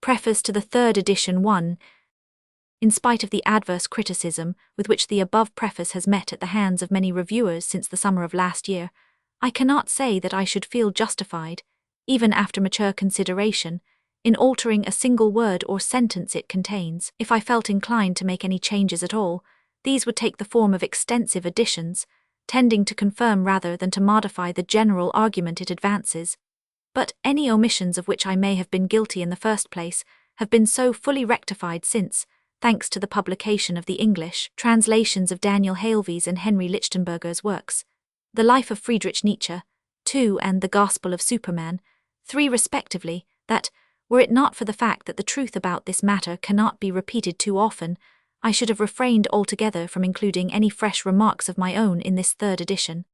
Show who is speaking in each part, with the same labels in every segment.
Speaker 1: Preface to the third edition 1. In spite of the adverse criticism with which the above preface has met at the hands of many reviewers since the summer of last year, I cannot say that I should feel justified, even after mature consideration, in altering a single word or sentence it contains. If I felt inclined to make any changes at all, these would take the form of extensive additions, tending to confirm rather than to modify the general argument it advances. But any omissions of which I may have been guilty in the first place have been so fully rectified since, thanks to the publication of the English translations of Daniel Halevey's and Henry Lichtenberger's works, The Life of Friedrich Nietzsche, 2, and The Gospel of Superman, 3 respectively, that, were it not for the fact that the truth about this matter cannot be repeated too often, I should have refrained altogether from including any fresh remarks of my own in this third edition.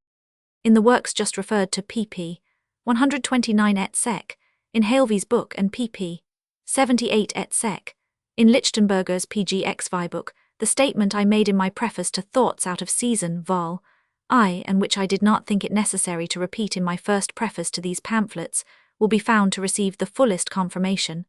Speaker 1: In the works just referred to pp. 129 et seq., in Halevey's book, and pp. 78 et seq., in Lichtenberger's PGXV book, the statement I made in my preface to Thoughts Out of Season, vol. I, and which I did not think it necessary to repeat in my first preface to these pamphlets, will be found to receive the fullest confirmation.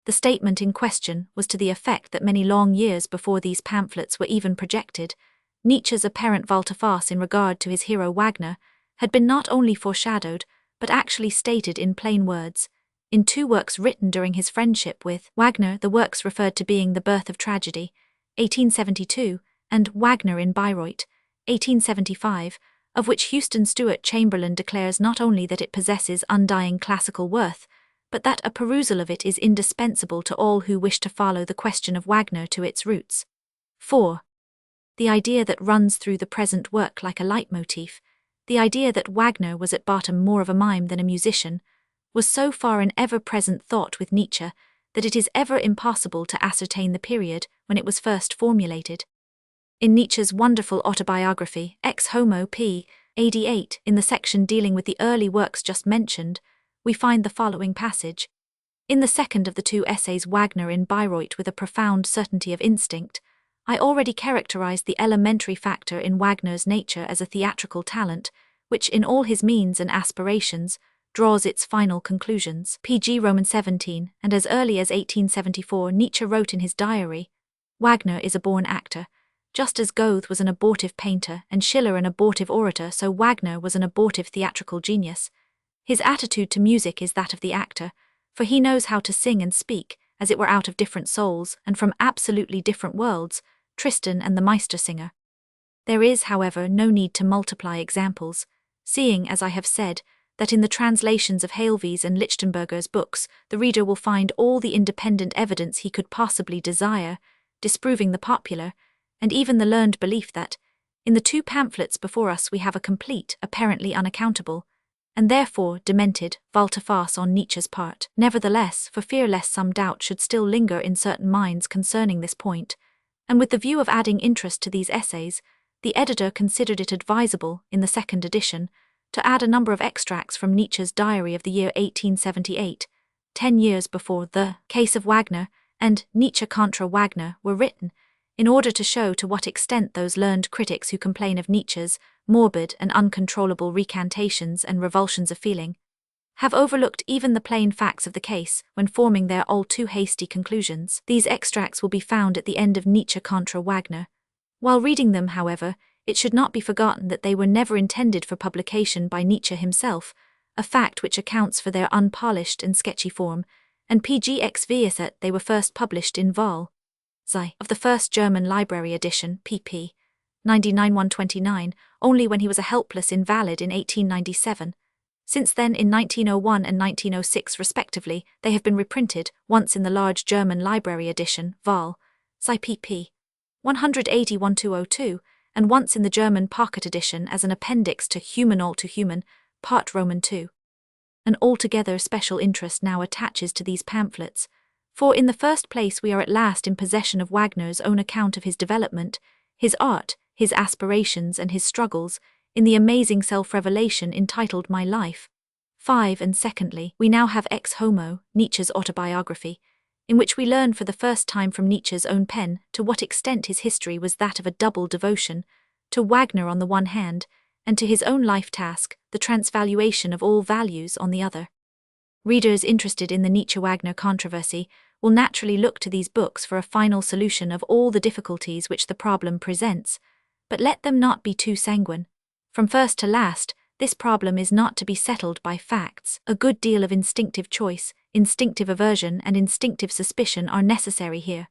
Speaker 1: The statement in question was to the effect that many long years before these pamphlets were even projected, Nietzsche's apparent volte-face in regard to his hero Wagner had been not only foreshadowed, but actually stated in plain words, in 2 works written during his friendship with Wagner, the works referred to being The Birth of Tragedy, 1872, and Wagner in Bayreuth, 1875, of which Houston Stewart Chamberlain declares not only that it possesses undying classical worth, but that a perusal of it is indispensable to all who wish to follow the question of Wagner to its roots. 4. The idea that runs through the present work like a leitmotif, the idea that Wagner was at bottom more of a mime than a musician, was so far an ever-present thought with Nietzsche that it is ever impossible to ascertain the period when it was first formulated. In Nietzsche's wonderful autobiography, Ex Homo p. 88, in the section dealing with the early works just mentioned, we find the following passage. In the second of the 2 essays Wagner in Bayreuth with a profound certainty of instinct, I already characterized the elementary factor in Wagner's nature as a theatrical talent, which in all his means and aspirations draws its final conclusions. P.G. Roman 17, and as early as 1874 Nietzsche wrote in his diary, Wagner is a born actor. Just as Goethe was an abortive painter and Schiller an abortive orator, so Wagner was an abortive theatrical genius. His attitude to music is that of the actor, for he knows how to sing and speak, as it were out of different souls and from absolutely different worlds, Tristan and the Meistersinger. There is, however, no need to multiply examples, seeing, as I have said, that in the translations of Halevey's and Lichtenberger's books the reader will find all the independent evidence he could possibly desire, disproving the popular, and even the learned belief that, in the 2 pamphlets before us we have a complete, apparently unaccountable, and therefore demented, volte-face on Nietzsche's part. Nevertheless, for fear lest some doubt should still linger in certain minds concerning this point, and with the view of adding interest to these essays, the editor considered it advisable, in the second edition, to add a number of extracts from Nietzsche's diary of the year 1878, 10 years before The Case of Wagner and Nietzsche Contra Wagner were written, in order to show to what extent those learned critics who complain of Nietzsche's morbid and uncontrollable recantations and revulsions of feeling have overlooked even the plain facts of the case when forming their all too hasty conclusions. These extracts will be found at the end of Nietzsche Contra Wagner. While reading them, however, it should not be forgotten that they were never intended for publication by Nietzsche himself, a fact which accounts for their unpolished and sketchy form, and PGXV that they were first published in vol. Xi of the first German library edition, pp. 99-129, only when he was a helpless invalid in 1897. Since then, in 1901 and 1906 respectively, they have been reprinted, once in the large German library edition, vol. Xi pp. 180-1202, and once in the German pocket edition as an appendix to Human All to Human, Part Roman II. An altogether special interest now attaches to these pamphlets, for in the first place we are at last in possession of Wagner's own account of his development, his art, his aspirations and his struggles, in the amazing self-revelation entitled My Life. 5. And secondly, we now have Ex Homo, Nietzsche's autobiography, in which we learn for the first time from Nietzsche's own pen to what extent his history was that of a double devotion, to Wagner on the one hand, and to his own life task, the transvaluation of all values, on the other. Readers interested in the Nietzsche-Wagner controversy will naturally look to these books for a final solution of all the difficulties which the problem presents, but let them not be too sanguine. From first to last, this problem is not to be settled by facts. A good deal of instinctive choice, instinctive aversion, and instinctive suspicion are necessary here.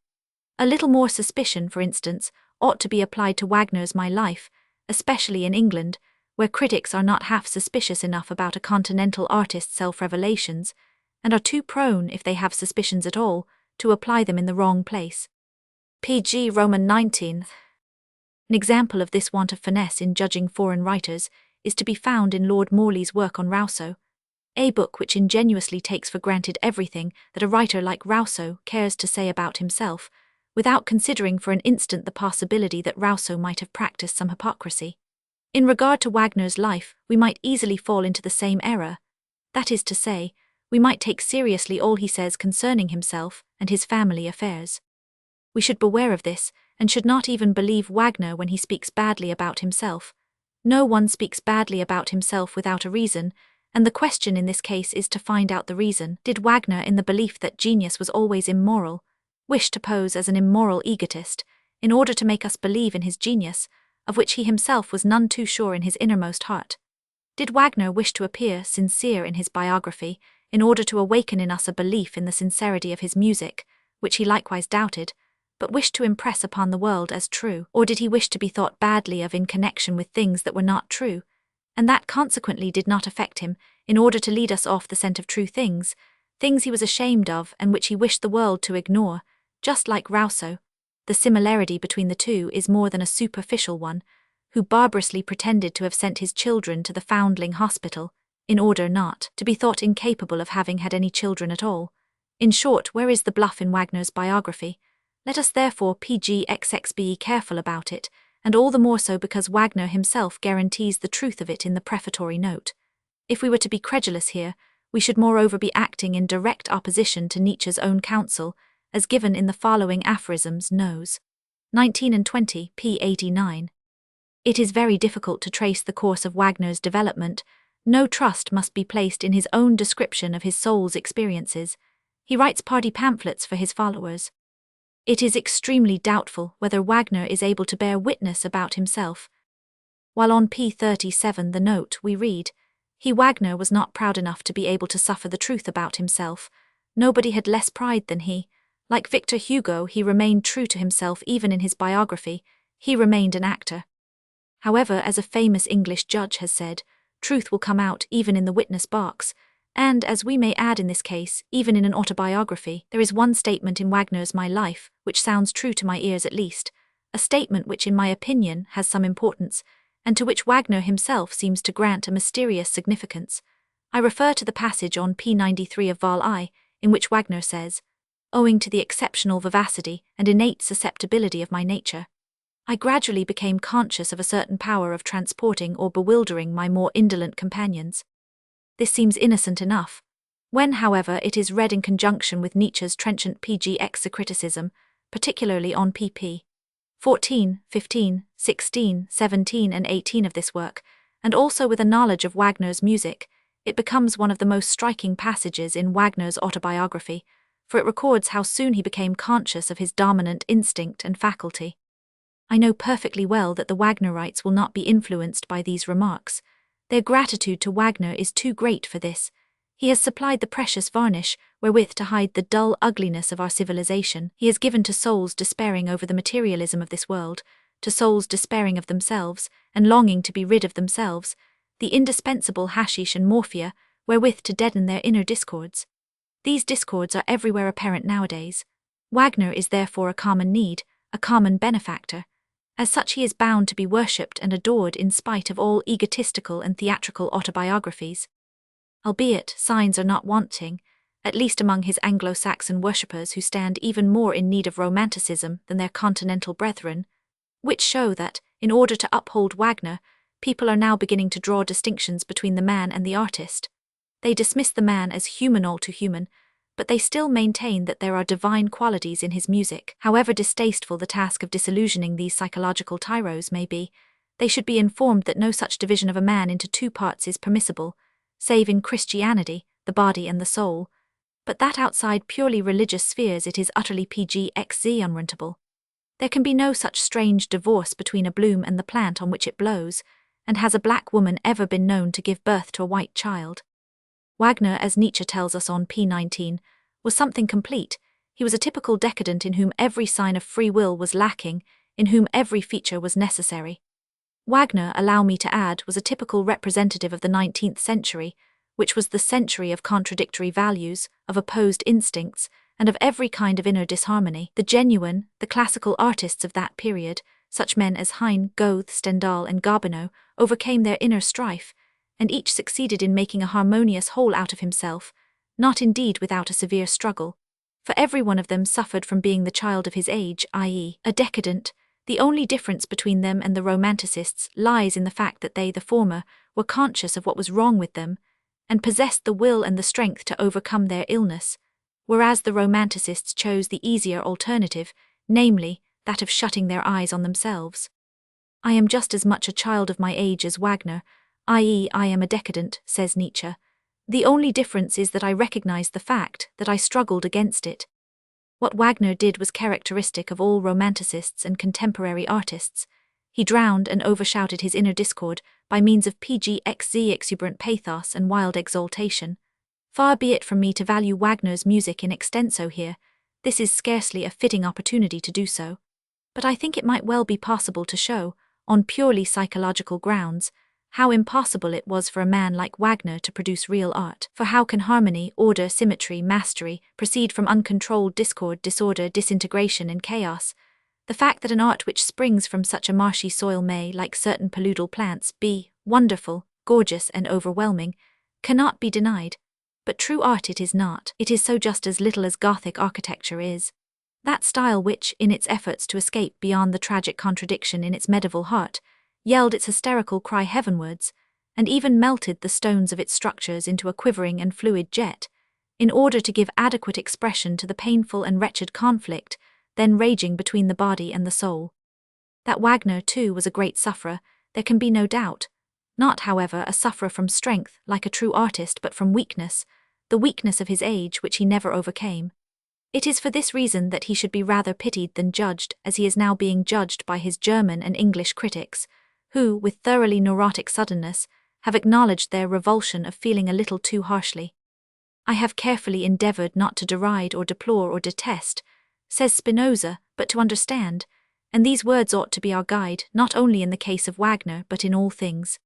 Speaker 1: A little more suspicion, for instance, ought to be applied to Wagner's My Life, especially in England, where critics are not half suspicious enough about a continental artist's self-revelations, and are too prone, if they have suspicions at all, to apply them in the wrong place. P.G. Roman 19. An example of this want of finesse in judging foreign writers is to be found in Lord Morley's work on Rousseau, a book which ingenuously takes for granted everything that a writer like Rousseau cares to say about himself, without considering for an instant the possibility that Rousseau might have practiced some hypocrisy. In regard to Wagner's life, we might easily fall into the same error. That is to say, we might take seriously all he says concerning himself and his family affairs. We should beware of this, and should not even believe Wagner when he speaks badly about himself. No one speaks badly about himself without a reason, and the question in this case is to find out the reason. Did Wagner, in the belief that genius was always immoral, wish to pose as an immoral egotist, in order to make us believe in his genius, of which he himself was none too sure in his innermost heart? Did Wagner wish to appear sincere in his biography, in order to awaken in us a belief in the sincerity of his music, which he likewise doubted, but wished to impress upon the world as true? Or did he wish to be thought badly of in connection with things that were not true, and that consequently did not affect him, in order to lead us off the scent of true things, things he was ashamed of and which he wished the world to ignore, just like Rousseau? The similarity between the two is more than a superficial one, who barbarously pretended to have sent his children to the Foundling Hospital, in order not to be thought incapable of having had any children at all. In short, where is the bluff in Wagner's biography? Let us therefore pgxx be careful about it, and all the more so because Wagner himself guarantees the truth of it in the prefatory note. If we were to be credulous here, we should moreover be acting in direct opposition to Nietzsche's own counsel, as given in the following Aphorisms, Nos. 19 and 20, p. 89. It is very difficult to trace the course of Wagner's development. No trust must be placed in his own description of his soul's experiences. He writes party pamphlets for his followers. It is extremely doubtful whether Wagner is able to bear witness about himself. While on p. 37 the note we read, Wagner was not proud enough to be able to suffer the truth about himself. Nobody had less pride than he. Like Victor Hugo, he remained true to himself even in his biography. He remained an actor. However, as a famous English judge has said, truth will come out even in the witness box, and, as we may add in this case, even in an autobiography. There is one statement in Wagner's My Life which sounds true to my ears at least, a statement which in my opinion has some importance, and to which Wagner himself seems to grant a mysterious significance. I refer to the passage on p. 93 of Vol I, in which Wagner says, "Owing to the exceptional vivacity and innate susceptibility of my nature, I gradually became conscious of a certain power of transporting or bewildering my more indolent companions." This seems innocent enough. When, however, it is read in conjunction with Nietzsche's trenchant pgx criticism, particularly on pp. 14, 15, 16, 17 and 18 of this work, and also with a knowledge of Wagner's music, it becomes one of the most striking passages in Wagner's autobiography, for it records how soon he became conscious of his dominant instinct and faculty. I know perfectly well that the Wagnerites will not be influenced by these remarks. Their gratitude to Wagner is too great for this. He has supplied the precious varnish wherewith to hide the dull ugliness of our civilization. He has given to souls despairing over the materialism of this world, to souls despairing of themselves and longing to be rid of themselves, the indispensable hashish and morphia wherewith to deaden their inner discords. These discords are everywhere apparent nowadays. Wagner is therefore a common need, a common benefactor. As such he is bound to be worshipped and adored in spite of all egotistical and theatrical autobiographies. Albeit, signs are not wanting, at least among his Anglo-Saxon worshippers who stand even more in need of romanticism than their continental brethren, which show that, in order to uphold Wagner, people are now beginning to draw distinctions between the man and the artist. They dismiss the man as human all too human, but they still maintain that there are divine qualities in his music. However distasteful the task of disillusioning these psychological tyros may be, they should be informed that no such division of a man into two parts is permissible, save in Christianity, the the body and the soul, but that outside purely religious spheres it is utterly pgxz unwarrantable. There can be no such strange divorce between a bloom and the plant on which it blows, and has a black woman ever been known to give birth to a white child? Wagner, as Nietzsche tells us on p19, was something complete. He was a typical decadent in whom every sign of free will was lacking, in whom every feature was necessary. Wagner, allow me to add, was a typical representative of the 19th century, which was the century of contradictory values, of opposed instincts, and of every kind of inner disharmony. The genuine, the classical artists of that period, such men as Heine, Goethe, Stendhal, and Gobineau, overcame their inner strife, and each succeeded in making a harmonious whole out of himself, not indeed without a severe struggle, for every one of them suffered from being the child of his age, i.e., a decadent. The only difference between them and the Romanticists lies in the fact that they, the former, were conscious of what was wrong with them, and possessed the will and the strength to overcome their illness, whereas the Romanticists chose the easier alternative, namely, that of shutting their eyes on themselves. I am just as much a child of my age as Wagner, i.e., I am a decadent, says Nietzsche. The only difference is that I recognized the fact, that I struggled against it. What Wagner did was characteristic of all Romanticists and contemporary artists. He drowned and overshouted his inner discord by means of pgxz exuberant pathos and wild exaltation. Far be it from me to value Wagner's music in extenso here, this is scarcely a fitting opportunity to do so. But I think it might well be possible to show, on purely psychological grounds, how impossible it was for a man like Wagner to produce real art. For how can harmony, order, symmetry, mastery proceed from uncontrolled discord, disorder, disintegration, and chaos? The fact that an art which springs from such a marshy soil may, like certain paludal plants, be wonderful, gorgeous, and overwhelming, cannot be denied. But true art it is not. It is so just as little as Gothic architecture is. That style which, in its efforts to escape beyond the tragic contradiction in its medieval heart, yelled its hysterical cry heavenwards, and even melted the stones of its structures into a quivering and fluid jet, in order to give adequate expression to the painful and wretched conflict then raging between the body and the soul. That Wagner, too, was a great sufferer, there can be no doubt. Not, however, a sufferer from strength, like a true artist, but from weakness, the weakness of his age which he never overcame. It is for this reason that he should be rather pitied than judged, as he is now being judged by his German and English critics, who, with thoroughly neurotic suddenness, have acknowledged their revulsion of feeling a little too harshly. I have carefully endeavored not to deride or deplore or detest, says Spinoza, but to understand, and these words ought to be our guide, not only in the case of Wagner, but in all things.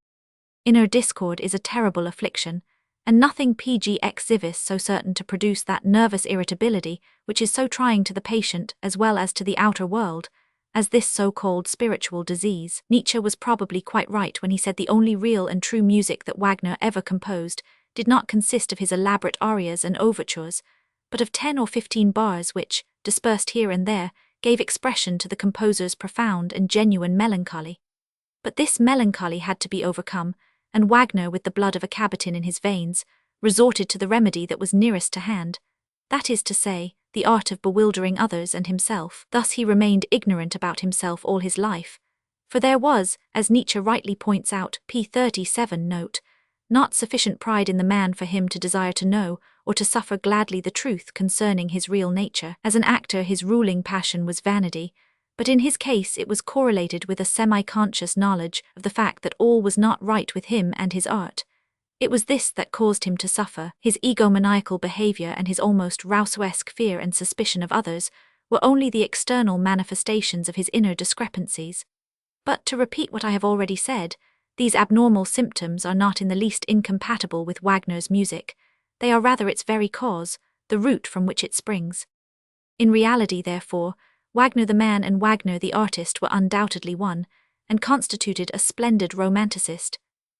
Speaker 1: Inner discord is a terrible affliction, and nothing pgxzivis so certain to produce that nervous irritability which is so trying to the patient as well as to the outer world, as this so-called spiritual disease. Nietzsche was probably quite right when he said the only real and true music that Wagner ever composed did not consist of his elaborate arias and overtures, but of 10 or 15 bars which, dispersed here and there, gave expression to the composer's profound and genuine melancholy. But this melancholy had to be overcome, and Wagner, with the blood of a cabotin in his veins, resorted to the remedy that was nearest to hand, that is to say, the art of bewildering others and himself. Thus he remained ignorant about himself all his life, for there was, as Nietzsche rightly points out, p37 note, not sufficient pride in the man for him to desire to know, or to suffer gladly the truth concerning his real nature. As an actor his ruling passion was vanity, but in his case it was correlated with a semi-conscious knowledge of the fact that all was not right with him and his art. It was this that caused him to suffer. His egomaniacal behavior and his almost Rousseauesque fear and suspicion of others were only the external manifestations of his inner discrepancies. But to repeat what I have already said, these abnormal symptoms are not in the least incompatible with Wagner's music. They are rather its very cause, the root from which it springs. In reality, therefore, Wagner the man and Wagner the artist were undoubtedly one, and constituted a splendid romanticist.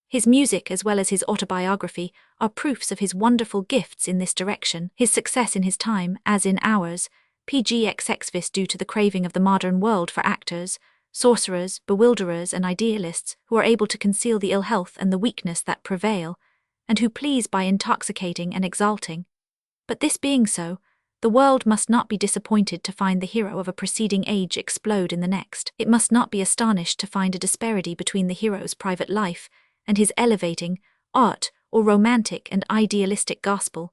Speaker 1: His music as well as his autobiography are proofs of his wonderful gifts in this direction. His success in his time, as in ours, pgxxvis due to the craving of the modern world for actors, sorcerers, bewilderers and idealists who are able to conceal the ill health and the weakness that prevail, and who please by intoxicating and exalting. But this being so, the world must not be disappointed to find the hero of a preceding age explode in the next. It must not be astonished to find a disparity between the hero's private life and his elevating, art or romantic and idealistic gospel.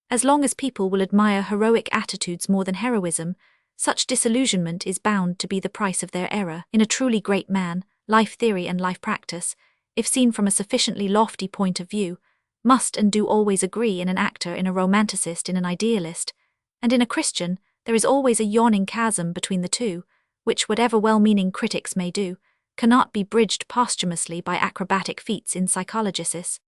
Speaker 1: As long as people will admire heroic attitudes more than heroism, such disillusionment is bound to be the price of their error. In a truly great man, life theory and life practice, if seen from a sufficiently lofty point of view, must and do always agree in an actor, in a romanticist, in an idealist, and in a Christian. There is always a yawning chasm between the two, which, whatever well-meaning critics may do, cannot be bridged posthumously by acrobatic feats in psychologists.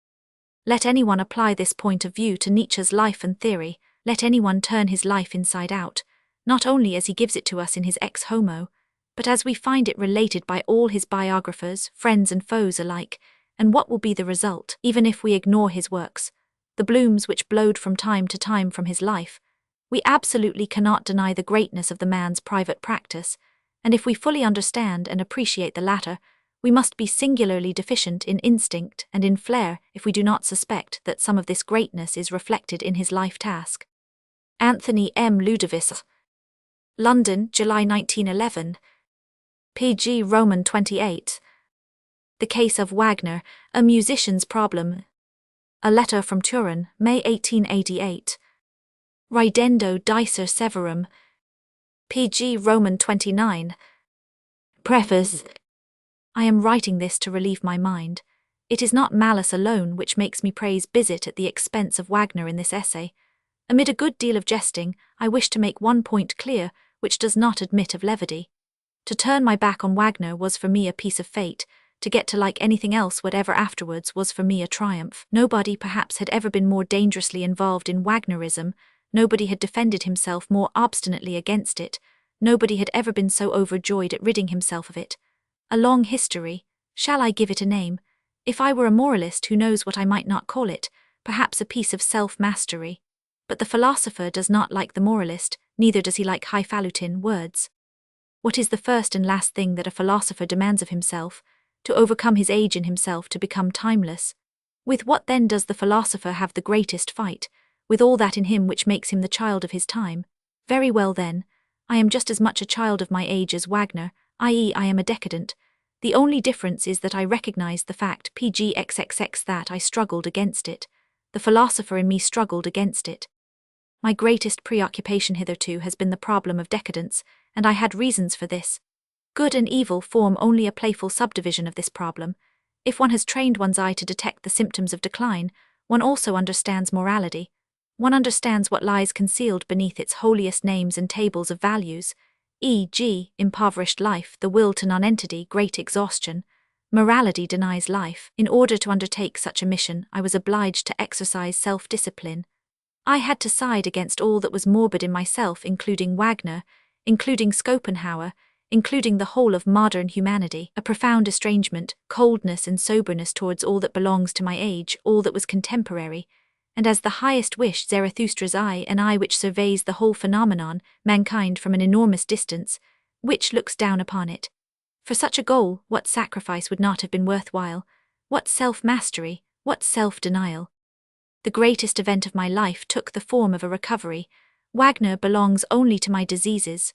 Speaker 1: Let anyone apply this point of view to Nietzsche's life and theory, let anyone turn his life inside out, not only as he gives it to us in his Ex Homo, but as we find it related by all his biographers, friends and foes alike, and what will be the result, even if we ignore his works, the blooms which blowed from time to time from his life. We absolutely cannot deny the greatness of the man's private practice, and if we fully understand and appreciate the latter, we must be singularly deficient in instinct and in flair if we do not suspect that some of this greatness is reflected in his life task. Anthony M. Ludovic. London, July 1911. P.G. Roman 28. The Case of Wagner, A Musician's Problem. A Letter from Turin, May 1888. Ridendo dicer severum. P.G. Roman 29. Preface. I am writing this to relieve my mind. It is not malice alone which makes me praise Bizet at the expense of Wagner in this essay. Amid a good deal of jesting, I wish to make one point clear, which does not admit of levity. To turn my back on Wagner was for me a piece of fate. To get to like anything else whatever afterwards was for me a triumph. Nobody perhaps had ever been more dangerously involved in Wagnerism, nobody had defended himself more obstinately against it, nobody had ever been so overjoyed at ridding himself of it. A long history, shall I give it a name? If I were a moralist, who knows what I might not call it, perhaps a piece of self-mastery. But the philosopher does not like the moralist, neither does he like highfalutin words. What is the first and last thing that a philosopher demands of himself? To overcome his age in himself, to become timeless. With what then does the philosopher have the greatest fight? With all that in him which makes him the child of his time. Very well then, I am just as much a child of my age as Wagner, i.e. I am a decadent. The only difference is that I recognize the fact pgxxx that I struggled against it. The philosopher in me struggled against it. My greatest preoccupation hitherto has been the problem of decadence, and I had reasons for this. Good and evil form only a playful subdivision of this problem. If one has trained one's eye to detect the symptoms of decline, one also understands morality. One understands what lies concealed beneath its holiest names and tables of values, e.g., impoverished life, the will to nonentity, great exhaustion. Morality denies life. In order to undertake such a mission, I was obliged to exercise self-discipline. I had to side against all that was morbid in myself, including Wagner, including Schopenhauer, including the whole of modern humanity, a profound estrangement, coldness and soberness towards all that belongs to my age, all that was contemporary, and as the highest wish Zarathustra's eye, an eye which surveys the whole phenomenon, mankind from an enormous distance, which looks down upon it. For such a goal, what sacrifice would not have been worthwhile? What self-mastery, what self-denial? The greatest event of my life took the form of a recovery. Wagner belongs only to my diseases.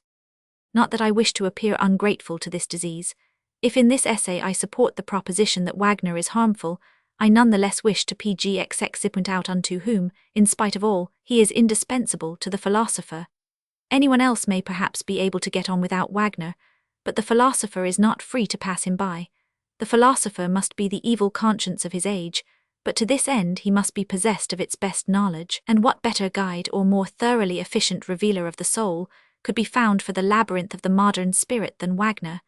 Speaker 1: Not that I wish to appear ungrateful to this disease. If in this essay I support the proposition that Wagner is harmful, I none the less wish to pgxx point out unto whom, in spite of all, he is indispensable to the philosopher. Anyone else may perhaps be able to get on without Wagner, but the philosopher is not free to pass him by. The philosopher must be the evil conscience of his age, but to this end he must be possessed of its best knowledge, and what better guide or more thoroughly efficient revealer of the soul could be found for the labyrinth of the modern spirit than Wagner?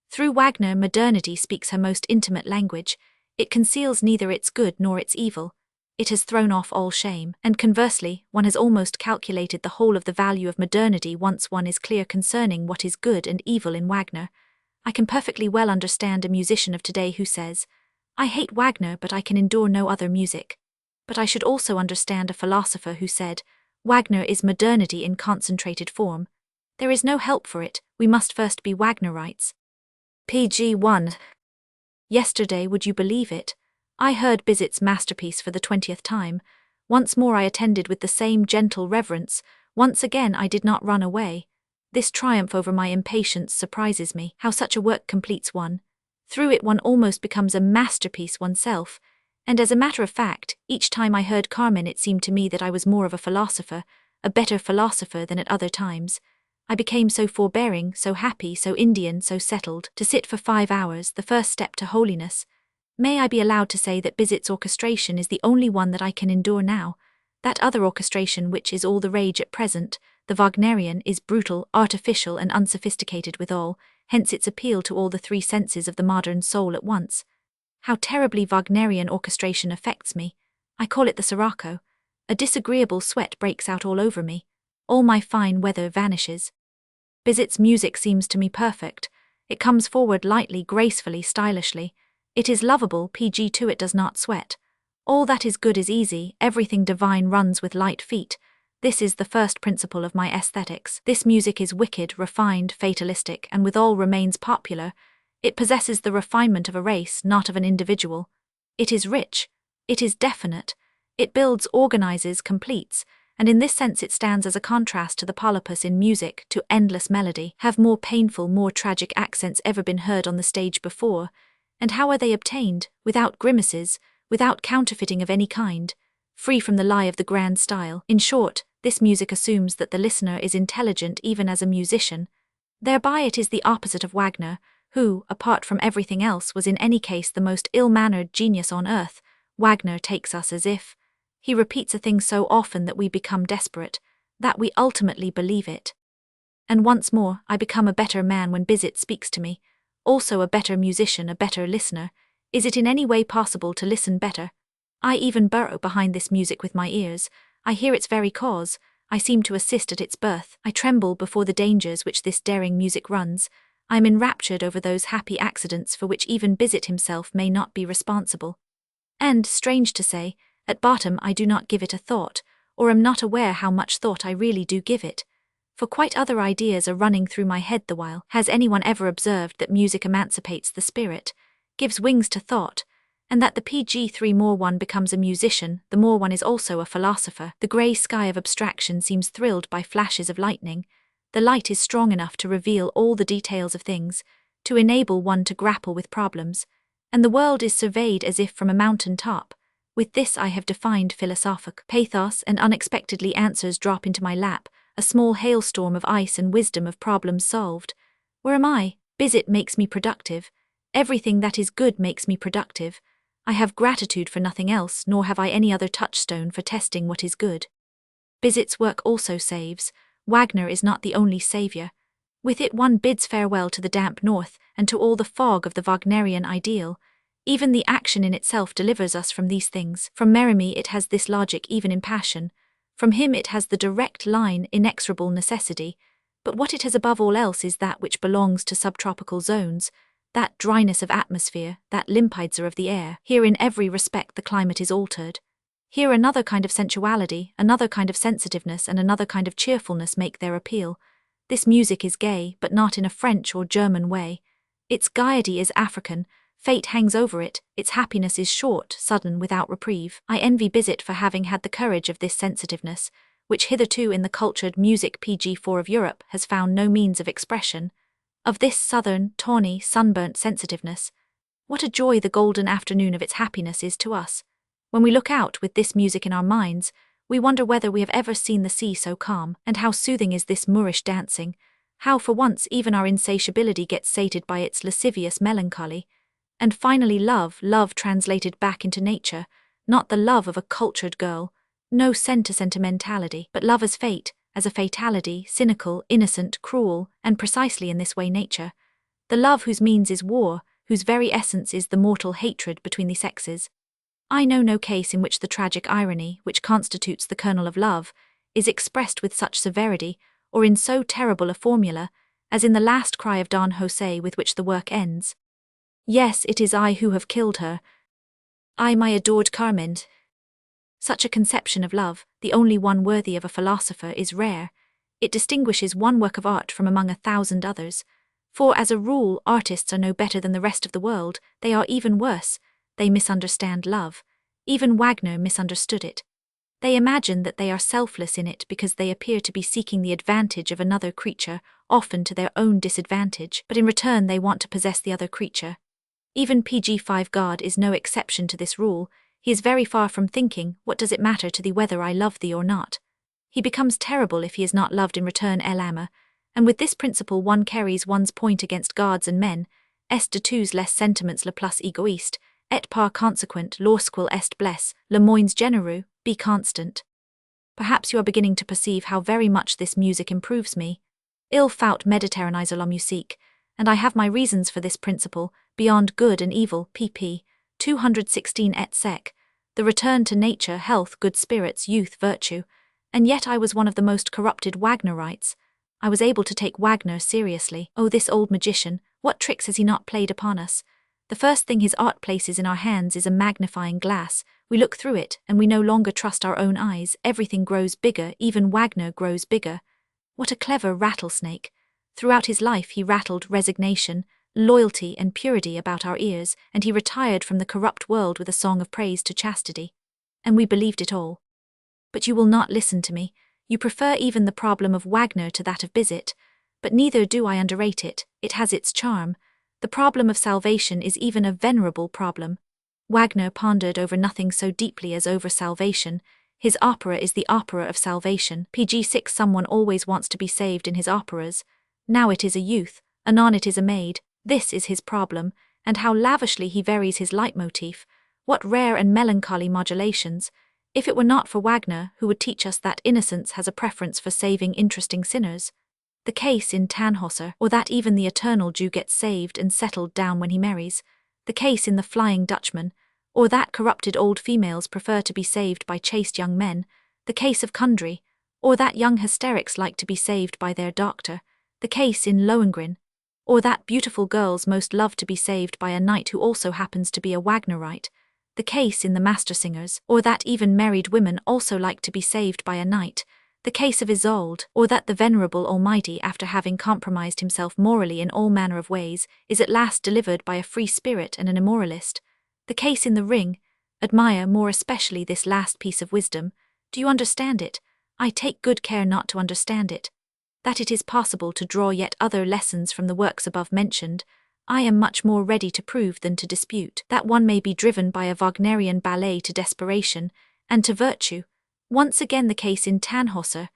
Speaker 1: Through Wagner, modernity speaks her most intimate language. It conceals neither its good nor its evil. It has thrown off all shame, and conversely, one has almost calculated the whole of the value of modernity once one is clear concerning what is good and evil in Wagner. I can perfectly well understand a musician of today who says, "I hate Wagner, but I can endure no other music." But I should also understand a philosopher who said, "Wagner is modernity in concentrated form. There is no help for it, we must first be Wagnerites." Pg 1. Yesterday, would you believe it? I heard Bizet's masterpiece for the 20th time. Once more I attended with the same gentle reverence. Once again I did not run away. This triumph over my impatience surprises me. How such a work completes one. Through it one almost becomes a masterpiece oneself. And as a matter of fact, each time I heard Carmen it seemed to me that I was more of a philosopher, a better philosopher than at other times. I became so forbearing, so happy, so Indian, so settled. To sit for 5 hours, the first step to holiness. May I be allowed to say that Bizet's orchestration is the only one that I can endure now? That other orchestration which is all the rage at present, the Wagnerian, is brutal, artificial and unsophisticated withal, hence its appeal to all the 3 senses of the modern soul at once. How terribly Wagnerian orchestration affects me. I call it the sirocco. A disagreeable sweat breaks out all over me. All my fine weather vanishes. Bizet's music seems to me perfect. It comes forward lightly, gracefully, stylishly. It is lovable, PG too, it does not sweat. All that is good is easy, everything divine runs with light feet. This is the first principle of my aesthetics. This music is wicked, refined, fatalistic, and withal remains popular. It possesses the refinement of a race, not of an individual. It is rich. It is definite. It builds, organizes, completes, and in this sense it stands as a contrast to the polypus in music, to endless melody. Have more painful, more tragic accents ever been heard on the stage before? And how are they obtained? Without grimaces, without counterfeiting of any kind, free from the lie of the grand style. In short, this music assumes that the listener is intelligent even as a musician. Thereby it is the opposite of Wagner, who, apart from everything else, was in any case the most ill-mannered genius on earth. Wagner takes us as if. He repeats a thing so often that we become desperate, that we ultimately believe it. And once more, I become a better man when Bizet speaks to me, also a better musician, a better listener. Is it in any way possible to listen better? I even burrow behind this music with my ears. I hear its very cause. I seem to assist at its birth. I tremble before the dangers which this daring music runs. I am enraptured over those happy accidents for which even Bizet himself may not be responsible. And, strange to say, at bottom I do not give it a thought, or am not aware how much thought I really do give it. For quite other ideas are running through my head the while. Has anyone ever observed that music emancipates the spirit, gives wings to thought, and that the PG3 more one becomes a musician, the more one is also a philosopher? The grey sky of abstraction seems thrilled by flashes of lightning. The light is strong enough to reveal all the details of things, to enable one to grapple with problems, and the world is surveyed as if from a mountain top. With this I have defined philosophic pathos, and unexpectedly answers drop into my lap, a small hailstorm of ice and wisdom of problems solved. Where am I? Bizet makes me productive. Everything that is good makes me productive. I have gratitude for nothing else, nor have I any other touchstone for testing what is good. Bizet's work also saves. Wagner is not the only saviour. With it one bids farewell to the damp north, and to all the fog of the Wagnerian ideal. Even the action in itself delivers us from these things. From Merimee it has this logic even in passion. From him it has the direct line, inexorable necessity. But what it has above all else is that which belongs to subtropical zones, that dryness of atmosphere, that limpidser of the air. Here in every respect the climate is altered. Here another kind of sensuality, another kind of sensitiveness, and another kind of cheerfulness make their appeal. This music is gay, but not in a French or German way. Its gaiety is African. Fate hangs over it, its happiness is short, sudden, without reprieve. I envy Bizet for having had the courage of this sensitiveness, which hitherto in the cultured music PG4 of Europe has found no means of expression. Of this southern, tawny, sunburnt sensitiveness. What a joy the golden afternoon of its happiness is to us. When we look out with this music in our minds, we wonder whether we have ever seen the sea so calm, and how soothing is this Moorish dancing, how for once even our insatiability gets sated by its lascivious melancholy. And finally love translated back into nature, not the love of a cultured girl, no sentimentality, but love as fate, as a fatality, cynical, innocent, cruel, and precisely in this way nature. The love whose means is war, whose very essence is the mortal hatred between the sexes. I know no case in which the tragic irony, which constitutes the kernel of love, is expressed with such severity, or in so terrible a formula, as in the last cry of Don José with which the work ends. Yes, it is I who have killed her. I, my adored Carmen. Such a conception of love, the only one worthy of a philosopher, is rare. It distinguishes one work of art from among 1,000 others. For, as a rule, artists are no better than the rest of the world, they are even worse. They misunderstand love. Even Wagner misunderstood it. They imagine that they are selfless in it because they appear to be seeking the advantage of another creature, often to their own disadvantage, but in return they want to possess the other creature. Even PG5 God is no exception to this rule. He is very far from thinking, what does it matter to thee whether I love thee or not? He becomes terrible if he is not loved in return l'âme, and with this principle one carries one's point against gods and men, est de tous les sentiments le plus égoïste, et par consequent lorsqu'il est blesse, le moins généreux, be constant. Perhaps you are beginning to perceive how very much this music improves me. Il faut méditerraniser la musique, and I have my reasons for this principle, beyond good and evil, pp. 216 et seq, the return to nature, health, good spirits, youth, virtue, and yet I was one of the most corrupted Wagnerites. I was able to take Wagner seriously. Oh, this old magician, what tricks has he not played upon us? The first thing his art places in our hands is a magnifying glass. We look through it, and we no longer trust our own eyes. Everything grows bigger, even Wagner grows bigger. What a clever rattlesnake. Throughout his life he rattled resignation, loyalty and purity about our ears, and he retired from the corrupt world with a song of praise to chastity. And we believed it all. But you will not listen to me. You prefer even the problem of Wagner to that of Bizet, but neither do I underrate it. It has its charm. The problem of salvation is even a venerable problem. Wagner pondered over nothing so deeply as over salvation. His opera is the opera of salvation. Pg 6 Someone always wants to be saved in his operas. Now it is a youth, anon it is a maid. This is his problem, and how lavishly he varies his leitmotif. What rare and melancholy modulations. If it were not for Wagner, who would teach us that innocence has a preference for saving interesting sinners. The case in Tannhäuser, or that even the eternal Jew gets saved and settled down when he marries. The case in The Flying Dutchman, or that corrupted old females prefer to be saved by chaste young men. The case of Contra, or that young hysterics like to be saved by their doctor. The case in Lohengrin, or that beautiful girls most love to be saved by a knight who also happens to be a Wagnerite. The case in The Mastersingers, or that even married women also like to be saved by a knight. The case of Isolde, or that the venerable Almighty, after having compromised himself morally in all manner of ways, is at last delivered by a free spirit and an immoralist. The case in The Ring. Admire more especially this last piece of wisdom. Do you understand it? I take good care not to understand it. That it is possible to draw yet other lessons from the works above mentioned, I am much more ready to prove than to dispute. That one may be driven by a Wagnerian ballet to desperation, and to virtue. Once again the case in Tannhäuser,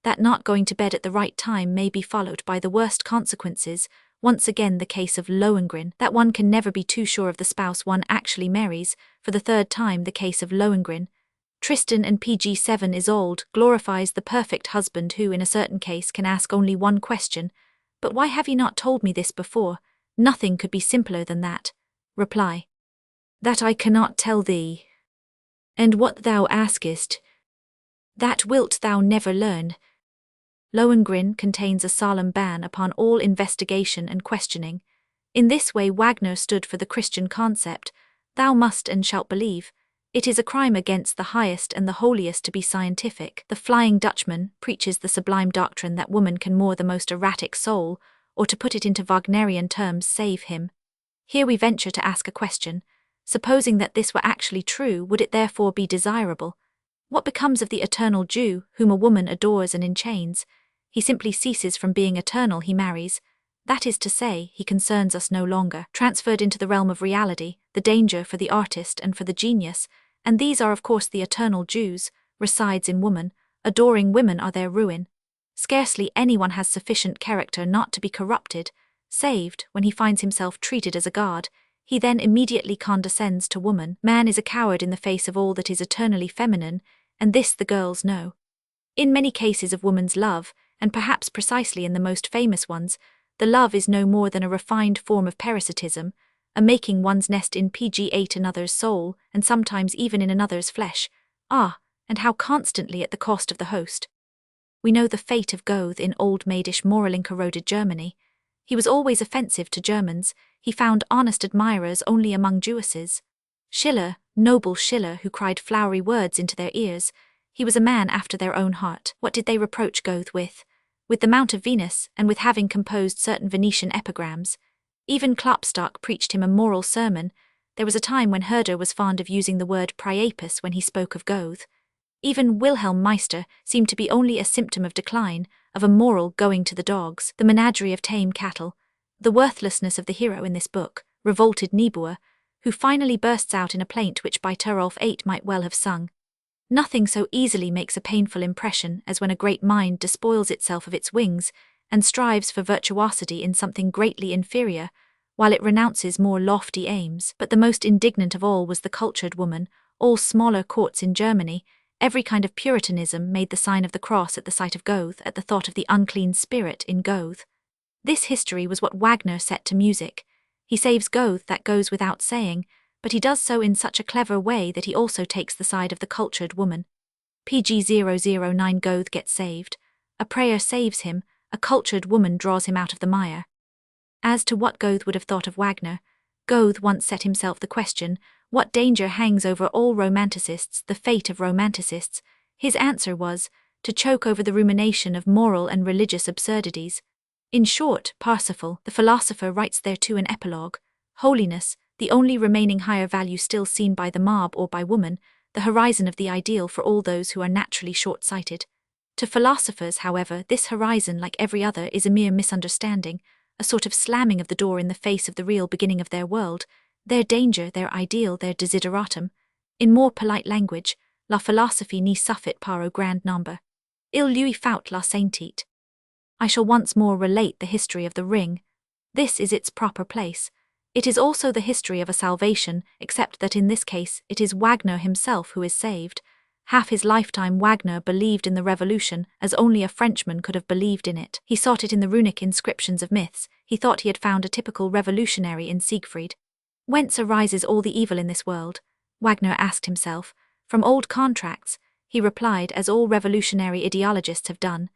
Speaker 1: that not going to bed at the right time may be followed by the worst consequences. Once again the case of Lohengrin, that one can never be too sure of the spouse one actually marries. For the third time the case of Lohengrin. Tristan and Pg 7 Isolde glorifies the perfect husband who in a certain case can ask only one question. But why have ye not told me this before? Nothing could be simpler than that. Reply. That I cannot tell thee. And what thou askest, that wilt thou never learn. Lohengrin contains a solemn ban upon all investigation and questioning. In this way Wagner stood for the Christian concept, thou must and shalt believe. It is a crime against the highest and the holiest to be scientific. The Flying Dutchman preaches the sublime doctrine that woman can moor the most erratic soul, or to put it into Wagnerian terms, save him. Here we venture to ask a question. Supposing that this were actually true, would it therefore be desirable? What becomes of the eternal Jew, whom a woman adores and enchains? He simply ceases from being eternal, he marries. That is to say, he concerns us no longer. Transferred into the realm of reality, the danger for the artist and for the genius, and these are of course the eternal Jews, resides in woman. Adoring women are their ruin. Scarcely anyone has sufficient character not to be corrupted. Saved, when he finds himself treated as a god, he then immediately condescends to woman. Man is a coward in the face of all that is eternally feminine, and this the girls know. In many cases of woman's love, and perhaps precisely in the most famous ones, the love is no more than a refined form of parasitism, a making one's nest in Pg8 another's soul, and sometimes even in another's flesh. Ah, and how constantly at the cost of the host. We know the fate of Goethe in old maidish moraling corroded Germany. He was always offensive to Germans, he found honest admirers only among Jewesses. Schiller, noble Schiller who cried flowery words into their ears, he was a man after their own heart. What did they reproach Goethe with? With the Mount of Venus, and with having composed certain Venetian epigrams. Even Klopstock preached him a moral sermon. There was a time when Herder was fond of using the word Priapus when he spoke of Goethe. Even Wilhelm Meister seemed to be only a symptom of decline, of a moral going to the dogs, the menagerie of tame cattle. The worthlessness of the hero in this book, revolted Niebuhr, who finally bursts out in a plaint which by Terolf 8 might well have sung. Nothing so easily makes a painful impression as when a great mind despoils itself of its wings and strives for virtuosity in something greatly inferior, while it renounces more lofty aims. But the most indignant of all was the cultured woman. All smaller courts in Germany, every kind of Puritanism made the sign of the cross at the sight of Goethe, at the thought of the unclean spirit in Goethe. This history was what Wagner set to music. He saves Goethe, that goes without saying, but he does so in such a clever way that he also takes the side of the cultured woman. PG-009 Goethe gets saved. A prayer saves him, a cultured woman draws him out of the mire. As to what Goethe would have thought of Wagner, Goethe once set himself the question, what danger hangs over all romanticists, the fate of romanticists? His answer was, to choke over the rumination of moral and religious absurdities. In short, Parsifal, the philosopher, writes thereto an epilogue: holiness, the only remaining higher value still seen by the mob or by woman, the horizon of the ideal for all those who are naturally short-sighted. To philosophers, however, this horizon, like every other, is a mere misunderstanding, a sort of slamming of the door in the face of the real beginning of their world, their danger, their ideal, their desideratum. In more polite language, la philosophie n'y suffit par au grand nombre. Il lui faut la sainteté. I shall once more relate the history of the ring. This is its proper place. It is also the history of a salvation, except that in this case it is Wagner himself who is saved. Half his lifetime Wagner believed in the revolution as only a Frenchman could have believed in it. He sought it in the runic inscriptions of myths. He thought he had found a typical revolutionary in Siegfried. Whence arises all the evil in this world? Wagner asked himself. From old contracts, he replied, as all revolutionary ideologists have done.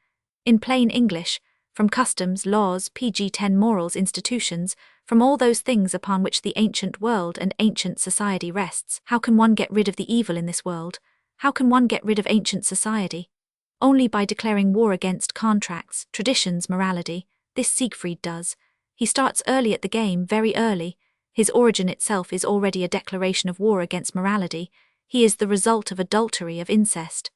Speaker 1: In plain English, from customs, laws, PG-10 morals, institutions, from all those things upon which the ancient world and ancient society rests. How can one get rid of the evil in this world? How can one get rid of ancient society? Only by declaring war against contracts, traditions, morality. This Siegfried does. He starts early at the game, very early. His origin itself is already a declaration of war against morality. He is the result of adultery, of incest.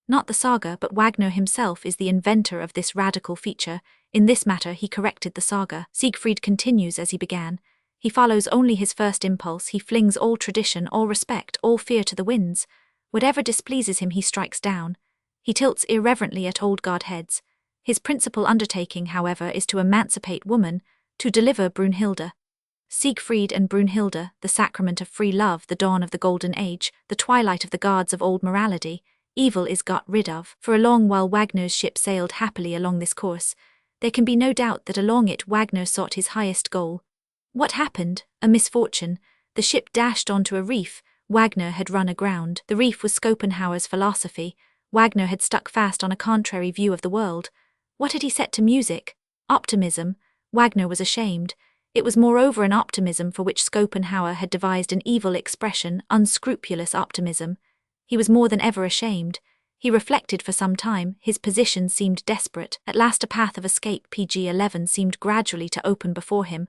Speaker 1: Not the saga, but Wagner himself is the inventor of this radical feature. In this matter he corrected the saga. Siegfried continues as he began. He follows only his first impulse. He flings all tradition, all respect, all fear to the winds. Whatever displeases him he strikes down. He tilts irreverently at old godheads. His principal undertaking, however, is to emancipate woman, to deliver Brunhilde. Siegfried and Brunhilde, the sacrament of free love, the dawn of the golden age, the twilight of the gods of old morality. Evil is got rid of. For a long while Wagner's ship sailed happily along this course. There can be no doubt that along it Wagner sought his highest goal. What happened? A misfortune. The ship dashed onto a reef. Wagner had run aground. The reef was Schopenhauer's philosophy. Wagner had stuck fast on a contrary view of the world. What had he set to music? Optimism. Wagner was ashamed. It was moreover an optimism for which Schopenhauer had devised an evil expression, unscrupulous optimism. He was more than ever ashamed. He reflected for some time. His position seemed desperate. At last a path of escape, PG-11, seemed gradually to open before him.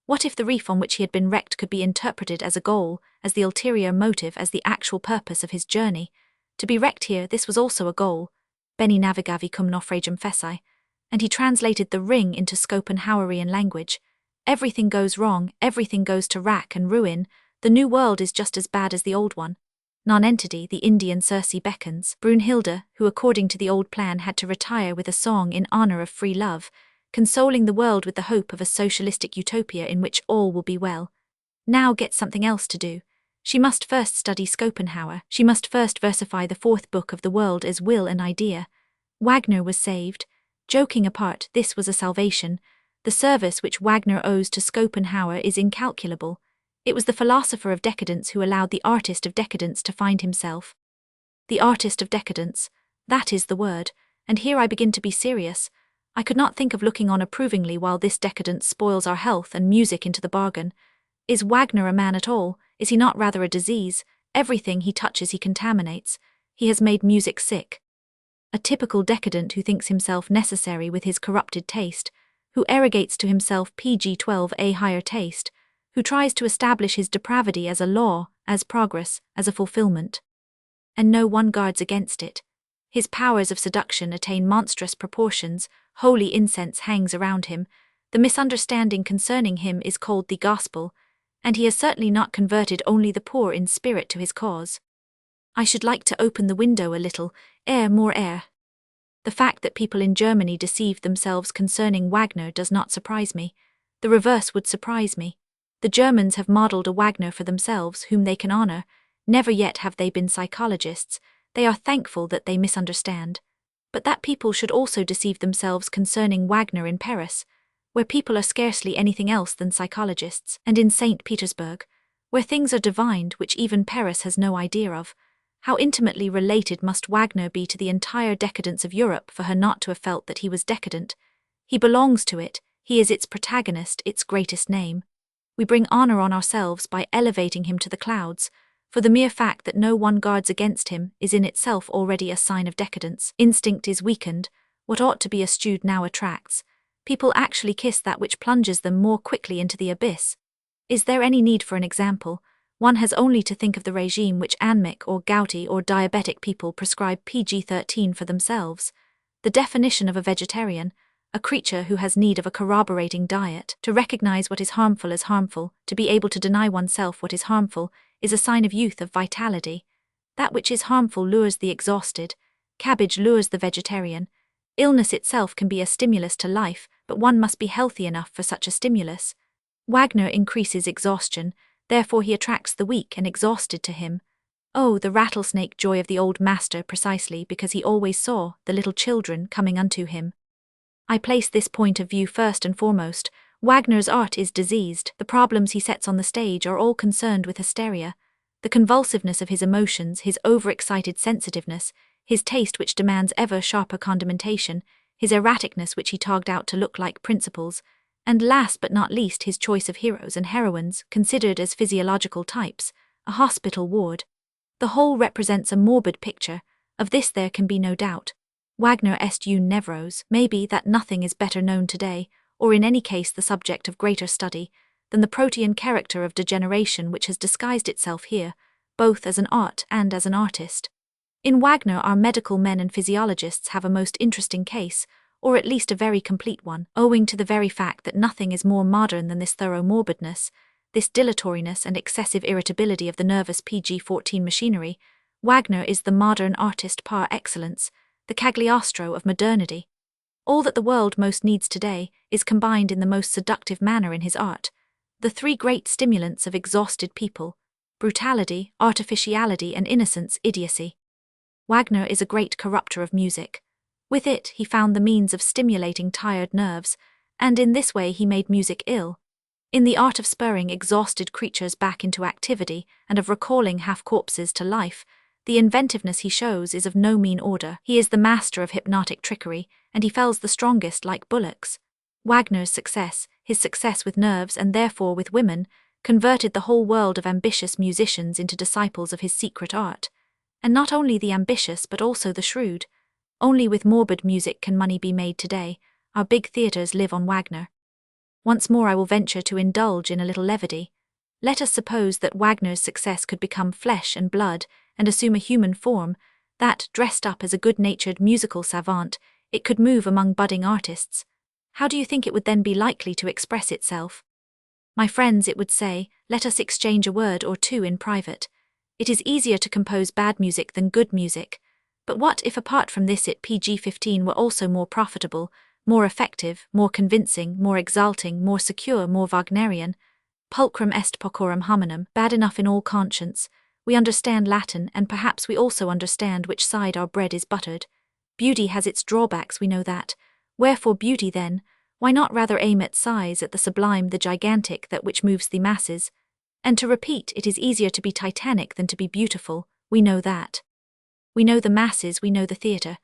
Speaker 1: What if the reef on which he had been wrecked could be interpreted as a goal, as the ulterior motive, as the actual purpose of his journey? To be wrecked here, this was also a goal. Beni navigavi cum naufragium feci. And he translated the ring into Schopenhauerian language. Everything goes wrong, everything goes to rack and ruin. The new world is just as bad as the old one. Nonentity, the Indian Circe beckons. Brunhilde, who according to the old plan had to retire with a song in honor of free love, consoling the world with the hope of a socialistic utopia in which all will be well, now gets something else to do. She must first study Schopenhauer. She must first versify the fourth book of the world as will and idea. Wagner was saved. Joking apart, this was a salvation. The service which Wagner owes to Schopenhauer is incalculable. It was the philosopher of decadence who allowed the artist of decadence to find himself. The artist of decadence, that is the word, and here I begin to be serious. I could not think of looking on approvingly while this decadence spoils our health and music into the bargain. Is Wagner a man at all? Is he not rather a disease? Everything he touches he contaminates. He has made music sick. A typical decadent who thinks himself necessary with his corrupted taste, who arrogates to himself PG-12 a higher taste, who tries to establish his depravity as a law, as progress, as a fulfillment. And no one guards against it. His powers of seduction attain monstrous proportions, holy incense hangs around him, the misunderstanding concerning him is called the gospel, and he has certainly not converted only the poor in spirit to his cause. I should like to open the window a little, more air. The fact that people in Germany deceived themselves concerning Wagner does not surprise me. The reverse would surprise me. The Germans have modelled a Wagner for themselves whom they can honour. Never yet have they been psychologists. They are thankful that they misunderstand. But that people should also deceive themselves concerning Wagner in Paris, where people are scarcely anything else than psychologists, and in St. Petersburg, where things are divined which even Paris has no idea of. How intimately related must Wagner be to the entire decadence of Europe for her not to have felt that he was decadent? He belongs to it, he is its protagonist, its greatest name. We bring honour on ourselves by elevating him to the clouds, for the mere fact that no one guards against him is in itself already a sign of decadence. Instinct is weakened, what ought to be eschewed now attracts. People actually kiss that which plunges them more quickly into the abyss. Is there any need for an example? One has only to think of the regime which anemic or gouty or diabetic people prescribe PG-13 for themselves. The definition of a vegetarian, a creature who has need of a corroborating diet, to recognize what is harmful as harmful, to be able to deny oneself what is harmful, is a sign of youth, of vitality. That which is harmful lures the exhausted. Cabbage lures the vegetarian. Illness itself can be a stimulus to life, but one must be healthy enough for such a stimulus. Wagner increases exhaustion, therefore he attracts the weak and exhausted to him. Oh, the rattlesnake joy of the old master, precisely because he always saw the little children coming unto him. I place this point of view first and foremost. Wagner's art is diseased. The problems he sets on the stage are all concerned with hysteria. The convulsiveness of his emotions, his overexcited sensitiveness, his taste which demands ever sharper condimentation, his erraticness which he togged out to look like principles, and last but not least his choice of heroes and heroines considered as physiological types, a hospital ward. The whole represents a morbid picture, of this there can be no doubt. Wagner est un nevros, maybe that nothing is better known today, or in any case the subject of greater study, than the protean character of degeneration which has disguised itself here, both as an art and as an artist. In Wagner our medical men and physiologists have a most interesting case, or at least a very complete one, owing to the very fact that nothing is more modern than this thorough morbidness, this dilatoriness and excessive irritability of the nervous PG-14 machinery. Wagner is the modern artist par excellence, the Cagliostro of modernity. All that the world most needs today is combined in the most seductive manner in his art. The three great stimulants of exhausted people: brutality, artificiality, and innocence, idiocy. Wagner is a great corrupter of music. With it he found the means of stimulating tired nerves, and in this way he made music ill. In the art of spurring exhausted creatures back into activity and of recalling half-corpses to life, the inventiveness he shows is of no mean order. He is the master of hypnotic trickery, and he fells the strongest like bullocks. Wagner's success, his success with nerves and therefore with women, converted the whole world of ambitious musicians into disciples of his secret art. And not only the ambitious but also the shrewd. Only with morbid music can money be made today. Our big theatres live on Wagner. Once more I will venture to indulge in a little levity. Let us suppose that Wagner's success could become flesh and blood and assume a human form, that, dressed up as a good-natured musical savant, it could move among budding artists. How do you think it would then be likely to express itself? My friends, it would say, let us exchange a word or two in private. It is easier to compose bad music than good music. But what if apart from this it PG-15 were also more profitable, more effective, more convincing, more exalting, more secure, more Wagnerian? Pulchrum est pocorum hominum, bad enough in all conscience. We understand Latin, and perhaps we also understand which side our bread is buttered. Beauty has its drawbacks, we know that. Wherefore beauty then? Why not rather aim at size, at the sublime, the gigantic, that which moves the masses? And to repeat, it is easier to be titanic than to be beautiful, we know that. We know the masses, we know the theatre.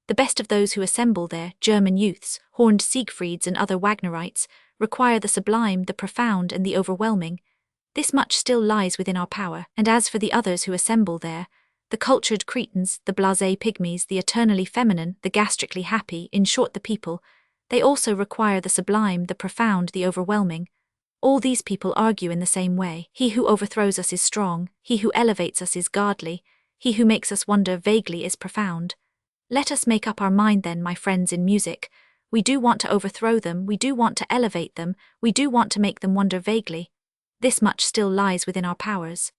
Speaker 1: The best of those who assemble there, German youths, horned Siegfrieds and other Wagnerites, require the sublime, the profound, and the overwhelming. This much still lies within our power, and as for the others who assemble there, the cultured cretins, the blasé pygmies, the eternally feminine, the gastrically happy, in short the people, they also require the sublime, the profound, the overwhelming. All these people argue in the same way. He who overthrows us is strong, he who elevates us is godly, he who makes us wonder vaguely is profound. Let us make up our mind then, my friends in music. We do want to overthrow them, we do want to elevate them, we do want to make them wonder vaguely. this much still lies within our powers.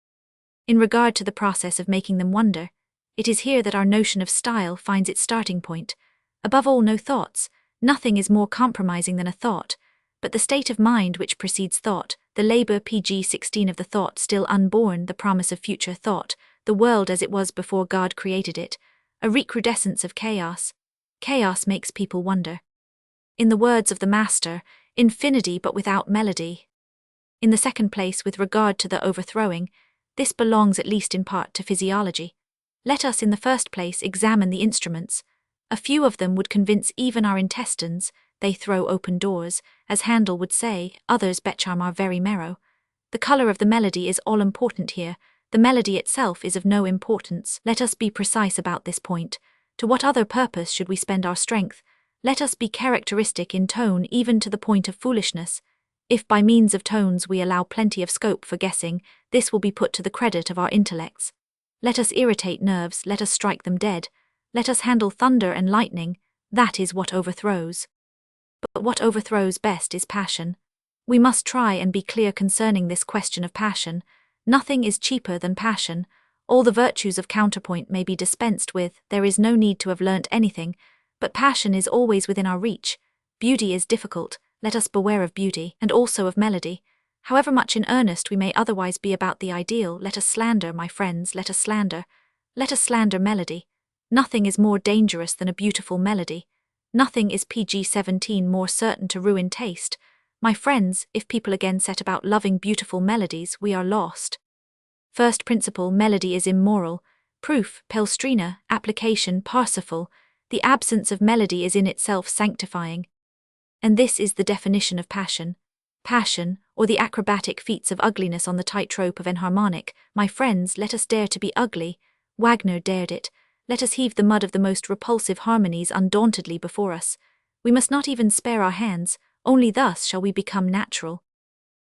Speaker 1: In regard to the process of making them wonder, it is here that our notion of style finds its starting point. Above all, no thoughts. Nothing is more compromising than a thought, but the state of mind which precedes thought, the labor pg-16 of the thought still unborn, the promise of future thought, the world as it was before God created it, a recrudescence of chaos. Chaos makes people wonder. In the words of the Master, infinity but without melody. In the second place, with regard to the overthrowing, this belongs at least in part to physiology. Let us in the first place examine the instruments. A few of them would convince even our intestines, they throw open doors, as Handel would say, others becharm our very marrow. The colour of the melody is all important here, the melody itself is of no importance. Let us be precise about this point. To what other purpose should we spend our strength? Let us be characteristic in tone even to the point of foolishness. If by means of tones we allow plenty of scope for guessing, this will be put to the credit of our intellects. Let us irritate nerves, let us strike them dead. Let us handle thunder and lightning, that is what overthrows. But what overthrows best is passion. We must try and be clear concerning this question of passion. Nothing is cheaper than passion. All the virtues of counterpoint may be dispensed with, there is no need to have learnt anything, but passion is always within our reach. Beauty is difficult, let us beware of beauty, and also of melody. However much in earnest we may otherwise be about the ideal, let us slander, my friends, let us slander. Let us slander melody. Nothing is more dangerous than a beautiful melody. Nothing is pg-17 more certain to ruin taste. My friends, if people again set about loving beautiful melodies, we are lost. First principle, melody is immoral. Proof, Palestrina, application, Parsifal. The absence of melody is in itself sanctifying. And this is the definition of passion. Passion, or the acrobatic feats of ugliness on the tightrope of enharmonic. My friends, let us dare to be ugly. Wagner dared it. Let us heave the mud of the most repulsive harmonies undauntedly before us. We must not even spare our hands, only thus shall we become natural.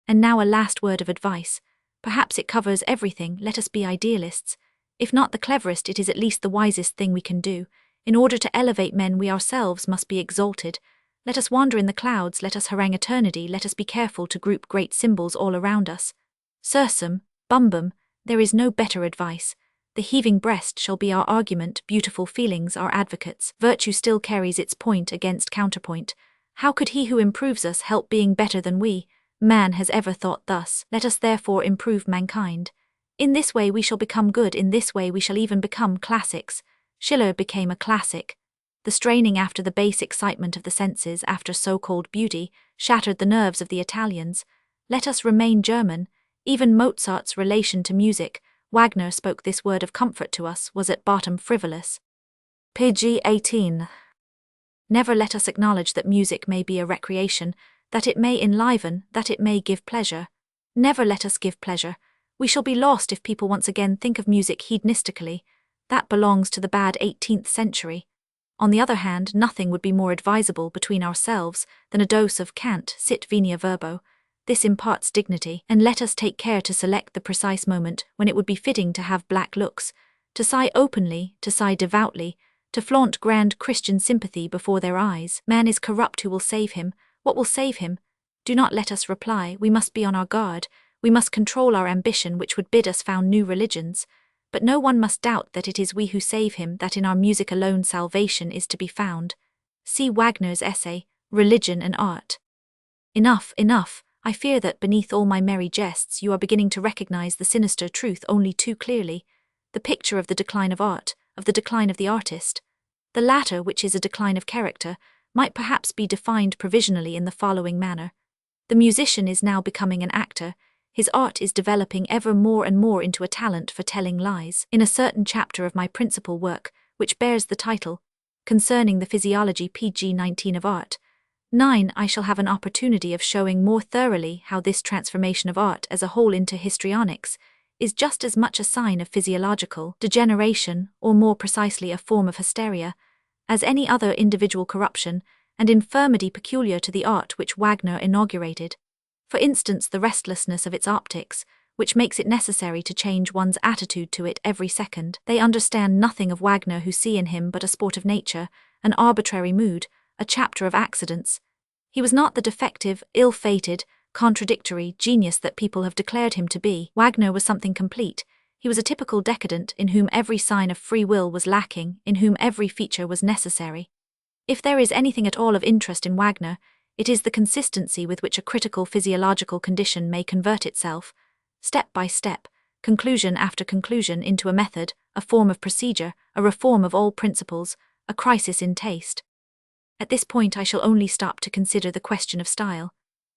Speaker 1: And now a last word of advice. Perhaps it covers everything, let us be idealists. If not the cleverest, it is at least the wisest thing we can do. In order to elevate men, we ourselves must be exalted. Let us wander in the clouds, let us harangue eternity, let us be careful to group great symbols all around us. Sursum, bumbum, there is no better advice. The heaving breast shall be our argument, beautiful feelings our advocates. Virtue still carries its point against counterpoint. How could he who improves us help being better than we? Man has ever thought thus. Let us therefore improve mankind. In this way we shall become good, in this way we shall even become classics. Schiller became a classic. The straining after the base excitement of the senses, after so-called beauty, shattered the nerves of the Italians. Let us remain German. Even Mozart's relation to music, Wagner spoke this word of comfort to us, was at bottom frivolous. pg-18. Never let us acknowledge that music may be a recreation, that it may enliven, that it may give pleasure. Never let us give pleasure. We shall be lost if people once again think of music hedonistically. That belongs to the bad 18th century. On the other hand, nothing would be more advisable between ourselves than a dose of cant, sit venia verbo. This imparts dignity, and let us take care to select the precise moment when it would be fitting to have black looks, to sigh openly, to sigh devoutly, to flaunt grand Christian sympathy before their eyes. Man is corrupt, who will save him? What will save him? Do not let us reply, we must be on our guard, we must control our ambition which would bid us found new religions. But no one must doubt that it is we who save him, that in our music alone salvation is to be found. See Wagner's essay, Religion and Art. Enough, enough. I fear that beneath all my merry jests you are beginning to recognize the sinister truth only too clearly, the picture of the decline of art, of the decline of the artist. The latter, which is a decline of character, might perhaps be defined provisionally in the following manner. The musician is now becoming an actor, his art is developing ever more and more into a talent for telling lies. In a certain chapter of my principal work, which bears the title, Concerning the Physiology pg-19 of Art, 9, I shall have an opportunity of showing more thoroughly how this transformation of art as a whole into histrionics is just as much a sign of physiological degeneration, or more precisely a form of hysteria, as any other individual corruption and infirmity peculiar to the art which Wagner inaugurated. For instance, the restlessness of its optics, which makes it necessary to change one's attitude to it every second. They understand nothing of Wagner who see in him but a sport of nature, an arbitrary mood, a chapter of accidents. He was not the defective, ill-fated, contradictory genius that people have declared him to be. Wagner was something complete. He was a typical decadent in whom every sign of free will was lacking, in whom every feature was necessary. If there is anything at all of interest in Wagner, it is the consistency with which a critical physiological condition may convert itself, step by step, conclusion after conclusion, into a method, a form of procedure, a reform of all principles, a crisis in taste. At this point I shall only stop to consider the question of style.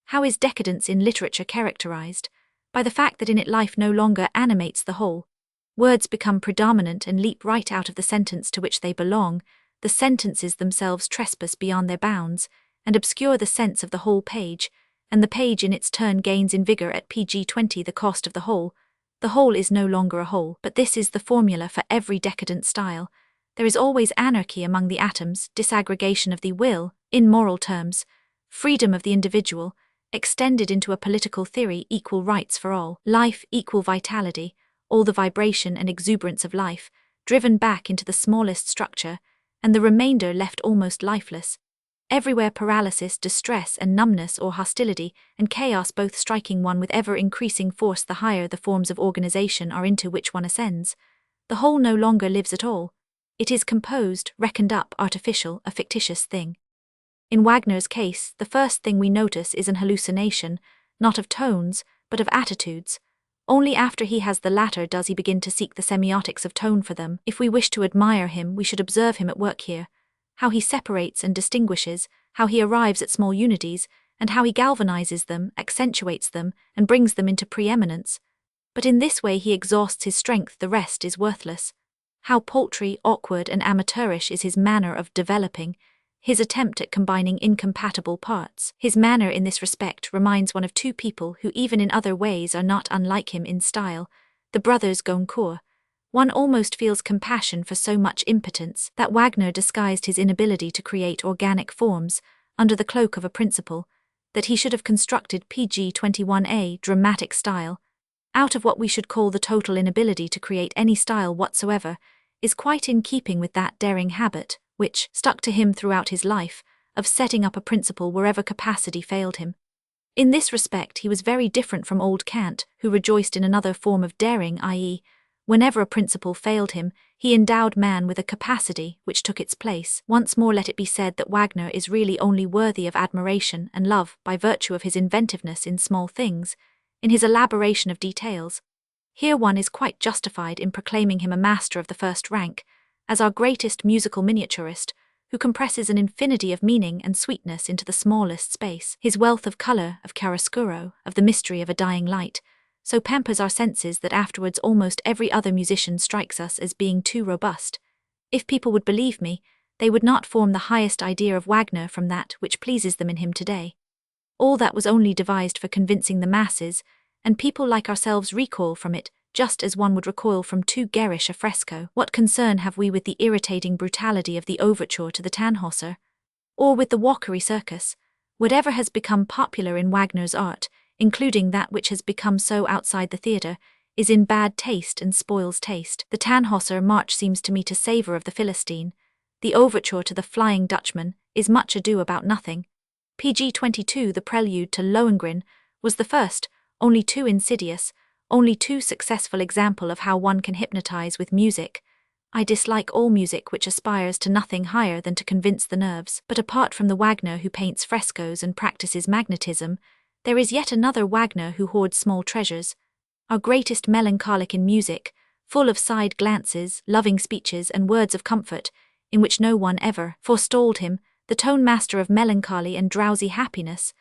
Speaker 1: How is decadence in literature characterized? By the fact that in it life no longer animates the whole. Words become predominant and leap right out of the sentence to which they belong. The sentences themselves trespass beyond their bounds, and obscure the sense of the whole page, and the page in its turn gains in vigor at pg20 the cost of the whole. The whole is no longer a whole, but this is the formula for every decadent style. There is always anarchy among the atoms, disaggregation of the will, in moral terms, freedom of the individual, extended into a political theory, equal rights for all, life, equal vitality, all the vibration and exuberance of life, driven back into the smallest structure, and the remainder left almost lifeless. Everywhere paralysis, distress and numbness or hostility, and chaos both striking one with ever-increasing force the higher the forms of organization are into which one ascends. The whole no longer lives at all. It is composed, reckoned up, artificial, a fictitious thing. In Wagner's case, the first thing we notice is an hallucination, not of tones, but of attitudes. Only after he has the latter does he begin to seek the semiotics of tone for them. If we wish to admire him, we should observe him at work here. How he separates and distinguishes, how he arrives at small unities, and how he galvanizes them, accentuates them, and brings them into preeminence. But in this way he exhausts his strength, the rest is worthless. How paltry, awkward, and amateurish is his manner of developing, his attempt at combining incompatible parts. His manner in this respect reminds one of two people who even in other ways are not unlike him in style, the brothers Goncourt. One almost feels compassion for so much impotence that Wagner disguised his inability to create organic forms under the cloak of a principle, that he should have constructed pg21a dramatic style, out of what we should call the total inability to create any style whatsoever, is quite in keeping with that daring habit, which stuck to him throughout his life, of setting up a principle wherever capacity failed him. In this respect he was very different from old Kant, who rejoiced in another form of daring, i.e., whenever a principle failed him, he endowed man with a capacity which took its place. Once more let it be said that Wagner is really only worthy of admiration and love by virtue of his inventiveness in small things, in his elaboration of details. Here one is quite justified in proclaiming him a master of the first rank, as our greatest musical miniaturist, who compresses an infinity of meaning and sweetness into the smallest space. His wealth of colour, of chiaroscuro, of the mystery of a dying light, so pampers our senses that afterwards almost every other musician strikes us as being too robust. If people would believe me, they would not form the highest idea of Wagner from that which pleases them in him today. All that was only devised for convincing the masses, and people like ourselves recoil from it, just as one would recoil from too garish a fresco. What concern have we with the irritating brutality of the overture to the Tannhäuser? Or with the Walkery Circus? Whatever has become popular in Wagner's art, including that which has become so outside the theatre, is in bad taste and spoils taste. The Tannhäuser march seems to me to savour of the Philistine. The overture to the Flying Dutchman is Much Ado About Nothing. pg22, the prelude to Lohengrin, was the first, only too insidious, only too successful example of how one can hypnotize with music. I dislike all music which aspires to nothing higher than to convince the nerves. But apart from the Wagner who paints frescoes and practices magnetism, there is yet another Wagner who hoards small treasures. Our greatest melancholic in music, full of side glances, loving speeches, and words of comfort, in which no one ever forestalled him, the tone master of melancholy and drowsy happiness,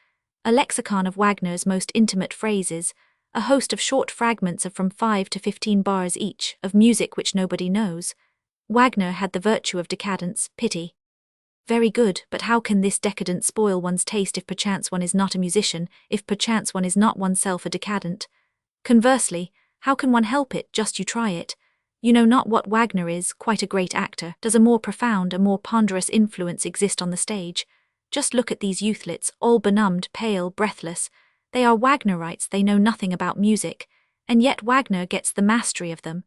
Speaker 1: a lexicon of Wagner's most intimate phrases, a host of short fragments of from 5 to 15 bars each, of music which nobody knows. Wagner had the virtue of decadence, pity. Very good, but how can this decadence spoil one's taste if perchance one is not a musician, if perchance one is not oneself a decadent? Conversely, how can one help it? Just you try it. You know not what Wagner is, quite a great actor. Does a more profound, a more ponderous influence exist on the stage? Just look at these youthlets, all benumbed, pale, breathless. They are Wagnerites, they know nothing about music, and yet Wagner gets the mastery of them.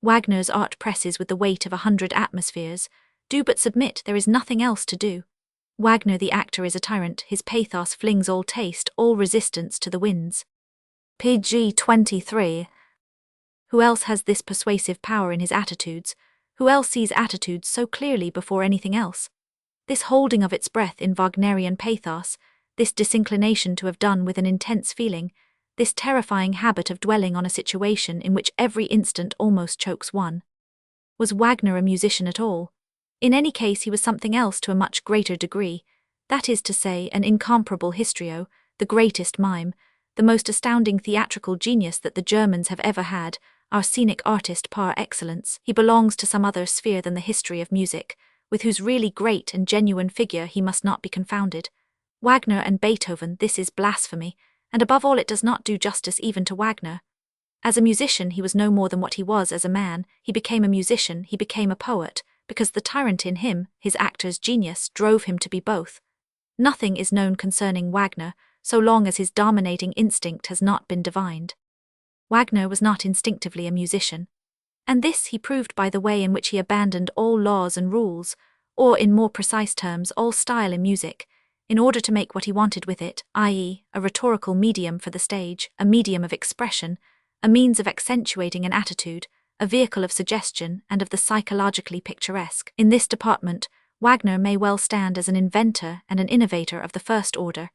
Speaker 1: Wagner's art presses with the weight of 100 atmospheres. Do but submit, there is nothing else to do. Wagner the actor is a tyrant, his pathos flings all taste, all resistance to the winds. PG 23. Who else has this persuasive power in his attitudes? Who else sees attitudes so clearly before anything else? This holding of its breath in Wagnerian pathos, this disinclination to have done with an intense feeling, this terrifying habit of dwelling on a situation in which every instant almost chokes one. Was Wagner a musician at all? In any case, he was something else to a much greater degree, that is to say, an incomparable histrio, the greatest mime, the most astounding theatrical genius that the Germans have ever had, our scenic artist par excellence. He belongs to some other sphere than the history of music, with whose really great and genuine figure he must not be confounded. Wagner and Beethoven, this is blasphemy, and above all it does not do justice even to Wagner. As a musician he was no more than what he was as a man. He became a musician, he became a poet, because the tyrant in him, his actor's genius, drove him to be both. Nothing is known concerning Wagner, so long as his dominating instinct has not been divined. Wagner was not instinctively a musician. And this he proved by the way in which he abandoned all laws and rules, or in more precise terms, all style in music, in order to make what he wanted with it, i.e., a rhetorical medium for the stage, a medium of expression, a means of accentuating an attitude, a vehicle of suggestion and of the psychologically picturesque. In this department, Wagner may well stand as an inventor and an innovator of the first order.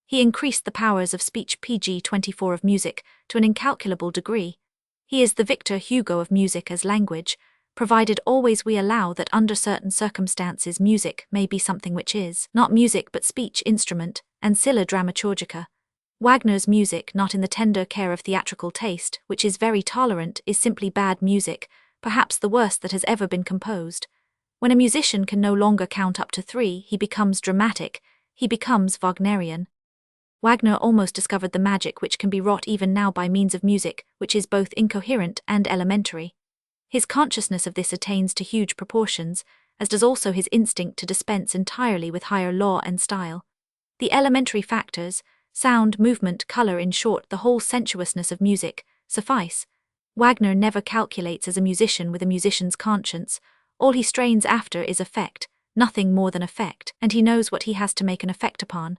Speaker 1: He increased the powers of speech PG 24 of music to an incalculable degree. He is the Victor Hugo of music as language, provided always we allow that under certain circumstances music may be something which is not music but speech instrument, ancilla dramaturgica. Wagner's music, not in the tender care of theatrical taste, which is very tolerant, is simply bad music, perhaps the worst that has ever been composed. When a musician can no longer count up to 3, he becomes dramatic, he becomes Wagnerian. Wagner almost discovered the magic which can be wrought even now by means of music, which is both incoherent and elementary. His consciousness of this attains to huge proportions, as does also his instinct to dispense entirely with higher law and style. The elementary factors, sound, movement, color, in short, the whole sensuousness of music, suffice. Wagner never calculates as a musician with a musician's conscience. All he strains after is effect, nothing more than effect, and he knows what he has to make an effect upon.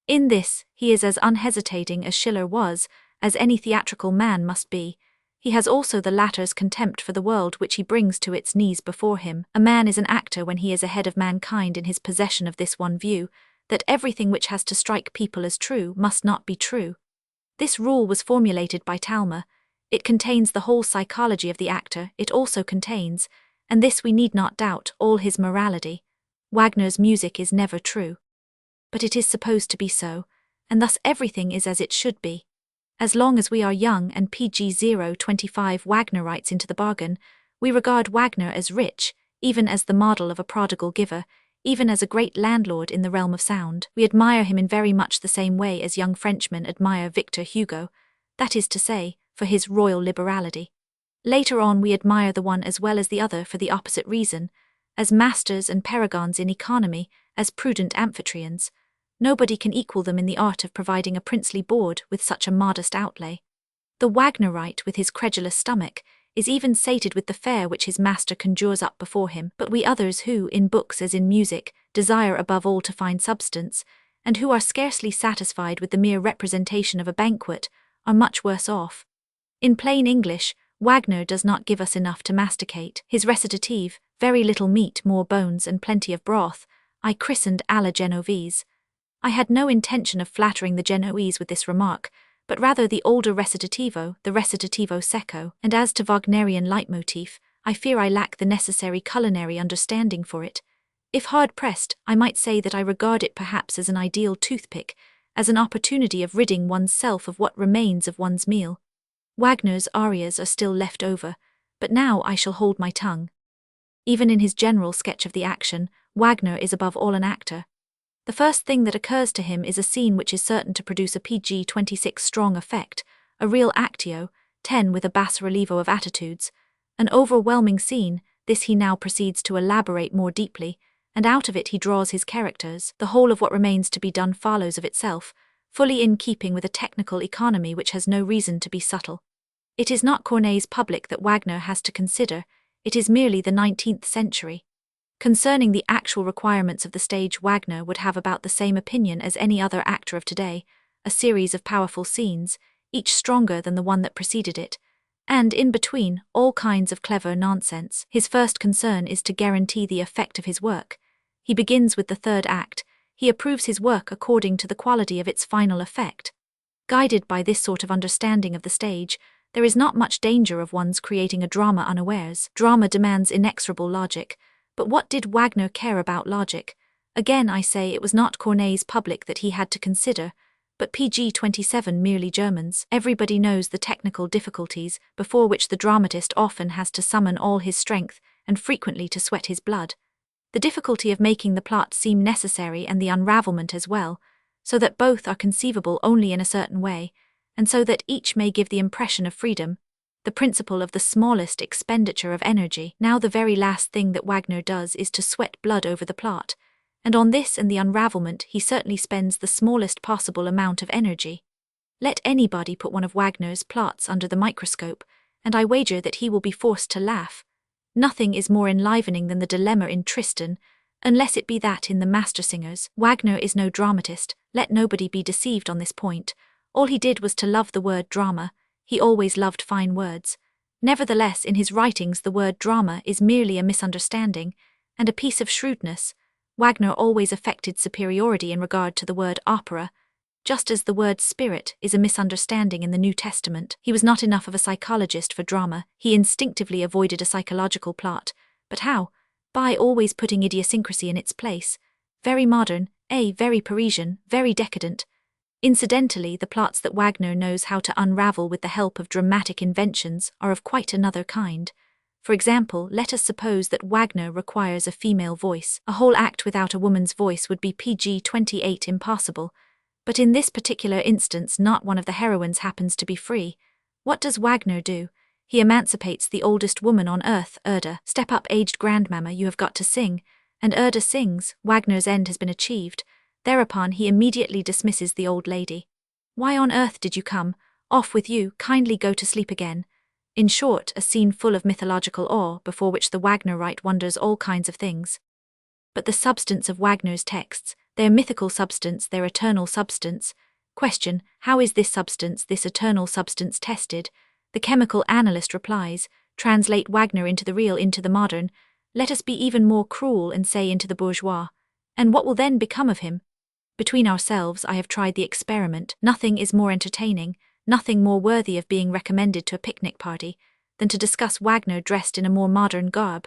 Speaker 1: In this, he is as unhesitating as Schiller was, as any theatrical man must be. He has also the latter's contempt for the world which he brings to its knees before him. A man is an actor when he is ahead of mankind in his possession of this one view, that everything which has to strike people as true must not be true. This rule was formulated by Talma. It contains the whole psychology of the actor, it also contains, and this we need not doubt, all his morality. Wagner's music is never true. But it is supposed to be so, and thus everything is as it should be. As long as we are young and PG 025 Wagnerites into the bargain, we regard Wagner as rich, even as the model of a prodigal giver, even as a great landlord in the realm of sound. We admire him in very much the same way as young Frenchmen admire Victor Hugo, that is to say, for his royal liberality. Later on we admire the one as well as the other for the opposite reason, as masters and paragons in economy, as prudent Amphitrions. Nobody can equal them in the art of providing a princely board with such a modest outlay. The Wagnerite, with his credulous stomach, is even sated with the fare which his master conjures up before him, but we others who, in books as in music, desire above all to find substance, and who are scarcely satisfied with the mere representation of a banquet, are much worse off. In plain English, Wagner does not give us enough to masticate. His recitative, very little meat, more bones and plenty of broth, I christened alla Genovese. I had no intention of flattering the Genoese with this remark, but rather the older recitativo, the recitativo secco, and as to Wagnerian leitmotif, I fear I lack the necessary culinary understanding for it. If hard-pressed, I might say that I regard it perhaps as an ideal toothpick, as an opportunity of ridding one's self of what remains of one's meal. Wagner's arias are still left over, but now I shall hold my tongue. Even in his general sketch of the action, Wagner is above all an actor. The first thing that occurs to him is a scene which is certain to produce a PG 26 strong effect, a real actio, 10 with a bas-relievo of attitudes. An overwhelming scene, this he now proceeds to elaborate more deeply, and out of it he draws his characters. The whole of what remains to be done follows of itself, fully in keeping with a technical economy which has no reason to be subtle. It is not Corneille's public that Wagner has to consider, it is merely the 19th century. Concerning the actual requirements of the stage, Wagner would have about the same opinion as any other actor of today: a series of powerful scenes, each stronger than the one that preceded it, and, in between, all kinds of clever nonsense. His first concern is to guarantee the effect of his work. He begins with the third act. He approves his work according to the quality of its final effect. Guided by this sort of understanding of the stage, there is not much danger of one's creating a drama unawares. Drama demands inexorable logic, but what did Wagner care about logic? Again I say, it was not Corneille's public that he had to consider, but PG-27 merely Germans. Everybody knows the technical difficulties before which the dramatist often has to summon all his strength and frequently to sweat his blood. The difficulty of making the plot seem necessary and the unravelment as well, so that both are conceivable only in a certain way, and so that each may give the impression of freedom, the principle of the smallest expenditure of energy. Now the very last thing that Wagner does is to sweat blood over the plot, and on this and the unravelment he certainly spends the smallest possible amount of energy. Let anybody put one of Wagner's plots under the microscope, and I wager that he will be forced to laugh. Nothing is more enlivening than the dilemma in Tristan, unless it be that in the Mastersingers. Wagner is no dramatist, let nobody be deceived on this point. All he did was to love the word drama. He always loved fine words. Nevertheless, in his writings the word drama is merely a misunderstanding, and a piece of shrewdness. Wagner always affected superiority in regard to the word opera, just as the word spirit is a misunderstanding in the New Testament. He was not enough of a psychologist for drama. He instinctively avoided a psychological plot. But how? By always putting idiosyncrasy in its place. Very modern, very Parisian, very decadent. Incidentally, the plots that Wagner knows how to unravel with the help of dramatic inventions are of quite another kind. For example, let us suppose that Wagner requires a female voice. A whole act without a woman's voice would be PG-28 impossible. But in this particular instance not one of the heroines happens to be free. What does Wagner do? He emancipates the oldest woman on earth, Erda. Step up, aged grandmamma, you have got to sing. And Erda sings. Wagner's end has been achieved. Thereupon he immediately dismisses the old lady. Why on earth did you come? Off with you, kindly go to sleep again. In short, a scene full of mythological awe, before which the Wagnerite wonders all kinds of things. But the substance of Wagner's texts, their mythical substance, their eternal substance. Question: how is this substance, this eternal substance, tested? The chemical analyst replies: translate Wagner into the real, into the modern. Let us be even more cruel and say into the bourgeois. And what will then become of him? Between ourselves, I have tried the experiment. Nothing is more entertaining, nothing more worthy of being recommended to a picnic party, than to discuss Wagner dressed in a more modern garb.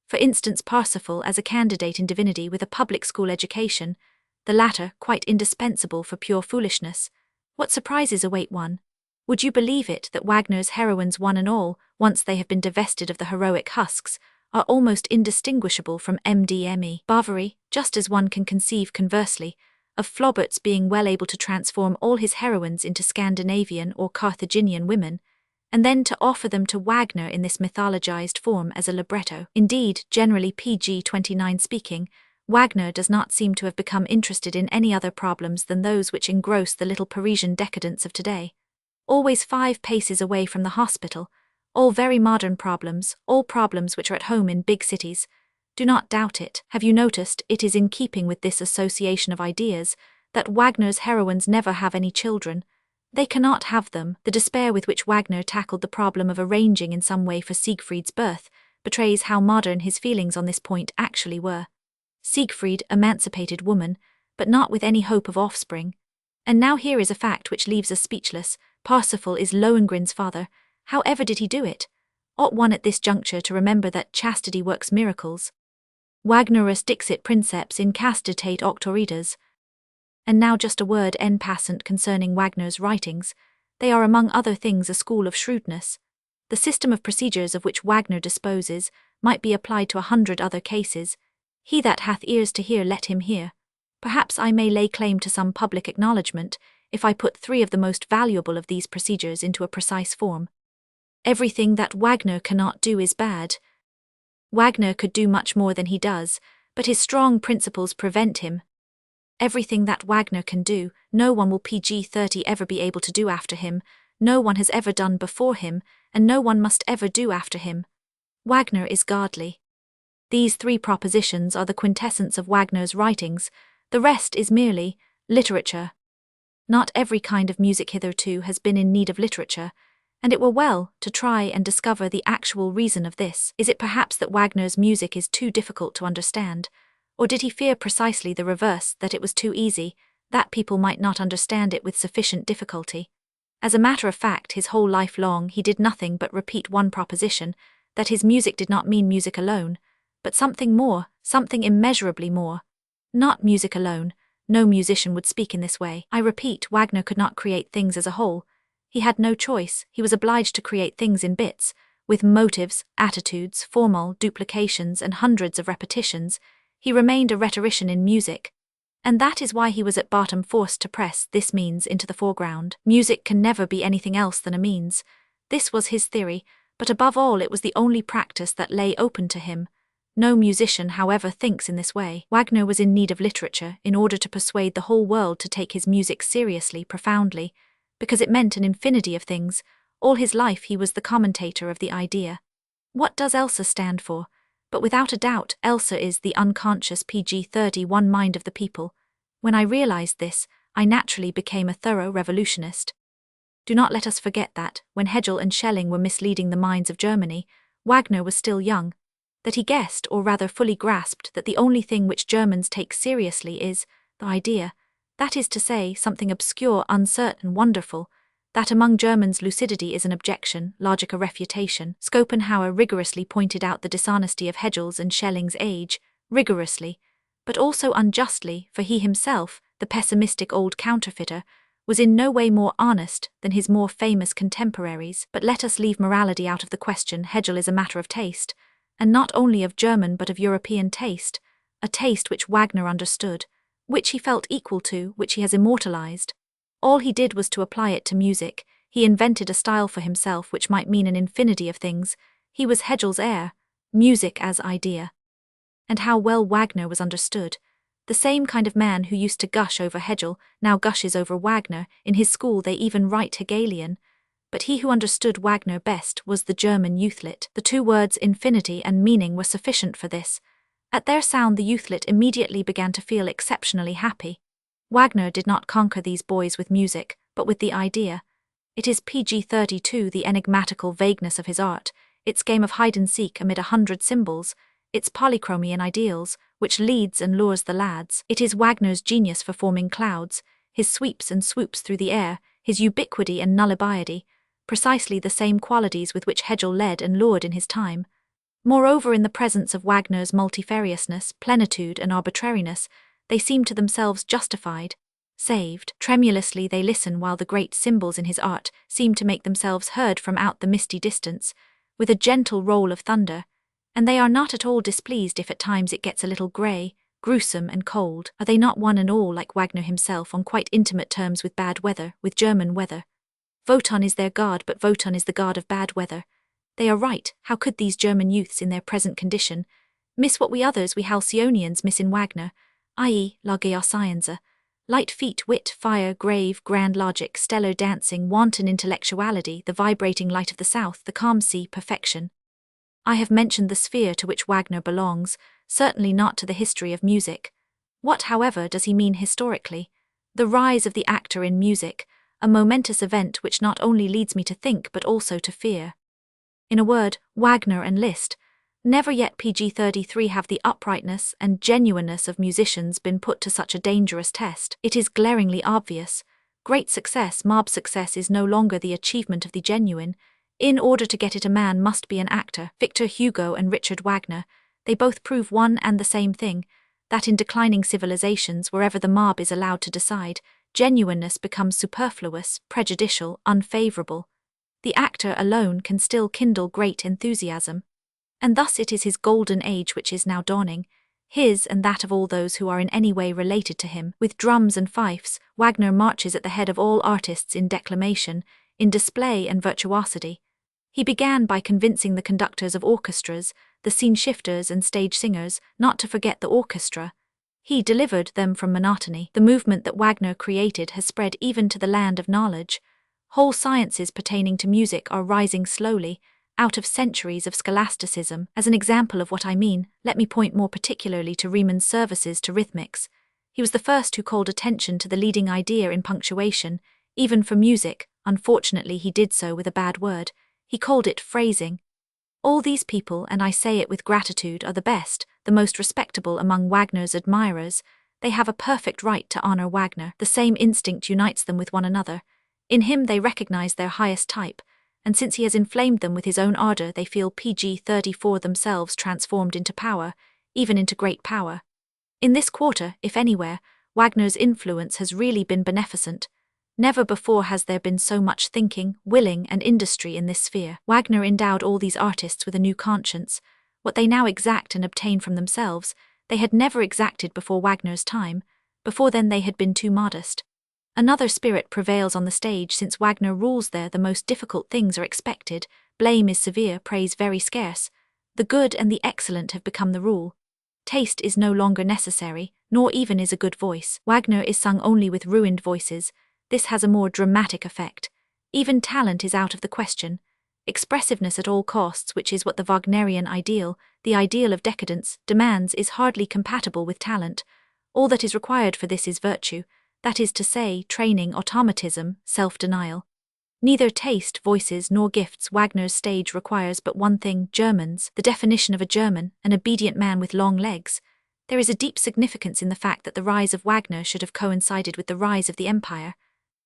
Speaker 1: For instance, Parsifal as a candidate in divinity with a public school education, the latter quite indispensable for pure foolishness. What surprises await one? Would you believe it that Wagner's heroines, one and all, once they have been divested of the heroic husks, are almost indistinguishable from MDME Bovary, just as one can conceive conversely of Flaubert's being well able to transform all his heroines into Scandinavian or Carthaginian women, and then to offer them to Wagner in this mythologized form as a libretto. Indeed, generally PG-29 speaking, Wagner does not seem to have become interested in any other problems than those which engross the little Parisian decadents of today. Always 5 paces away from the hospital, all very modern problems, all problems which are at home in big cities. Do not doubt it. Have you noticed, it is in keeping with this association of ideas, that Wagner's heroines never have any children. They cannot have them. The despair with which Wagner tackled the problem of arranging in some way for Siegfried's birth betrays how modern his feelings on this point actually were. Siegfried, emancipated woman, but not with any hope of offspring. And now here is a fact which leaves us speechless. Parsifal is Lohengrin's father. How ever did he do it? Ought one at this juncture to remember that chastity works miracles? Wagnerus dixit princeps in castitate auctoritas. And now just a word en passant concerning Wagner's writings. They are among other things a school of shrewdness. The system of procedures of which Wagner disposes might be applied to 100 other cases. He that hath ears to hear, let him hear. Perhaps I may lay claim to some public acknowledgment, if I put 3 of the most valuable of these procedures into a precise form. Everything that Wagner cannot do is bad. Wagner could do much more than he does, but his strong principles prevent him. Everything that Wagner can do, no one will PG-30 ever be able to do after him, no one has ever done before him, and no one must ever do after him. Wagner is godly. These three propositions are the quintessence of Wagner's writings, the rest is merely literature. Not every kind of music hitherto has been in need of literature, and it were well to try and discover the actual reason of this. Is it perhaps that Wagner's music is too difficult to understand, or did he fear precisely the reverse, that it was too easy, that people might not understand it with sufficient difficulty? As a matter of fact, his whole life long he did nothing but repeat one proposition, that his music did not mean music alone, but something more, something immeasurably more. Not music alone. No musician would speak in this way. I repeat, Wagner could not create things as a whole. He had no choice, he was obliged to create things in bits, with motives, attitudes, formal duplications and hundreds of repetitions. He remained a rhetorician in music. And that is why he was at bottom forced to press this means into the foreground. Music can never be anything else than a means. This was his theory, but above all it was the only practice that lay open to him. No musician, however, thinks in this way. Wagner was in need of literature in order to persuade the whole world to take his music seriously, profoundly, because it meant an infinity of things. All his life he was the commentator of the idea. What does Elsa stand for? But without a doubt, Elsa is the unconscious PG-31 mind of the people. When I realized this, I naturally became a thorough revolutionist. Do not let us forget that, when Hegel and Schelling were misleading the minds of Germany, Wagner was still young, that he guessed, or rather fully grasped, that the only thing which Germans take seriously is the idea, that is to say, something obscure, uncertain, wonderful, that among Germans lucidity is an objection, logic a refutation. Schopenhauer rigorously pointed out the dishonesty of Hegel's and Schelling's age, rigorously, but also unjustly, for he himself, the pessimistic old counterfeiter, was in no way more honest than his more famous contemporaries. But let us leave morality out of the question. Hegel is a matter of taste, and not only of German but of European taste, a taste which Wagner understood, which he felt equal to, which he has immortalized. All he did was to apply it to music. He invented a style for himself which might mean an infinity of things. He was Hegel's heir, music as idea. And how well Wagner was understood. The same kind of man who used to gush over Hegel now gushes over Wagner. In his school they even write Hegelian. But he who understood Wagner best was the German youthlet. The two words infinity and meaning were sufficient for this. At their sound the youthlet immediately began to feel exceptionally happy. Wagner did not conquer these boys with music, but with the idea. It is PG-32, the enigmatical vagueness of his art, its game of hide-and-seek amid 100 symbols, its polychromy and ideals, which leads and lures the lads. It is Wagner's genius for forming clouds, his sweeps and swoops through the air, his ubiquity and nullibiety, precisely the same qualities with which Hegel led and lured in his time. Moreover, in the presence of Wagner's multifariousness, plenitude and arbitrariness, they seem to themselves justified, saved. Tremulously they listen while the great symbols in his art seem to make themselves heard from out the misty distance, with a gentle roll of thunder, and they are not at all displeased if at times it gets a little grey, gruesome and cold. Are they not one and all, like Wagner himself, on quite intimate terms with bad weather, with German weather? Wotan is their god, but Wotan is the god of bad weather. They are right. How could these German youths in their present condition miss what we Halcyonians miss in Wagner, i.e., la Scienza, light feet, wit, fire, grave, grand logic, stellar dancing, wanton intellectuality, the vibrating light of the south, the calm sea, perfection. I have mentioned the sphere to which Wagner belongs, certainly not to the history of music. What, however, does he mean historically? The rise of the actor in music, a momentous event which not only leads me to think but also to fear. In a word, Wagner and Liszt. Never yet PG-33 have the uprightness and genuineness of musicians been put to such a dangerous test. It is glaringly obvious. Great success, mob success, is no longer the achievement of the genuine. In order to get it, a man must be an actor. Victor Hugo and Richard Wagner, they both prove one and the same thing, that in declining civilizations, wherever the mob is allowed to decide, genuineness becomes superfluous, prejudicial, unfavorable. The actor alone can still kindle great enthusiasm. And thus it is his golden age which is now dawning, his and that of all those who are in any way related to him. With drums and fifes, Wagner marches at the head of all artists in declamation, in display and virtuosity. He began by convincing the conductors of orchestras, the scene shifters and stage singers, not to forget the orchestra. He delivered them from monotony. The movement that Wagner created has spread even to the land of knowledge. Whole sciences pertaining to music are rising slowly, out of centuries of scholasticism. As an example of what I mean, let me point more particularly to Riemann's services to rhythmics. He was the first who called attention to the leading idea in punctuation, even for music. Unfortunately, he did so with a bad word. He called it phrasing. All these people, and I say it with gratitude, are the best, the most respectable among Wagner's admirers. They have a perfect right to honor Wagner. The same instinct unites them with one another. In him they recognize their highest type, and since he has inflamed them with his own ardor, they feel pg-34 themselves transformed into power, even into great power. In this quarter, if anywhere, Wagner's influence has really been beneficent. Never before has there been so much thinking, willing, and industry in this sphere. Wagner endowed all these artists with a new conscience. What they now exact and obtain from themselves, they had never exacted before Wagner's time. Before then they had been too modest. Another spirit prevails on the stage. Since Wagner rules there, the most difficult things are expected. Blame is severe, praise very scarce. The good and the excellent have become the rule. Taste is no longer necessary, nor even is a good voice. Wagner is sung only with ruined voices. This has a more dramatic effect. Even talent is out of the question. Expressiveness at all costs, which is what the Wagnerian ideal, the ideal of decadence, demands, is hardly compatible with talent. All that is required for this is virtue, that is to say, training, automatism, self-denial. Neither taste, voices, nor gifts. Wagner's stage requires but one thing: Germans. The definition of a German, an obedient man with long legs. There is a deep significance in the fact that the rise of Wagner should have coincided with the rise of the empire.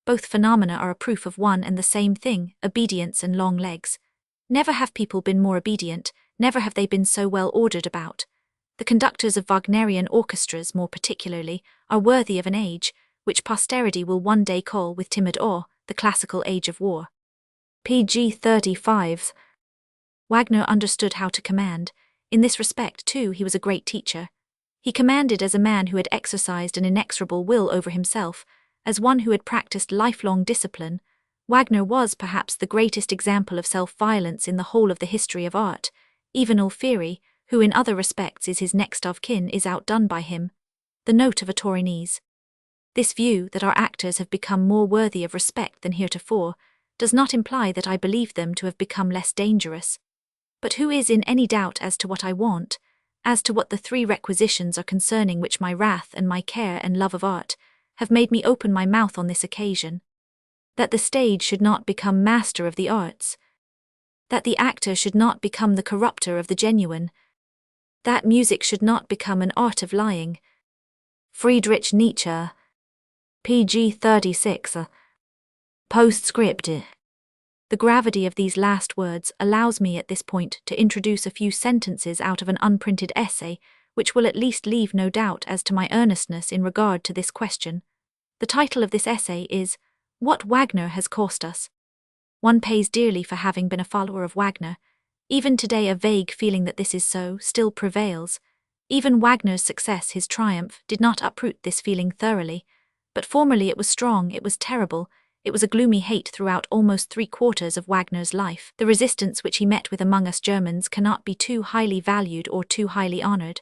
Speaker 1: Both phenomena are a proof of one and the same thing: obedience and long legs. Never have people been more obedient, never have they been so well ordered about. The conductors of Wagnerian orchestras, more particularly, are worthy of an age, which posterity will one day call with timid awe, the classical age of war. pg-35. Wagner understood how to command. In this respect, too, he was a great teacher. He commanded as a man who had exercised an inexorable will over himself, as one who had practiced lifelong discipline. Wagner was perhaps the greatest example of self-violence in the whole of the history of art. Even Alfieri, who in other respects is his next of kin, is outdone by him. The note of a Torinese. This view, that our actors have become more worthy of respect than heretofore, does not imply that I believe them to have become less dangerous. But who is in any doubt as to what I want, as to what the three requisitions are concerning which my wrath and my care and love of art have made me open my mouth on this occasion? That the stage should not become master of the arts, that the actor should not become the corrupter of the genuine, that music should not become an art of lying. Friedrich Nietzsche. pg-36. Postscript. The gravity of these last words allows me at this point to introduce a few sentences out of an unprinted essay, which will at least leave no doubt as to my earnestness in regard to this question. The title of this essay is What Wagner Has Cost Us. One pays dearly for having been a follower of Wagner. Even today a vague feeling that this is so still prevails. Even Wagner's success, his triumph, did not uproot this feeling thoroughly. But formerly it was strong, it was terrible, it was a gloomy hate throughout almost 3/4 of Wagner's life. The resistance which he met with among us Germans cannot be too highly valued or too highly honored.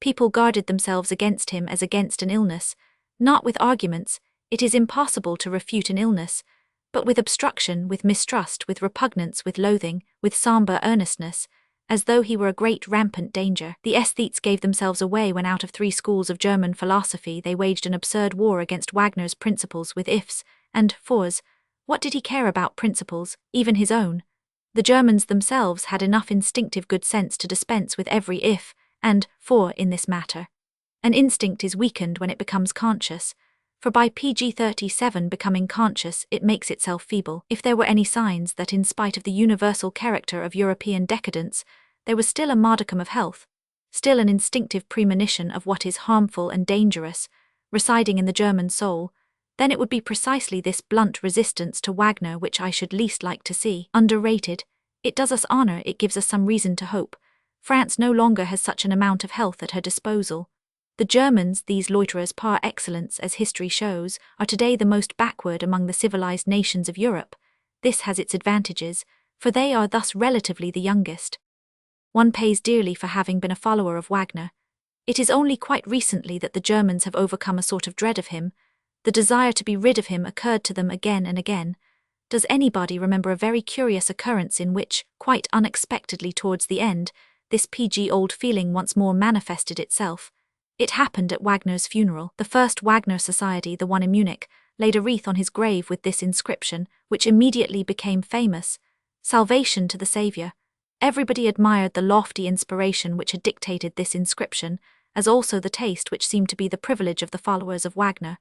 Speaker 1: People guarded themselves against him as against an illness, not with arguments, it is impossible to refute an illness, but with obstruction, with mistrust, with repugnance, with loathing, with sombre earnestness, as though he were a great rampant danger. The aesthetes gave themselves away when out of 3 schools of German philosophy they waged an absurd war against Wagner's principles with ifs and fors. What did he care about principles, even his own? The Germans themselves had enough instinctive good sense to dispense with every if and for in this matter. An instinct is weakened when it becomes conscious, for by pg-37 becoming conscious it makes itself feeble. If there were any signs that in spite of the universal character of European decadence, there was still a modicum of health, still an instinctive premonition of what is harmful and dangerous, residing in the German soul, then it would be precisely this blunt resistance to Wagner which I should least like to see. Underrated, it does us honor, it gives us some reason to hope. France no longer has such an amount of health at her disposal. The Germans, these loiterers par excellence as history shows, are today the most backward among the civilized nations of Europe. This has its advantages, for they are thus relatively the youngest. One pays dearly for having been a follower of Wagner. It is only quite recently that the Germans have overcome a sort of dread of him. The desire to be rid of him occurred to them again and again. Does anybody remember a very curious occurrence in which, quite unexpectedly towards the end, this PG old feeling once more manifested itself? It happened at Wagner's funeral. The first Wagner Society, the one in Munich, laid a wreath on his grave with this inscription, which immediately became famous: "Salvation to the Saviour." Everybody admired the lofty inspiration which had dictated this inscription, as also the taste which seemed to be the privilege of the followers of Wagner.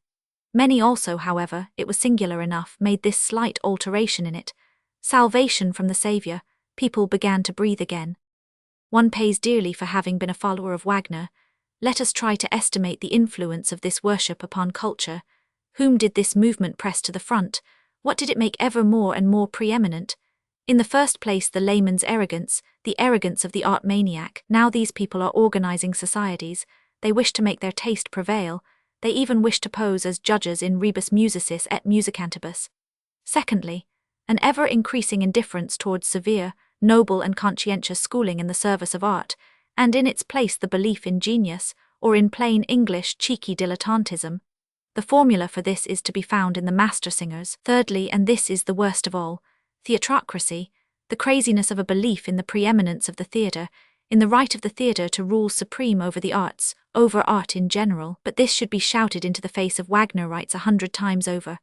Speaker 1: Many also, however, it was singular enough, made this slight alteration in it: "Salvation from the Saviour." People began to breathe again. One pays dearly for having been a follower of Wagner. Let us try to estimate the influence of this worship upon culture. Whom did this movement press to the front? What did it make ever more and more preeminent? In the first place, the layman's arrogance, the arrogance of the art maniac. Now these people are organizing societies. They wish to make their taste prevail. They even wish to pose as judges in rebus musicis et musicantibus. Secondly, an ever-increasing indifference towards severe, noble and conscientious schooling in the service of art, and in its place the belief in genius, or in plain English cheeky dilettantism. The formula for this is to be found in the master singers. Thirdly, and this is the worst of all, theatrocracy, the craziness of a belief in the preeminence of the theatre, in the right of the theatre to rule supreme over the arts, over art in general. But this should be shouted into the face of Wagner writes 100 times over,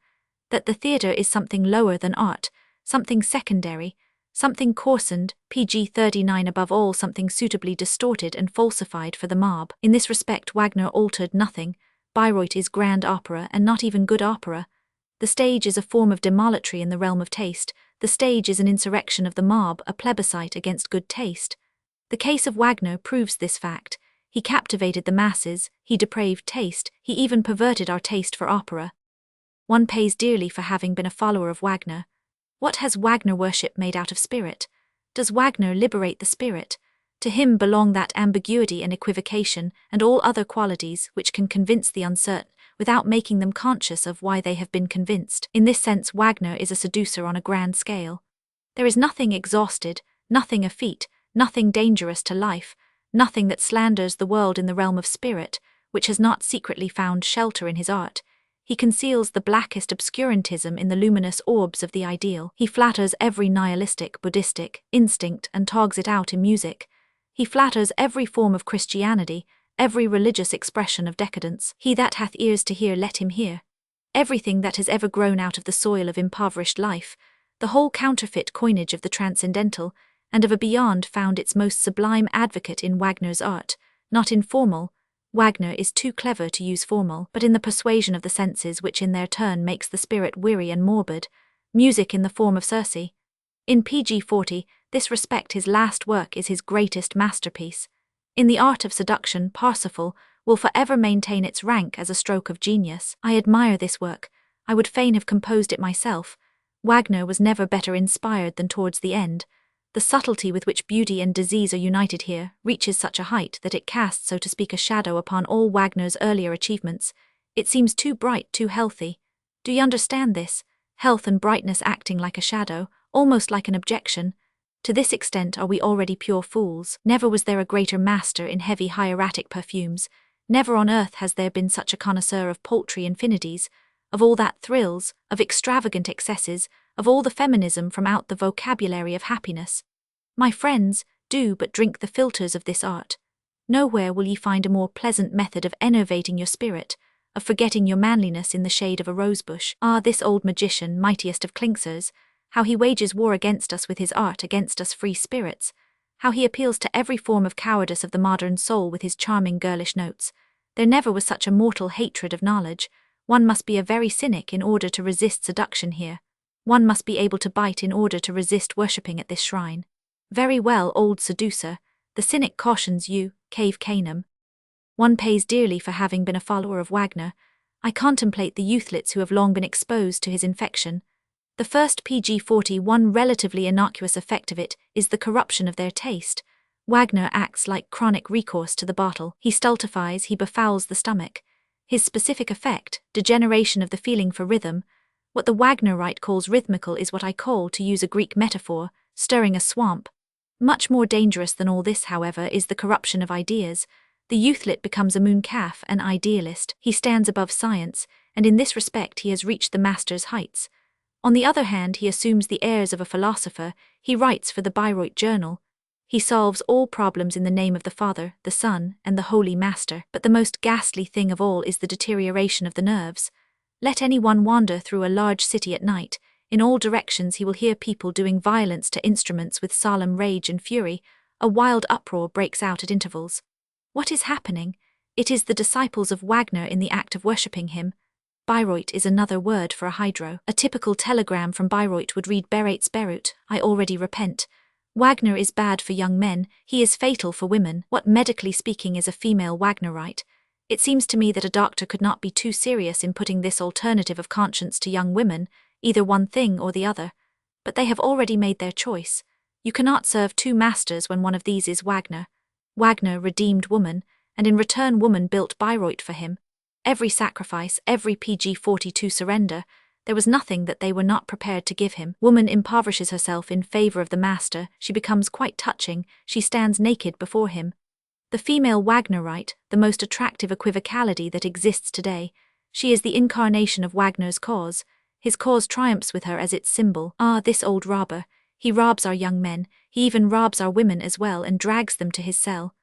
Speaker 1: that the theatre is something lower than art, something secondary, something coarsened, pg 39 above all, something suitably distorted and falsified for the mob. In this respect Wagner altered nothing. Bayreuth is grand opera and not even good opera. The stage is a form of demolatry in the realm of taste. The stage is an insurrection of the mob, a plebiscite against good taste. The Case of Wagner proves this fact. He captivated the masses, he depraved taste, he even perverted our taste for opera. One pays dearly for having been a follower of Wagner. What has Wagner worship made out of spirit? Does Wagner liberate the spirit? To him belong that ambiguity and equivocation and all other qualities which can convince the uncertain without making them conscious of why they have been convinced. In this sense Wagner is a seducer on a grand scale. There is nothing exhausted, nothing effete, nothing dangerous to life, nothing that slanders the world in the realm of spirit, which has not secretly found shelter in his art. He conceals the blackest obscurantism in the luminous orbs of the ideal. He flatters every nihilistic, Buddhistic instinct and togs it out in music. He flatters every form of Christianity, every religious expression of decadence. He that hath ears to hear, let him hear. Everything that has ever grown out of the soil of impoverished life, the whole counterfeit coinage of the transcendental and of a beyond, found its most sublime advocate in Wagner's art, not in formal. Wagner is too clever to use formal, but in the persuasion of the senses, which in their turn makes the spirit weary and morbid. Music in the form of Circe. In pg 40, this respect his last work is his greatest masterpiece. In the art of seduction, Parsifal will forever maintain its rank as a stroke of genius. I admire this work. I would fain have composed it myself. Wagner was never better inspired than towards the end. The subtlety with which beauty and disease are united here reaches such a height that it casts, so to speak, a shadow upon all Wagner's earlier achievements. It seems too bright, too healthy. Do you understand this? Health and brightness acting like a shadow, almost like an objection. To this extent are we already pure fools. Never was there a greater master in heavy hieratic perfumes. Never on earth has there been such a connoisseur of paltry infinities, of all that thrills, of extravagant excesses, of all the feminism from out the vocabulary of happiness. My friends, do but drink the philters of this art. Nowhere will ye find a more pleasant method of enervating your spirit, of forgetting your manliness in the shade of a rosebush. Ah, this old magician, mightiest of Klingsers, how he wages war against us with his art, against us free spirits, how he appeals to every form of cowardice of the modern soul with his charming girlish notes. There never was such a mortal hatred of knowledge. One must be a very cynic in order to resist seduction here. One must be able to bite in order to resist worshipping at this shrine. Very well, old seducer, the cynic cautions you, cave Canaan. One pays dearly for having been a follower of Wagner. I contemplate the youthlets who have long been exposed to his infection. The first pg 41 relatively innocuous effect of it is the corruption of their taste. Wagner acts like chronic recourse to the bottle. He stultifies, he befouls the stomach. His specific effect, degeneration of the feeling for rhythm. What the Wagnerite calls rhythmical is what I call, to use a Greek metaphor, stirring a swamp. Much more dangerous than all this, however, is the corruption of ideas. The youthlet becomes a mooncalf, an idealist. He stands above science, and in this respect he has reached the master's heights. On the other hand, he assumes the airs of a philosopher. He writes for the Bayreuth Journal. He solves all problems in the name of the Father, the Son, and the Holy Master. But the most ghastly thing of all is the deterioration of the nerves. Let anyone wander through a large city at night. In all directions he will hear people doing violence to instruments with solemn rage and fury. A wild uproar breaks out at intervals. What is happening? It is the disciples of Wagner in the act of worshipping him. Bayreuth is another word for a hydro. A typical telegram from Bayreuth would read Bereits Beirut, I already repent. Wagner is bad for young men, he is fatal for women. What medically speaking is a female Wagnerite? It seems to me that a doctor could not be too serious in putting this alternative of conscience to young women, either one thing or the other. But they have already made their choice. You cannot serve two masters when one of these is Wagner. Wagner redeemed woman, and in return woman built Bayreuth for him. Every sacrifice, every PG-42 surrender, there was nothing that they were not prepared to give him. Woman impoverishes herself in favor of the master, she becomes quite touching, she stands naked before him. The female Wagnerite, the most attractive equivocality that exists today, she is the incarnation of Wagner's cause. His cause triumphs with her as its symbol. Ah, this old robber, he robs our young men, he even robs our women as well and drags them to his cell.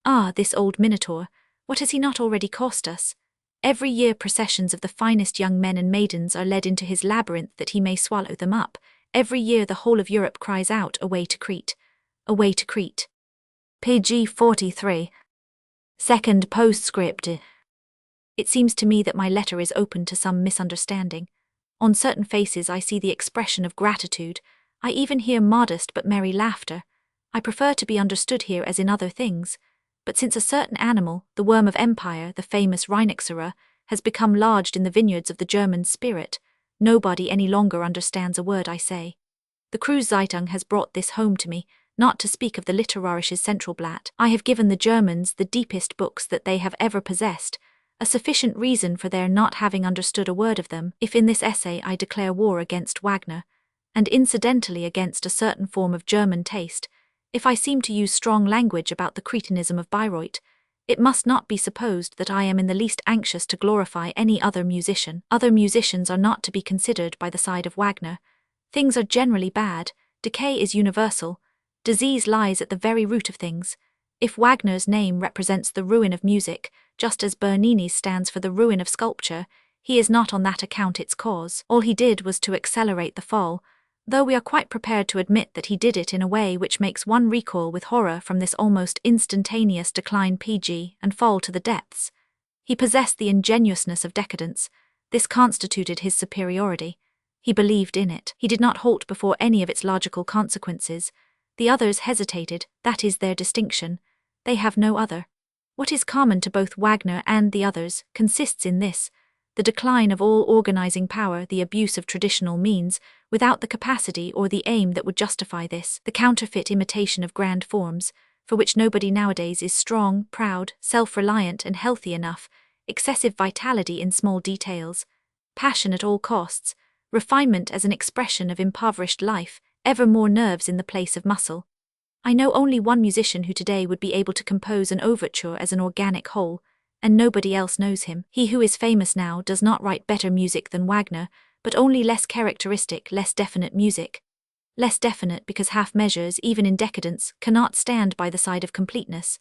Speaker 1: Ah, this old Minotaur, what has he not already cost us? Every year processions of the finest young men and maidens are led into his labyrinth that he may swallow them up. Every year the whole of Europe cries out, away to Crete. Away to Crete. PG-43. Second postscript. It seems to me that my letter is open to some misunderstanding. On certain faces I see the expression of gratitude. I even hear modest but merry laughter. I prefer to be understood here as in other things. But since a certain animal, the worm of empire, the famous Rhinoxera, has become lodged in the vineyards of the German spirit, nobody any longer understands a word I say. The Kruszeitung has brought this home to me, not to speak of the Literarisches Centralblatt. I have given the Germans the deepest books that they have ever possessed, a sufficient reason for their not having understood a word of them, if in this essay I declare war against Wagner, and incidentally against a certain form of German taste. If I seem to use strong language about the cretinism of Bayreuth, it must not be supposed that I am in the least anxious to glorify any other musician. Other musicians are not to be considered by the side of Wagner. Things are generally bad, decay is universal, disease lies at the very root of things. If Wagner's name represents the ruin of music, just as Bernini's stands for the ruin of sculpture, he is not on that account its cause. All he did was to accelerate the fall, though we are quite prepared to admit that he did it in a way which makes one recoil with horror from this almost instantaneous decline and fall to the depths. He possessed the ingenuousness of decadence. This constituted his superiority. He believed in it. He did not halt before any of its logical consequences. The others hesitated, that is their distinction. They have no other. What is common to both Wagner and the others consists in this: the decline of all organizing power, the abuse of traditional means, without the capacity or the aim that would justify this, the counterfeit imitation of grand forms, for which nobody nowadays is strong, proud, self-reliant and healthy enough, excessive vitality in small details, passion at all costs, refinement as an expression of impoverished life, ever more nerves in the place of muscle. I know only one musician who today would be able to compose an overture as an organic whole, and nobody else knows him. He who is famous now does not write better music than Wagner, but only less characteristic, less definite music. Less definite because half measures, even in decadence, cannot stand by the side of completeness.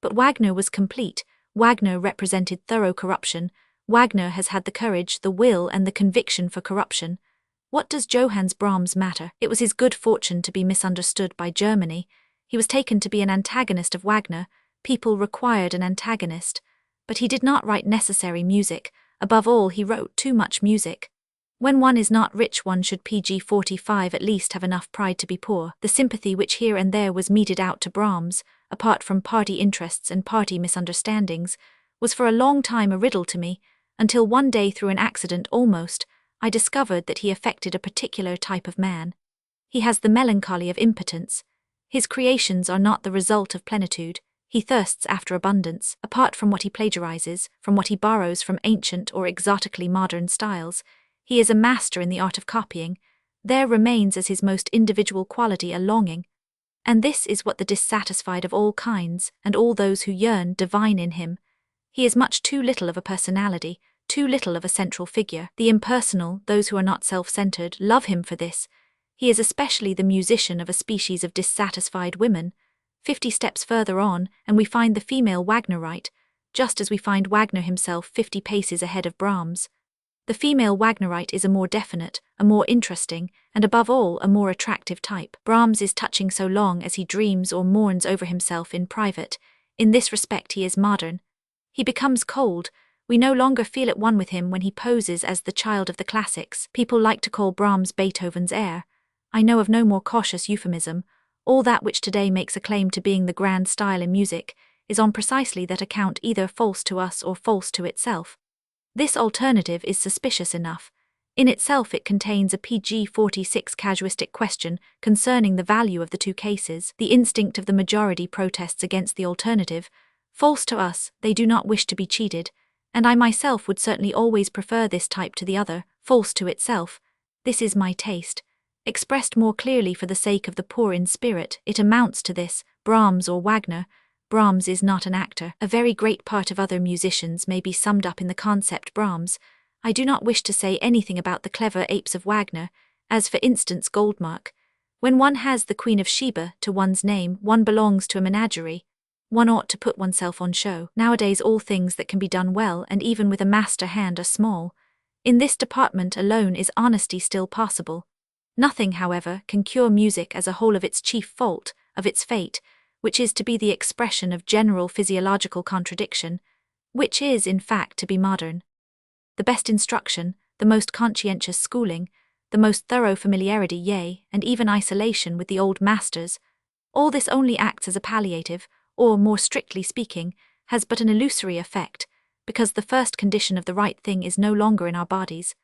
Speaker 1: But Wagner was complete. Wagner represented thorough corruption. Wagner has had the courage, the will and the conviction for corruption. What does Johannes Brahms matter? It was his good fortune to be misunderstood by Germany. He was taken to be an antagonist of Wagner. People required an antagonist. But he did not write necessary music. Above all, he wrote too much music. When one is not rich, one should PG-45 at least have enough pride to be poor. The sympathy which here and there was meted out to Brahms, apart from party interests and party misunderstandings, was for a long time a riddle to me, until one day through an accident almost, I discovered that he affected a particular type of man. He has the melancholy of impotence. His creations are not the result of plenitude. He thirsts after abundance. Apart from what he plagiarizes, from what he borrows from ancient or exotically modern styles, he is a master in the art of copying. There remains as his most individual quality a longing. And this is what the dissatisfied of all kinds, and all those who yearn, divine in him. He is much too little of a personality, too little of a central figure. The impersonal, those who are not self-centered, love him for this. He is especially the musician of a species of dissatisfied women. 50 steps further on, and we find the female Wagnerite, just as we find Wagner himself 50 paces ahead of Brahms. The female Wagnerite is a more definite, a more interesting, and above all, a more attractive type. Brahms is touching so long as he dreams or mourns over himself in private. In this respect he is modern. He becomes cold. We no longer feel at one with him when he poses as the child of the classics. People like to call Brahms Beethoven's heir. I know of no more cautious euphemism. All that which today makes a claim to being the grand style in music is on precisely that account either false to us or false to itself. This alternative is suspicious enough. In itself it contains a PG-46 casuistic question concerning the value of the two cases. The instinct of the majority protests against the alternative. False to us, they do not wish to be cheated, and I myself would certainly always prefer this type to the other, false to itself. This is my taste. Expressed more clearly for the sake of the poor in spirit, it amounts to this: Brahms or Wagner. Brahms is not an actor. A very great part of other musicians may be summed up in the concept Brahms. I do not wish to say anything about the clever apes of Wagner, as for instance Goldmark. When one has the Queen of Sheba to one's name, one belongs to a menagerie. One ought to put oneself on show. Nowadays all things that can be done well and even with a master hand are small. In this department alone is honesty still possible. Nothing, however, can cure music as a whole of its chief fault, of its fate, which is to be the expression of general physiological contradiction, which is, in fact, to be modern. The best instruction, the most conscientious schooling, the most thorough familiarity, yea, and even isolation with the old masters, all this only acts as a palliative, or, more strictly speaking, has but an illusory effect, because the first condition of the right thing is no longer in our bodies.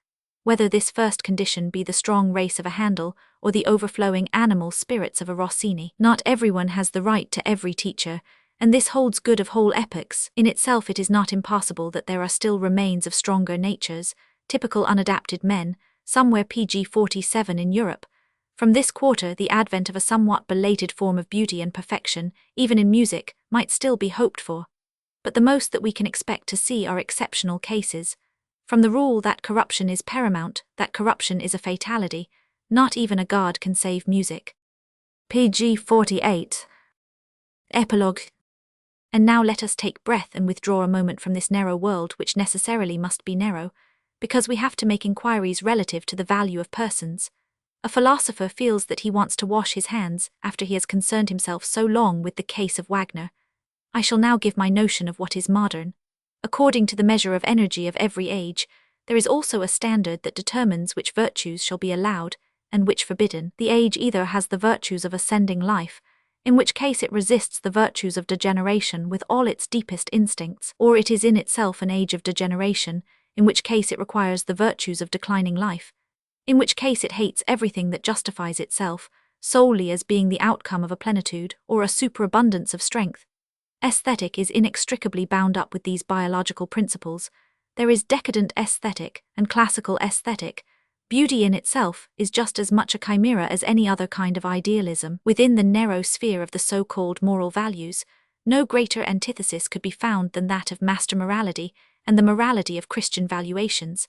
Speaker 1: Whether this first condition be the strong race of a Handel or the overflowing animal spirits of a Rossini. Not everyone has the right to every teacher, and this holds good of whole epochs. In itself it is not impossible that there are still remains of stronger natures, typical unadapted men, somewhere PG-47 in Europe. From this quarter the advent of a somewhat belated form of beauty and perfection, even in music, might still be hoped for. But the most that we can expect to see are exceptional cases. From the rule that corruption is paramount, that corruption is a fatality, not even a god can save music. PG-48. Epilogue. And now let us take breath and withdraw a moment from this narrow world which necessarily must be narrow, because we have to make inquiries relative to the value of persons. A philosopher feels that he wants to wash his hands after he has concerned himself so long with the Case of Wagner. I shall now give my notion of what is modern. According to the measure of energy of every age, there is also a standard that determines which virtues shall be allowed, and which forbidden. The age either has the virtues of ascending life, in which case it resists the virtues of degeneration with all its deepest instincts, or it is in itself an age of degeneration, in which case it requires the virtues of declining life, in which case it hates everything that justifies itself, solely as being the outcome of a plenitude or a superabundance of strength. Aesthetic is inextricably bound up with these biological principles. There is decadent aesthetic and classical aesthetic. Beauty in itself is just as much a chimera as any other kind of idealism. Within the narrow sphere of the so-called moral values, no greater antithesis could be found than that of master morality and the morality of Christian valuations.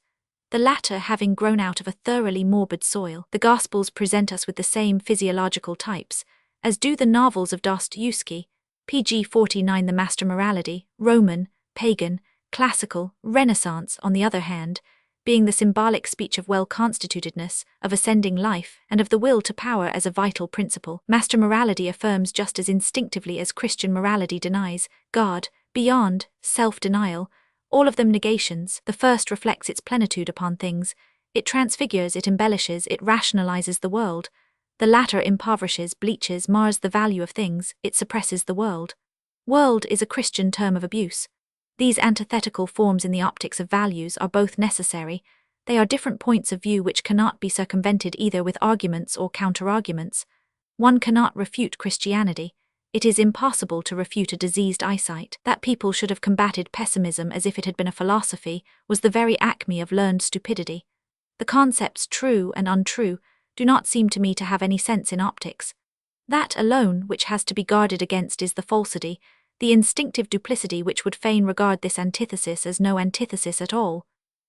Speaker 1: The latter having grown out of a thoroughly morbid soil, the Gospels present us with the same physiological types, as do the novels of Dostoevsky. PG-49. The master morality, Roman, pagan, classical, Renaissance, on the other hand, being the symbolic speech of well-constitutedness, of ascending life, and of the will to power as a vital principle. Master morality affirms just as instinctively as Christian morality denies God, beyond, self-denial, all of them negations. The first reflects its plenitude upon things, it transfigures, it embellishes, it rationalizes the world. The latter impoverishes, bleaches, mars the value of things, it suppresses the world. World is a Christian term of abuse. These antithetical forms in the optics of values are both necessary. They are different points of view which cannot be circumvented either with arguments or counter-arguments. One cannot refute Christianity. It is impossible to refute a diseased eyesight. That people should have combated pessimism as if it had been a philosophy was the very acme of learned stupidity. The concepts true and untrue do not seem to me to have any sense in optics. That alone which has to be guarded against is the falsity, the instinctive duplicity which would fain regard this antithesis as no antithesis at all.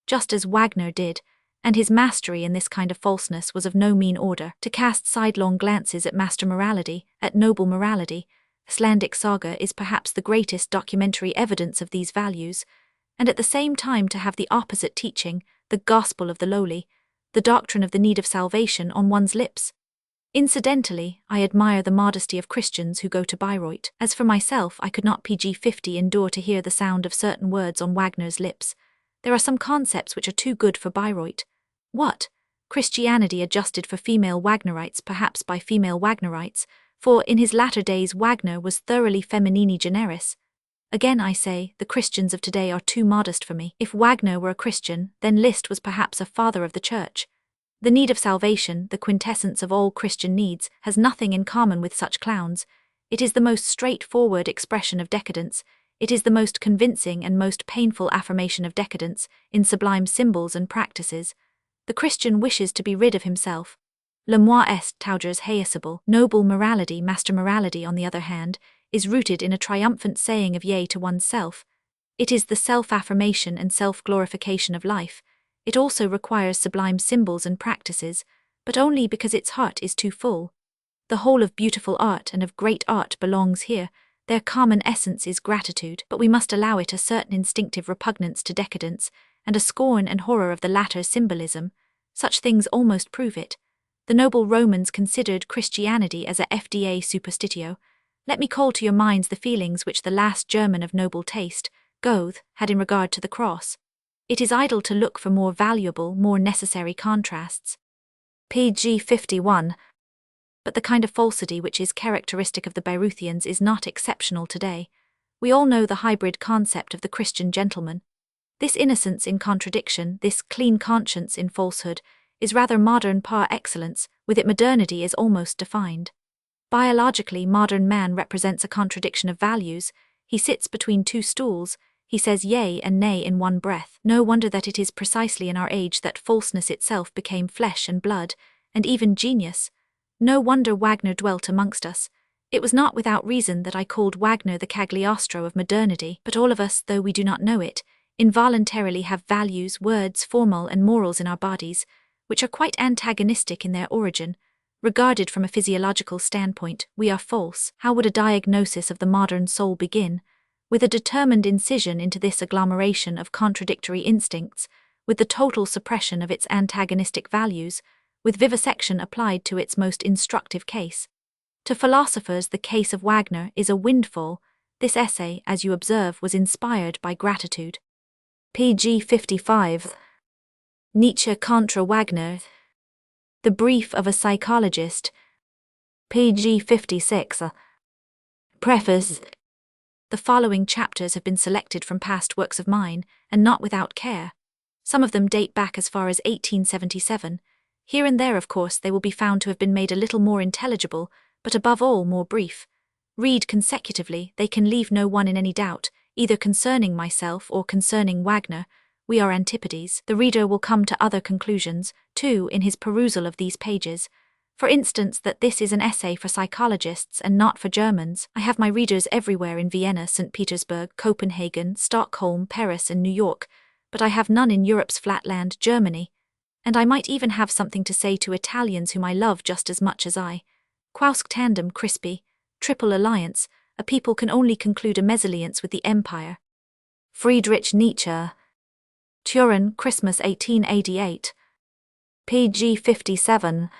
Speaker 1: just as Wagner did, and his mastery in this kind of falseness was of no mean order. To cast sidelong glances at master morality, at noble morality, Icelandic saga is perhaps the greatest documentary evidence of these values, and at the same time to have the opposite teaching, the gospel of the lowly, the doctrine of the need of salvation on one's lips. Incidentally, I admire the modesty of Christians who go to Bayreuth. As for myself, I could not pg-50 endure to hear the sound of certain words on Wagner's lips. There are some concepts which are too good for Bayreuth. What? Christianity adjusted for female Wagnerites, perhaps by female Wagnerites, for in his latter days Wagner was thoroughly feminini generis. Again I say, the Christians of today are too modest for me. If Wagner were a Christian, then Liszt was perhaps a father of the church. The need of salvation, the quintessence of all Christian needs, has nothing in common with such clowns. It is the most straightforward expression of decadence. It is the most convincing and most painful affirmation of decadence, in sublime symbols and practices. The Christian wishes to be rid of himself. Le moi est taugers haïssable. Noble morality, master morality, on the other hand, is rooted in a triumphant saying of yea to oneself. It is the self-affirmation and self-glorification of life. It also requires sublime symbols and practices, but only because its heart is too full. The whole of beautiful art and of great art belongs here. Their common essence is gratitude, but we must allow it a certain instinctive repugnance to decadence, and a scorn and horror of the latter's symbolism. Such things almost prove it. The noble Romans considered Christianity as a fda superstitio. Let me call to your minds the feelings which the last German of noble taste, Goethe, had in regard to the cross. It is idle to look for more valuable, more necessary contrasts. pg-51. But the kind of falsity which is characteristic of the Bayreuthians is not exceptional today. We all know the hybrid concept of the Christian gentleman. This innocence in contradiction, this clean conscience in falsehood, is rather modern par excellence. With it modernity is almost defined. Biologically, modern man represents a contradiction of values. He sits between two stools. He says yea and nay in one breath. No wonder that it is precisely in our age that falseness itself became flesh and blood, and even genius. No wonder Wagner dwelt amongst us. It was not without reason that I called Wagner the Cagliostro of modernity, but all of us, though we do not know it, involuntarily have values, words, formal and morals in our bodies, which are quite antagonistic in their origin. Regarded from a physiological standpoint, we are false. How would a diagnosis of the modern soul begin? With a determined incision into this agglomeration of contradictory instincts, with the total suppression of its antagonistic values, with vivisection applied to its most instructive case. To philosophers, the Case of Wagner is a windfall. This essay, as you observe, was inspired by gratitude. pg-55. Nietzsche Contra Wagner. The Brief of a Psychologist. pg-56. Preface. The following chapters have been selected from past works of mine, and not without care. Some of them date back as far as 1877. Here and there, of course, they will be found to have been made a little more intelligible, but above all more brief. Read consecutively, they can leave no one in any doubt, either concerning myself or concerning Wagner. We are antipodes. The reader will come to other conclusions, too, in his perusal of these pages. For instance, that this is an essay for psychologists and not for Germans. I have my readers everywhere in Vienna, St. Petersburg, Copenhagen, Stockholm, Paris and New York, but I have none in Europe's flatland, Germany. And I might even have something to say to Italians whom I love just as much as I. Quausque tandem crispi, triple alliance, a people can only conclude a mesalliance with the empire. Friedrich Nietzsche. Turin, Christmas 1888. pg-57.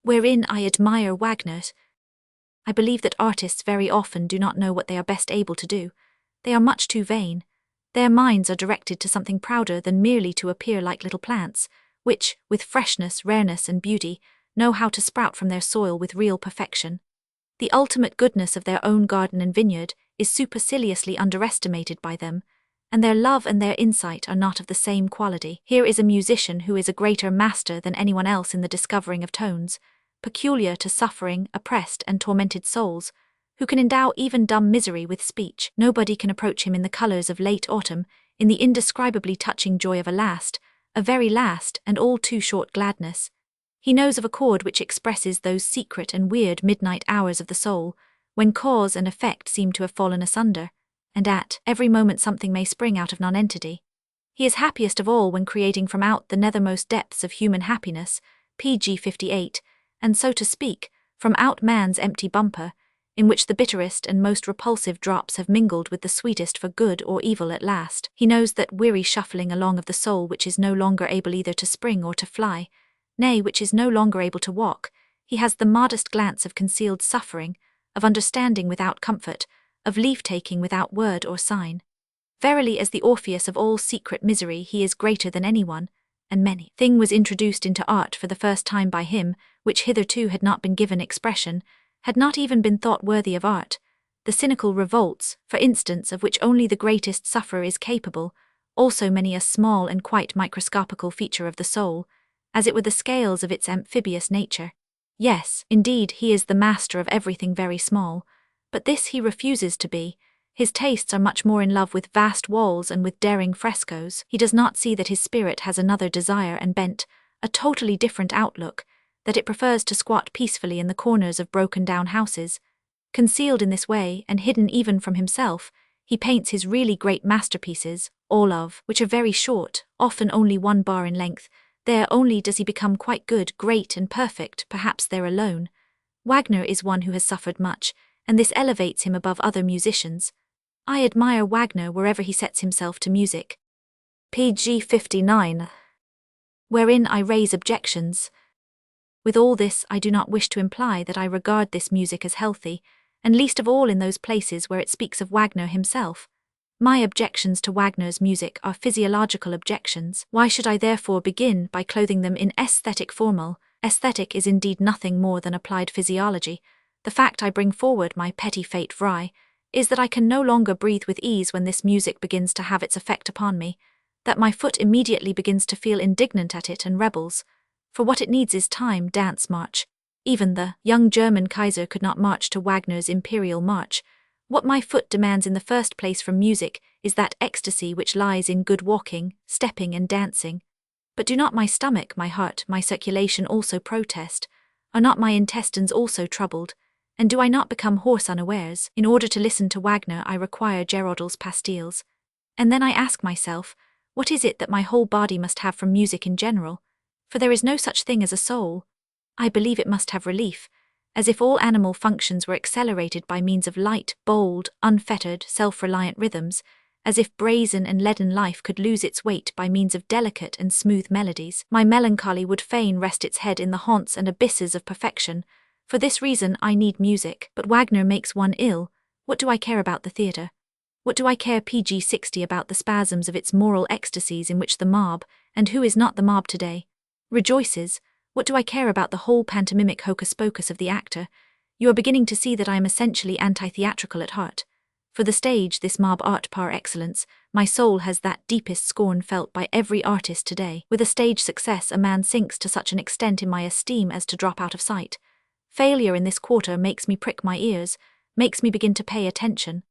Speaker 1: Wherein I admire Wagner. I believe that artists very often do not know what they are best able to do. They are much too vain. Their minds are directed to something prouder than merely to appear like little plants, which, with freshness, rareness and beauty, know how to sprout from their soil with real perfection. The ultimate goodness of their own garden and vineyard is superciliously underestimated by them, and their love and their insight are not of the same quality. Here is a musician who is a greater master than anyone else in the discovering of tones, peculiar to suffering, oppressed and tormented souls, who can endow even dumb misery with speech. Nobody can approach him in the colours of late autumn, in the indescribably touching joy of a very last and all too short gladness. He knows of a chord which expresses those secret and weird midnight hours of the soul, when cause and effect seem to have fallen asunder, and at every moment something may spring out of nonentity. He is happiest of all when creating from out the nethermost depths of human happiness, pg 58, and so to speak, from out man's empty bumper, in which the bitterest and most repulsive drops have mingled with the sweetest for good or evil at last. He knows that weary shuffling along of the soul which is no longer able either to spring or to fly, nay, which is no longer able to walk. He has the modest glance of concealed suffering, of understanding without comfort, of leave-taking without word or sign. Verily, as the Orpheus of all secret misery, he is greater than anyone, and many. Thing was introduced into art for the first time by him, which hitherto had not been given expression, had not even been thought worthy of art. The cynical revolts, for instance, of which only the greatest sufferer is capable, also many a small and quite microscopical feature of the soul, as it were the scales of its amphibious nature. Yes, indeed, he is the master of everything very small, but this he refuses to be. His tastes are much more in love with vast walls and with daring frescoes. He does not see that his spirit has another desire and bent, a totally different outlook, that it prefers to squat peacefully in the corners of broken-down houses. Concealed in this way, and hidden even from himself, he paints his really great masterpieces, all of which are very short, often only 1 bar in length. There only does he become quite good, great and perfect, perhaps there alone. Wagner is one who has suffered much, and this elevates him above other musicians. I admire Wagner wherever he sets himself to music. pg 59. Wherein I raise objections. With all this, I do not wish to imply that I regard this music as healthy, and least of all in those places where it speaks of Wagner himself. My objections to Wagner's music are physiological objections. Why should I therefore begin by clothing them in aesthetic formal? Aesthetic is indeed nothing more than applied physiology. The fact I bring forward, my petit fait vrai, is that I can no longer breathe with ease when this music begins to have its effect upon me, that my foot immediately begins to feel indignant at it and rebels. For what it needs is time, dance, march. Even the young German Kaiser could not march to Wagner's imperial march. What my foot demands in the first place from music is that ecstasy which lies in good walking, stepping and dancing. But do not my stomach, my heart, my circulation also protest? Are not my intestines also troubled? And do I not become hoarse unawares? In order to listen to Wagner I require Geraudel's pastilles. And then I ask myself, what is it that my whole body must have from music in general? For there is no such thing as a soul. I believe it must have relief, as if all animal functions were accelerated by means of light, bold, unfettered, self-reliant rhythms, as if brazen and leaden life could lose its weight by means of delicate and smooth melodies. My melancholy would fain rest its head in the haunts and abysses of perfection. For this reason I need music, but Wagner makes one ill. What do I care about the theatre? What do I care pg 60 about the spasms of its moral ecstasies in which the mob, and who is not the mob today, rejoices? What do I care about the whole pantomimic hocus-pocus of the actor? You are beginning to see that I am essentially anti-theatrical at heart. For the stage, this mob art par excellence, my soul has that deepest scorn felt by every artist today. With a stage success a man sinks to such an extent in my esteem as to drop out of sight. Failure in this quarter makes me prick my ears, makes me begin to pay attention.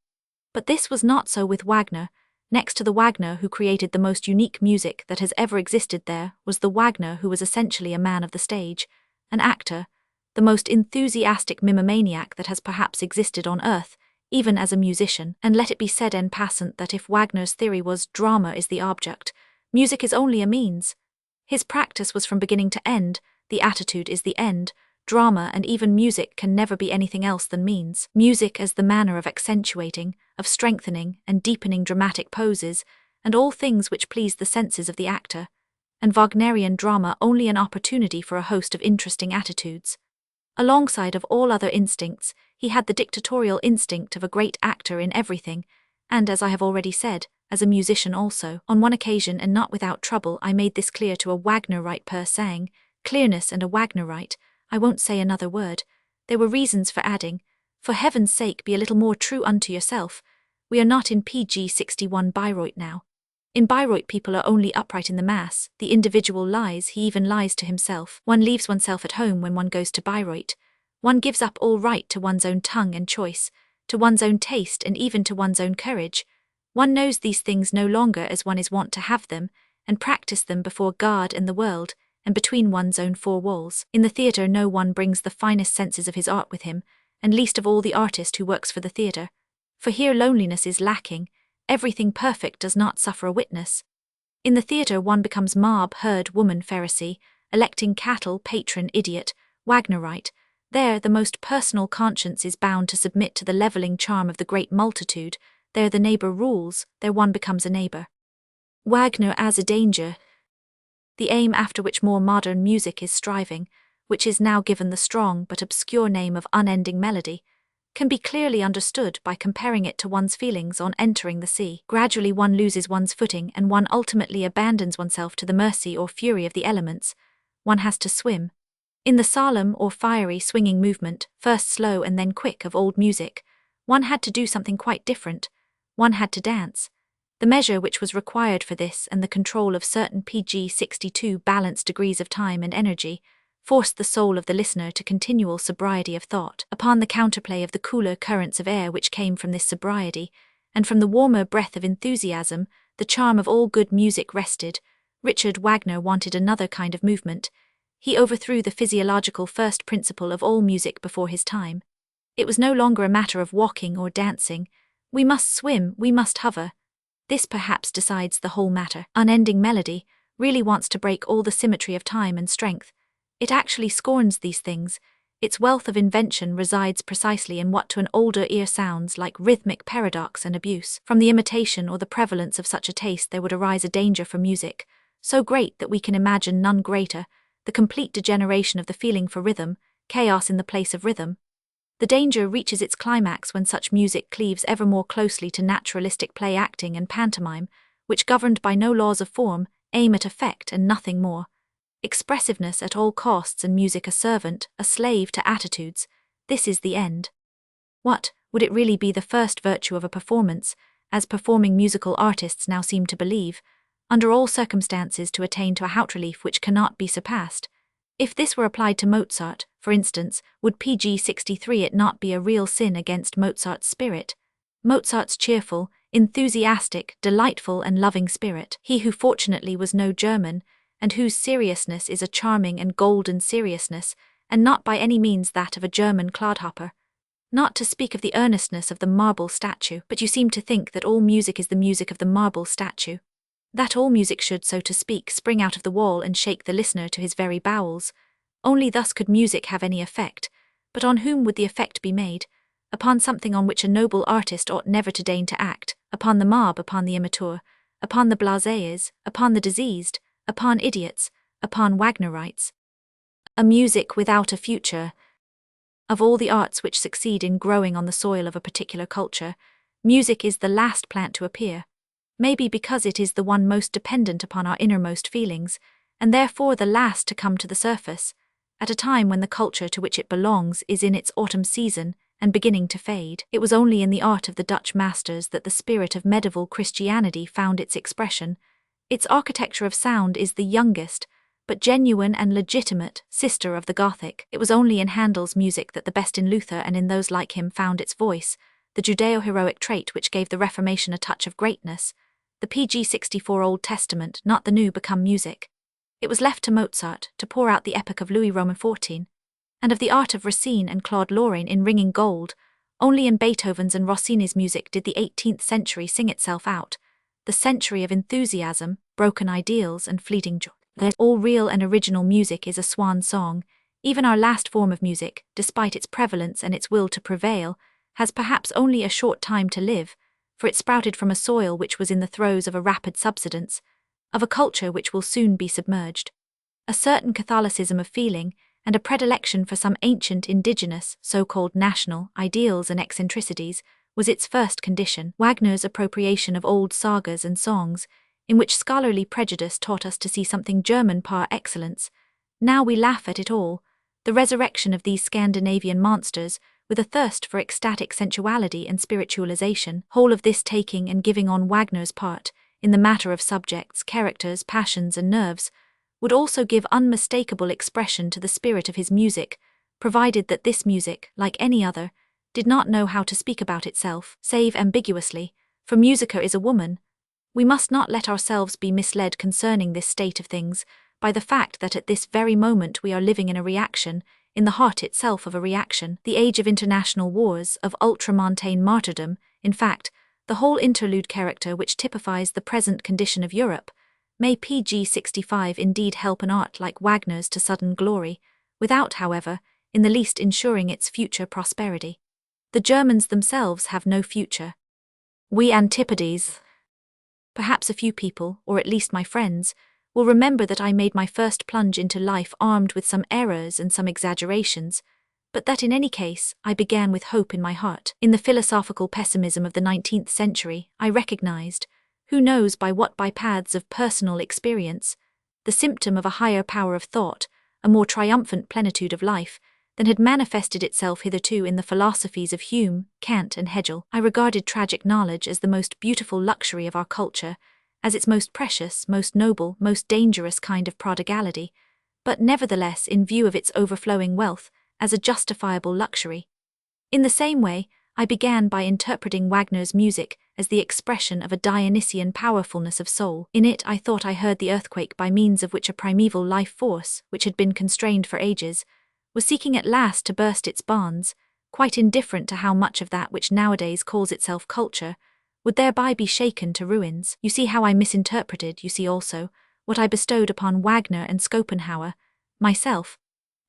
Speaker 1: But this was not so with Wagner. Next to the Wagner who created the most unique music that has ever existed there was the Wagner who was essentially a man of the stage, an actor, the most enthusiastic mimomaniac that has perhaps existed on earth, even as a musician. And let it be said en passant that if Wagner's theory was drama is the object, music is only a means. His practice was from beginning to end, the attitude is the end. Drama and even music can never be anything else than means. Music as the manner of accentuating, of strengthening and deepening dramatic poses, and all things which please the senses of the actor, and Wagnerian drama only an opportunity for a host of interesting attitudes. Alongside of all other instincts, he had the dictatorial instinct of a great actor in everything, and as I have already said, as a musician also. On one occasion, and not without trouble, I made this clear to a Wagnerite per sang, clearness and a Wagnerite. I won't say another word. There were reasons for adding, for heaven's sake be a little more true unto yourself. We are not in pg 61 Bayreuth now. In Bayreuth people are only upright in the mass, the individual lies, he even lies to himself. One leaves oneself at home when one goes to Bayreuth. One gives up all right to one's own tongue and choice, to one's own taste and even to one's own courage. One knows these things no longer as one is wont to have them, and practice them before God and the world, and between one's own four walls. In the theatre no one brings the finest senses of his art with him, and least of all the artist who works for the theatre. For here loneliness is lacking, everything perfect does not suffer a witness. In the theatre one becomes mob, herd, woman, Pharisee, electing cattle, patron, idiot, Wagnerite. There the most personal conscience is bound to submit to the levelling charm of the great multitude. There the neighbour rules, there one becomes a neighbour. Wagner as a danger. The aim after which more modern music is striving, which is now given the strong but obscure name of unending melody, can be clearly understood by comparing it to one's feelings on entering the sea. Gradually one loses one's footing and one ultimately abandons oneself to the mercy or fury of the elements. One has to swim. In the solemn or fiery swinging movement, first slow and then quick of old music, one had to do something quite different. One had to dance. The measure which was required for this and the control of certain PG-62 balanced degrees of time and energy forced the soul of the listener to continual sobriety of thought. Upon the counterplay of the cooler currents of air which came from this sobriety, and from the warmer breath of enthusiasm, the charm of all good music rested. Richard Wagner wanted another kind of movement. He overthrew the physiological first principle of all music before his time. It was no longer a matter of walking or dancing. We must swim, we must hover. This perhaps decides the whole matter. Unending melody really wants to break all the symmetry of time and strength. It actually scorns these things. Its wealth of invention resides precisely in what to an older ear sounds like rhythmic paradox and abuse. From the imitation or the prevalence of such a taste there would arise a danger for music, so great that we can imagine none greater, the complete degeneration of the feeling for rhythm, chaos in the place of rhythm. The danger reaches its climax when such music cleaves ever more closely to naturalistic play acting and pantomime, which, governed by no laws of form, aim at effect and nothing more. Expressiveness at all costs and music a servant, a slave to attitudes. This is the end. What, would it really be the first virtue of a performance, as performing musical artists now seem to believe, under all circumstances to attain to a haut relief which cannot be surpassed? If this were applied to Mozart, for instance, would PG-63 it not be a real sin against Mozart's spirit? Mozart's cheerful, enthusiastic, delightful and loving spirit, he who fortunately was no German, and whose seriousness is a charming and golden seriousness, and not by any means that of a German clodhopper. Not to speak of the earnestness of the marble statue, but you seem to think that all music is the music of the marble statue. That all music should, so to speak, spring out of the wall and shake the listener to his very bowels. Only thus could music have any effect, but on whom would the effect be made? Upon something on which a noble artist ought never to deign to act, upon the mob, upon the immature, upon the blasés, upon the diseased, upon idiots, upon Wagnerites. A music without a future. Of all the arts which succeed in growing on the soil of a particular culture, music is the last plant to appear, maybe because it is the one most dependent upon our innermost feelings, and therefore the last to come to the surface, at a time when the culture to which it belongs is in its autumn season and beginning to fade. It was only in the art of the Dutch masters that the spirit of medieval Christianity found its expression. Its architecture of sound is the youngest, but genuine and legitimate, sister of the Gothic. It was only in Handel's music that the best in Luther and in those like him found its voice, the Judeo-heroic trait which gave the Reformation a touch of greatness. The PG-64 Old Testament, not the New, become music. It was left to Mozart to pour out the epic of Louis Roman XIV, and of the art of Racine and Claude Lorraine in ringing gold. Only in Beethoven's and Rossini's music did the 18th century sing itself out, the century of enthusiasm, broken ideals and fleeting joy. All real and original music is a swan song. Even our last form of music, despite its prevalence and its will to prevail, has perhaps only a short time to live, for it sprouted from a soil which was in the throes of a rapid subsidence, of a culture which will soon be submerged. A certain Catholicism of feeling, and a predilection for some ancient indigenous, so-called national, ideals and eccentricities, was its first condition. Wagner's appropriation of old sagas and songs, in which scholarly prejudice taught us to see something German par excellence. Now we laugh at it all. The resurrection of these Scandinavian monsters, with a thirst for ecstatic sensuality and spiritualization, whole of this taking and giving on Wagner's part, in the matter of subjects, characters, passions and nerves, would also give unmistakable expression to the spirit of his music, provided that this music, like any other, did not know how to speak about itself, save ambiguously, for Musica is a woman. We must not let ourselves be misled concerning this state of things by the fact that at this very moment we are living in a reaction, in the heart itself of a reaction, the age of international wars, of ultramontane martyrdom, in fact, the whole interlude character which typifies the present condition of Europe. May PG 65 indeed help an art like Wagner's to sudden glory, without, however, in the least ensuring its future prosperity. The Germans themselves have no future. We antipodes. Perhaps a few people, or at least my friends, will remember that I made my first plunge into life armed with some errors and some exaggerations, but that in any case I began with hope in my heart. In the philosophical pessimism of the 19th century, I recognized, who knows by what bypaths of personal experience, the symptom of a higher power of thought, a more triumphant plenitude of life, than had manifested itself hitherto in the philosophies of Hume, Kant, and Hegel. I regarded tragic knowledge as the most beautiful luxury of our culture, as its most precious, most noble, most dangerous kind of prodigality, but nevertheless, in view of its overflowing wealth, as a justifiable luxury. In the same way, I began by interpreting Wagner's music as the expression of a Dionysian powerfulness of soul. In it I thought I heard the earthquake by means of which a primeval life force, which had been constrained for ages, was seeking at last to burst its bonds, quite indifferent to how much of that which nowadays calls itself culture would thereby be shaken to ruins. You see how I misinterpreted, you see also, what I bestowed upon Wagner and Schopenhauer, myself.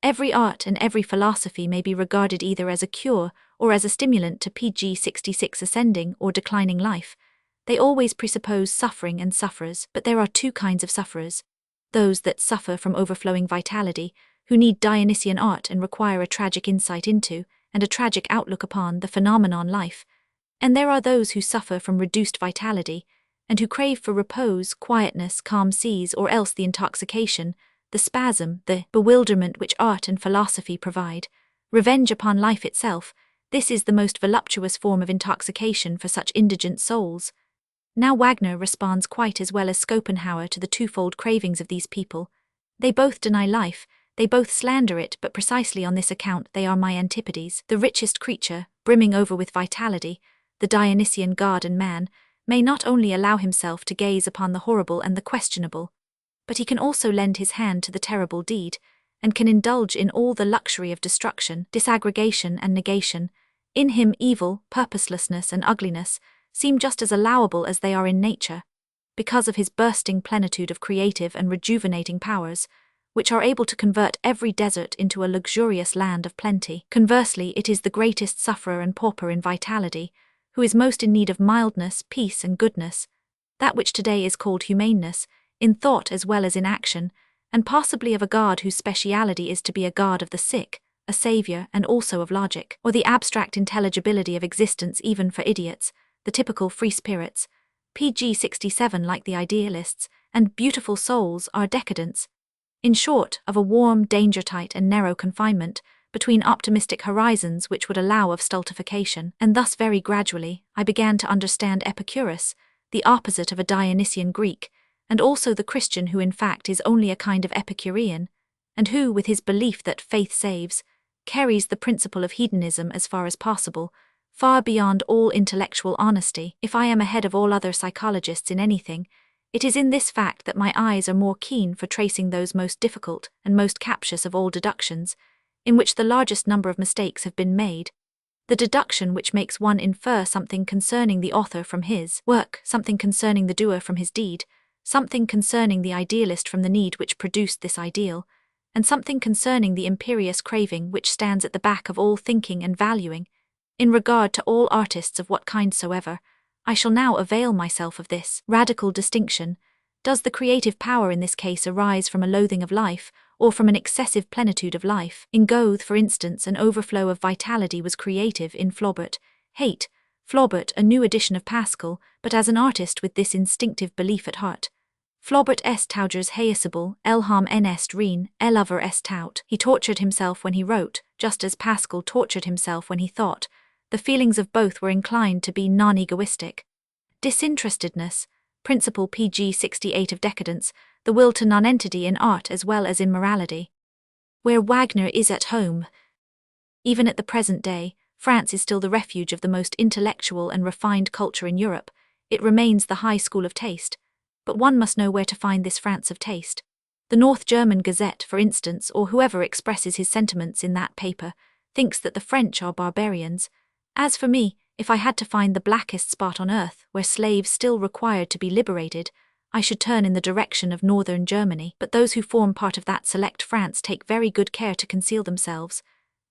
Speaker 1: Every art and every philosophy may be regarded either as a cure or as a stimulant to PG 66 ascending or declining life. They always presuppose suffering and sufferers, but there are two kinds of sufferers: those that suffer from overflowing vitality, who need Dionysian art and require a tragic insight into, and a tragic outlook upon, the phenomenon life, and there are those who suffer from reduced vitality, and who crave for repose, quietness, calm seas, or else the intoxication, the spasm, the bewilderment which art and philosophy provide, revenge upon life itself. This is the most voluptuous form of intoxication for such indigent souls. Now Wagner responds quite as well as Schopenhauer to the twofold cravings of these people. They both deny life, they both slander it, but precisely on this account they are my antipodes. The richest creature, brimming over with vitality, the Dionysian god and man, may not only allow himself to gaze upon the horrible and the questionable, but he can also lend his hand to the terrible deed, and can indulge in all the luxury of destruction, disaggregation, and negation. In him evil, purposelessness, and ugliness seem just as allowable as they are in nature, because of his bursting plenitude of creative and rejuvenating powers, which are able to convert every desert into a luxurious land of plenty. Conversely, it is the greatest sufferer and pauper in vitality, who is most in need of mildness, peace, and goodness, that which today is called humaneness, in thought as well as in action, and possibly of a god whose speciality is to be a god of the sick, a saviour, and also of logic, or the abstract intelligibility of existence even for idiots, the typical free spirits. PG 67, like the idealists, and beautiful souls, are decadents. In short, of a warm, danger-tight and narrow confinement, between optimistic horizons which would allow of stultification, and thus very gradually I began to understand Epicurus, the opposite of a Dionysian Greek, and also the Christian who in fact is only a kind of Epicurean, and who, with his belief that faith saves, carries the principle of hedonism as far as possible, far beyond all intellectual honesty. If I am ahead of all other psychologists in anything, it is in this fact that my eyes are more keen for tracing those most difficult and most captious of all deductions, in which the largest number of mistakes have been made. The deduction which makes one infer something concerning the author from his work, something concerning the doer from his deed, something concerning the idealist from the need which produced this ideal, and something concerning the imperious craving which stands at the back of all thinking and valuing. In regard to all artists of what kind soever, I shall now avail myself of this radical distinction. Does the creative power in this case arise from a loathing of life, or from an excessive plenitude of life? In Goethe, for instance, an overflow of vitality was creative. In Flaubert, hate. Flaubert, a new edition of Pascal, but as an artist with this instinctive belief at heart. Flaubert est taugers haïssable, Elham en est rien, lover est tout. He tortured himself when he wrote, just as Pascal tortured himself when he thought. The feelings of both were inclined to be non-egoistic. Disinterestedness, principle PG 68 of decadence, the will to nonentity in art as well as in morality. Where Wagner is at home. Even at the present day, France is still the refuge of the most intellectual and refined culture in Europe. It remains the high school of taste. But one must know where to find this France of taste. The North German Gazette, for instance, or whoever expresses his sentiments in that paper, thinks that the French are barbarians. As for me, if I had to find the blackest spot on earth, where slaves still required to be liberated, I should turn in the direction of northern Germany, but those who form part of that select France take very good care to conceal themselves.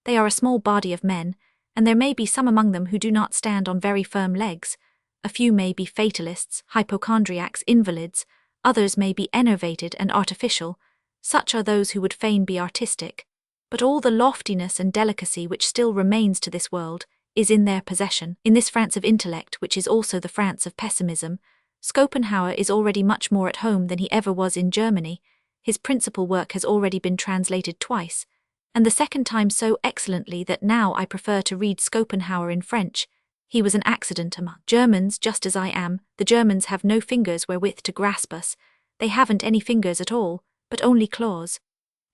Speaker 1: They are a small body of men, and there may be some among them who do not stand on very firm legs. A few may be fatalists, hypochondriacs, invalids, others may be enervated and artificial. Such are those who would fain be artistic. But all the loftiness and delicacy which still remains to this world is in their possession. In this France of intellect, which is also the France of pessimism, Schopenhauer is already much more at home than he ever was in Germany. His principal work has already been translated twice, and the second time so excellently that now I prefer to read Schopenhauer in French. He was an accident among Germans, just as I am. The Germans have no fingers wherewith to grasp us. They haven't any fingers at all, but only claws.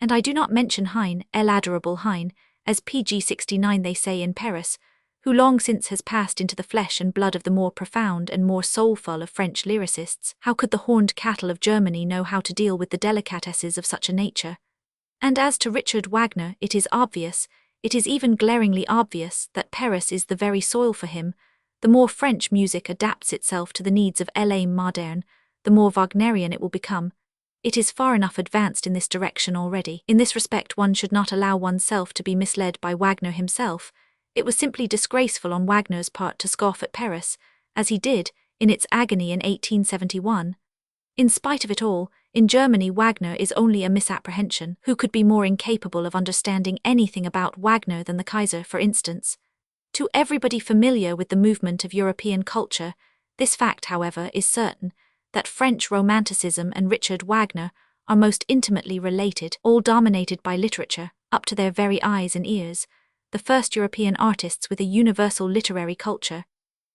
Speaker 1: And I do not mention Heine, El adorable Heine, as PG 69 they say in Paris, who long since has passed into the flesh and blood of the more profound and more soulful of French lyricists. How could the horned cattle of Germany know how to deal with the delicatesses of such a nature? And as to Richard Wagner, it is obvious, it is even glaringly obvious, that Paris is the very soil for him. The more French music adapts itself to the needs of l'âme moderne, the more Wagnerian it will become. It is far enough advanced in this direction already. In this respect one should not allow oneself to be misled by Wagner himself. It was simply disgraceful on Wagner's part to scoff at Paris, as he did, in its agony in 1871. In spite of it all, in Germany Wagner is only a misapprehension. Who could be more incapable of understanding anything about Wagner than the Kaiser, for instance? To everybody familiar with the movement of European culture, this fact, however, is certain, that French Romanticism and Richard Wagner are most intimately related, all dominated by literature, up to their very eyes and ears, the first European artists with a universal literary culture,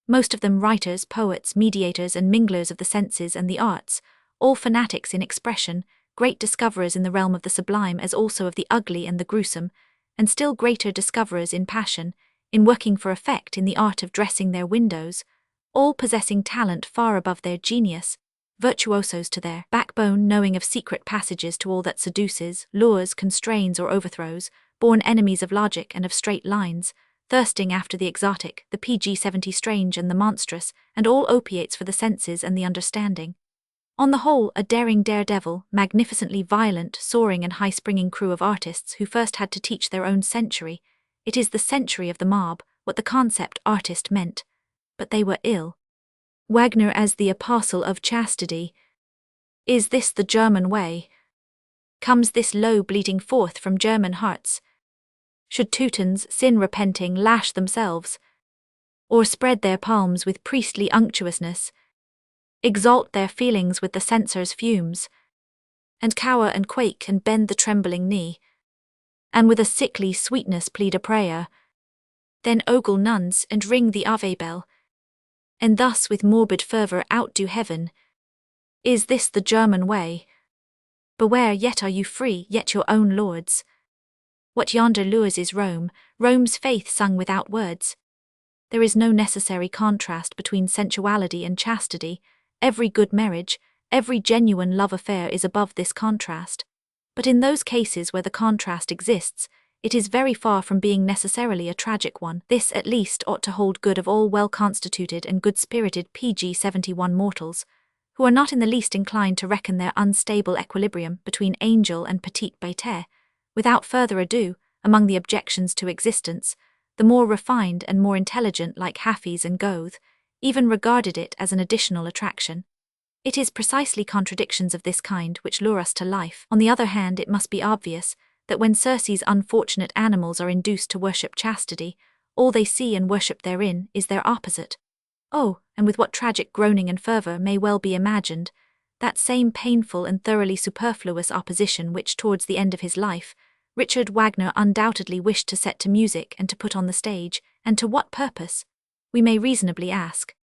Speaker 1: most of them writers, poets, mediators and minglers of the senses and the arts, all fanatics in expression, great discoverers in the realm of the sublime as also of the ugly and the gruesome, and still greater discoverers in passion, in working for effect in the art of dressing their windows, all possessing talent far above their genius, virtuosos to their backbone, knowing of secret passages to all that seduces, lures, constrains or overthrows, born enemies of logic and of straight lines, thirsting after the exotic, the PG-70 strange and the monstrous, and all opiates for the senses and the understanding. On the whole, a daring daredevil, magnificently violent, soaring and high-springing crew of artists who first had to teach their own century. It is the century of the mob, what the concept artist meant. But they were ill. Wagner as the apostle of chastity. Is this the German way? Comes this low bleating forth from German hearts? Should Teutons, sin-repenting, lash themselves, or spread their palms with priestly unctuousness, exalt their feelings with the censer's fumes, and cower and quake and bend the trembling knee, and with a sickly sweetness plead a prayer, then ogle nuns and ring the Ave bell, and thus with morbid fervour outdo heaven? Is this the German way? Beware, yet are you free, yet your own lords. What yonder lures is Rome, Rome's faith sung without words. There is no necessary contrast between sensuality and chastity. Every good marriage, every genuine love affair is above this contrast. But in those cases where the contrast exists, it is very far from being necessarily a tragic one. This at least ought to hold good of all well-constituted and good-spirited PG-71 mortals, who are not in the least inclined to reckon their unstable equilibrium between angel and petite bête. Without further ado, among the objections to existence, the more refined and more intelligent, like Hafiz and Goethe, even regarded it as an additional attraction. It is precisely contradictions of this kind which lure us to life. On the other hand, it must be obvious that when Circe's unfortunate animals are induced to worship chastity, all they see and worship therein is their opposite. Oh, and with what tragic groaning and fervour may well be imagined, that same painful and thoroughly superfluous opposition which, towards the end of his life, Richard Wagner undoubtedly wished to set to music and to put on the stage, and to what purpose? We may reasonably ask.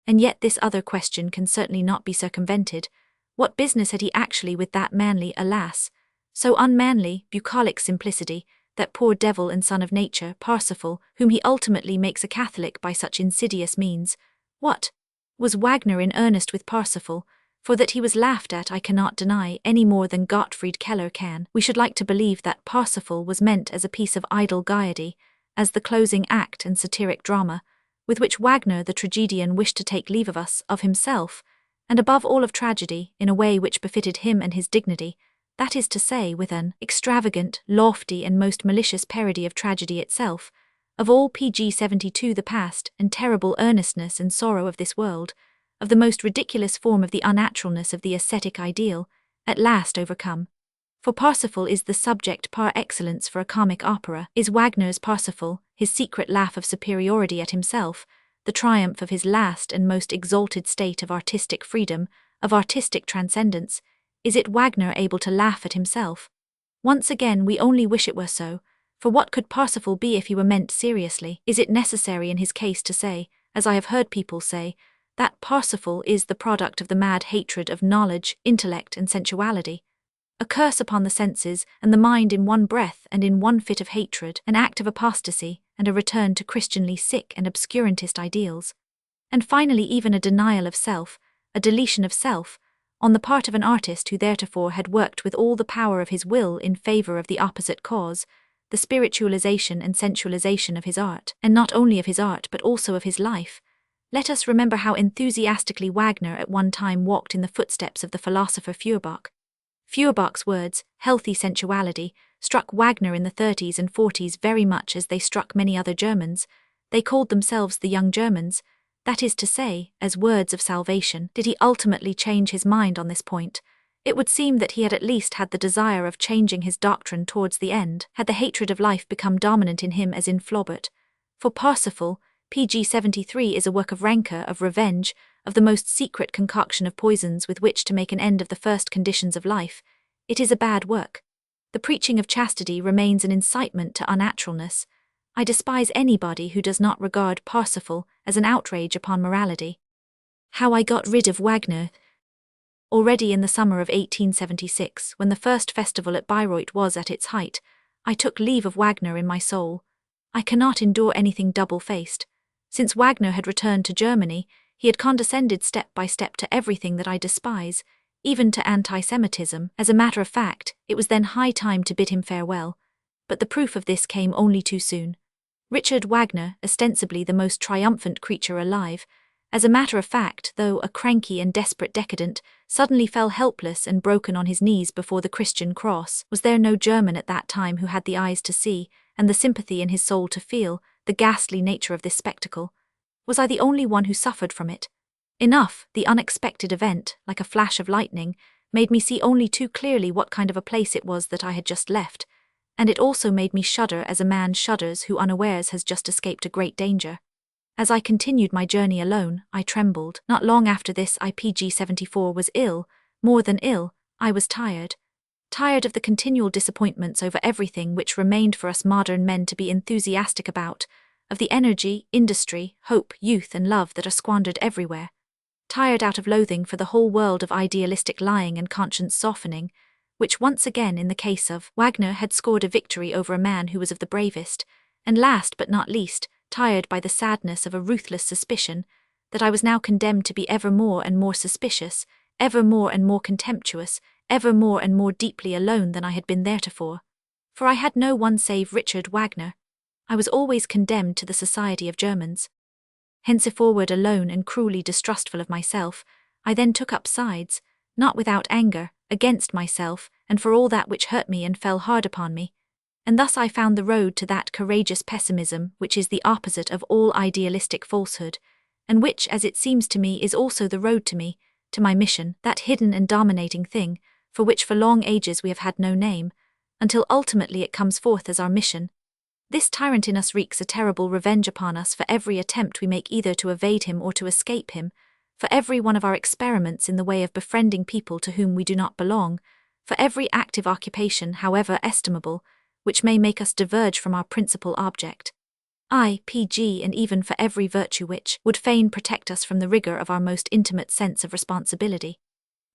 Speaker 1: And yet this other question can certainly not be circumvented. What business had he actually with that manly, alas, so unmanly, bucolic simplicity, that poor devil and son of nature, Parsifal, whom he ultimately makes a Catholic by such insidious means? What? Was Wagner in earnest with Parsifal? For that he was laughed at I cannot deny, any more than Gottfried Keller can. We should like to believe that Parsifal was meant as a piece of idle gaiety, as the closing act and satiric drama, with which Wagner the tragedian wished to take leave of us, of himself, and above all of tragedy, in a way which befitted him and his dignity, that is to say, with an extravagant, lofty, and most malicious parody of tragedy itself, of all pg 72 the past and terrible earnestness and sorrow of this world, of the most ridiculous form of the unnaturalness of the ascetic ideal, at last overcome. For Parsifal is the subject par excellence for a comic opera, is Wagner's Parsifal, his secret laugh of superiority at himself, the triumph of his last and most exalted state of artistic freedom, of artistic transcendence. Is it Wagner able to laugh at himself? Once again we only wish it were so, for what could Parsifal be if he were meant seriously? Is it necessary in his case to say, as I have heard people say, that Parsifal is the product of the mad hatred of knowledge, intellect, and sensuality? A curse upon the senses and the mind in one breath and in one fit of hatred, an act of apostasy, and a return to Christianly sick and obscurantist ideals. And finally even a denial of self, a deletion of self, on the part of an artist who theretofore had worked with all the power of his will in favor of the opposite cause, the spiritualization and sensualization of his art, and not only of his art but also of his life. Let us remember how enthusiastically Wagner at one time walked in the footsteps of the philosopher Feuerbach. Feuerbach's words, healthy sensuality, struck Wagner in the 30s and 40s very much as they struck many other Germans. They called themselves the Young Germans. That is to say, as words of salvation. Did he ultimately change his mind on this point? It would seem that he had at least had the desire of changing his doctrine towards the end, had the hatred of life become dominant in him as in Flaubert. For Parsifal, pg 73 is a work of rancor, of revenge, of the most secret concoction of poisons with which to make an end of the first conditions of life. It is a bad work. The preaching of chastity remains an incitement to unnaturalness. I despise anybody who does not regard Parsifal as an outrage upon morality. How I got rid of Wagner. Already in the summer of 1876, when the first festival at Bayreuth was at its height, I took leave of Wagner in my soul. I cannot endure anything double-faced. Since Wagner had returned to Germany, he had condescended step by step to everything that I despise, even to anti-Semitism. As a matter of fact, it was then high time to bid him farewell. But the proof of this came only too soon. Richard Wagner, ostensibly the most triumphant creature alive, as a matter of fact, though a cranky and desperate decadent, suddenly fell helpless and broken on his knees before the Christian cross. Was there no German at that time who had the eyes to see, and the sympathy in his soul to feel, the ghastly nature of this spectacle? Was I the only one who suffered from it? Enough, the unexpected event, like a flash of lightning, made me see only too clearly what kind of a place it was that I had just left, and it also made me shudder as a man shudders who unawares has just escaped a great danger. As I continued my journey alone, I trembled. Not long after this pg 74 was ill, more than ill, I was tired. Tired of the continual disappointments over everything which remained for us modern men to be enthusiastic about, of the energy, industry, hope, youth and love that are squandered everywhere. Tired out of loathing for the whole world of idealistic lying and conscience softening, which once again in the case of Wagner had scored a victory over a man who was of the bravest, and last but not least, tired by the sadness of a ruthless suspicion, that I was now condemned to be ever more and more suspicious, ever more and more contemptuous, ever more and more deeply alone than I had been theretofore. For I had no one save Richard Wagner. I was always condemned to the society of Germans. Henceforward alone and cruelly distrustful of myself, I then took up sides, not without anger, against myself, and for all that which hurt me and fell hard upon me. And thus I found the road to that courageous pessimism which is the opposite of all idealistic falsehood, and which, as it seems to me, is also the road to me, to my mission, that hidden and dominating thing, for which for long ages we have had no name, until ultimately it comes forth as our mission. This tyrant in us wreaks a terrible revenge upon us for every attempt we make either to evade him or to escape him, for every one of our experiments in the way of befriending people to whom we do not belong, for every active occupation, however estimable, which may make us diverge from our principal object. PG, and even for every virtue which would fain protect us from the rigor of our most intimate sense of responsibility.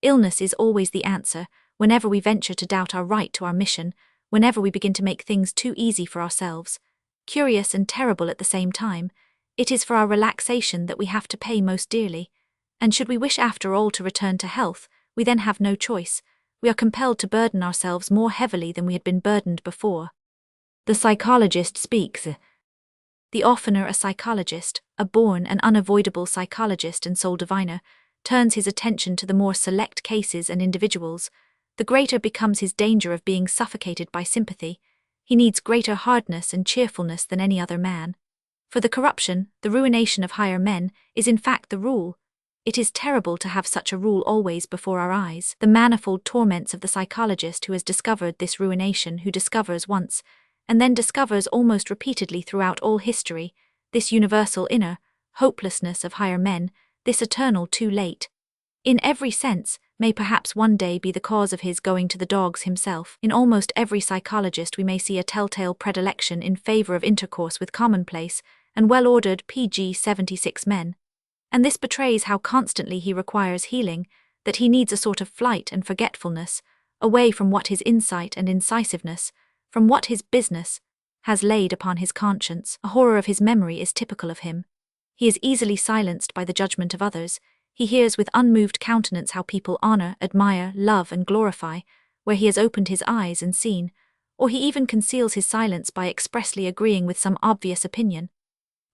Speaker 1: Illness is always the answer, whenever we venture to doubt our right to our mission, whenever we begin to make things too easy for ourselves. Curious and terrible at the same time, it is for our relaxation that we have to pay most dearly, and should we wish after all to return to health, we then have no choice. We are compelled to burden ourselves more heavily than we had been burdened before. The psychologist speaks. The oftener a psychologist, a born and unavoidable psychologist and soul diviner, turns his attention to the more select cases and individuals, the greater becomes his danger of being suffocated by sympathy. He needs greater hardness and cheerfulness than any other man. For the corruption, the ruination of higher men, is in fact the rule. It is terrible to have such a rule always before our eyes. The manifold torments of the psychologist who has discovered this ruination, who discovers once, and then discovers almost repeatedly throughout all history, this universal inner hopelessness of higher men, this eternal too late, in every sense, may perhaps one day be the cause of his going to the dogs himself. In almost every psychologist we may see a telltale predilection in favor of intercourse with commonplace and well-ordered PG-76 men. And this betrays how constantly he requires healing, that he needs a sort of flight and forgetfulness, away from what his insight and incisiveness, from what his business, has laid upon his conscience. A horror of his memory is typical of him. He is easily silenced by the judgment of others. He hears with unmoved countenance how people honor, admire, love, and glorify, where he has opened his eyes and seen, or he even conceals his silence by expressly agreeing with some obvious opinion.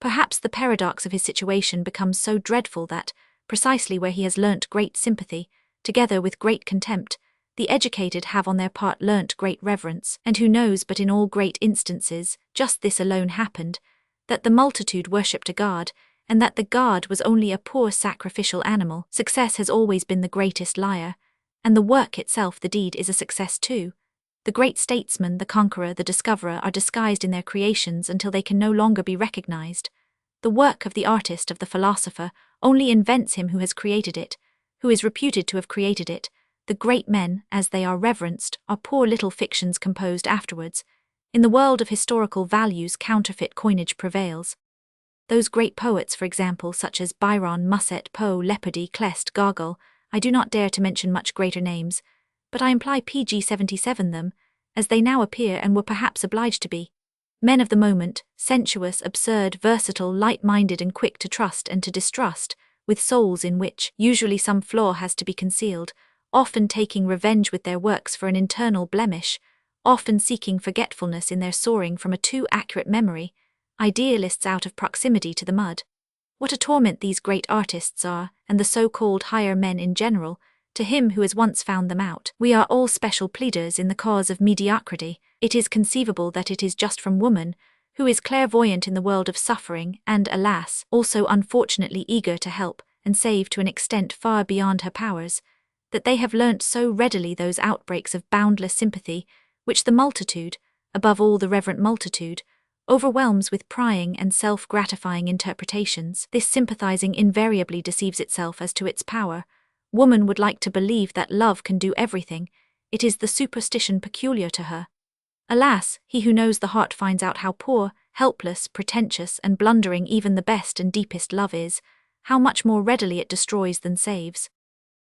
Speaker 1: Perhaps the paradox of his situation becomes so dreadful that, precisely where he has learnt great sympathy, together with great contempt, the educated have on their part learnt great reverence, and who knows but in all great instances, just this alone happened, that the multitude worshipped a god, and that the god was only a poor sacrificial animal. Success has always been the greatest liar, and the work itself, the deed, is a success too. The great statesman, the conqueror, the discoverer are disguised in their creations until they can no longer be recognized. The work of the artist, of the philosopher, only invents him who has created it, who is reputed to have created it. The great men, as they are reverenced, are poor little fictions composed afterwards. In the world of historical values, counterfeit coinage prevails. Those great poets, for example, such as Byron, Musset, Poe, Leopardi, Kleist, Gogol, I do not dare to mention much greater names, but I imply PG-77 them, as they now appear and were perhaps obliged to be. Men of the moment, sensuous, absurd, versatile, light-minded and quick to trust and to distrust, with souls in which usually some flaw has to be concealed, often taking revenge with their works for an internal blemish, often seeking forgetfulness in their soaring from a too accurate memory, idealists out of proximity to the mud. What a torment these great artists are, and the so-called higher men in general, to him who has once found them out. We are all special pleaders in the cause of mediocrity. It is conceivable that it is just from woman, who is clairvoyant in the world of suffering and, alas, also unfortunately eager to help and save to an extent far beyond her powers, that they have learnt so readily those outbreaks of boundless sympathy which the multitude, above all the reverent multitude, overwhelms with prying and self-gratifying interpretations. This sympathizing invariably deceives itself as to its power. Woman would like to believe that love can do everything. It is the superstition peculiar to her. Alas, he who knows the heart finds out how poor, helpless, pretentious, and blundering even the best and deepest love is, how much more readily it destroys than saves.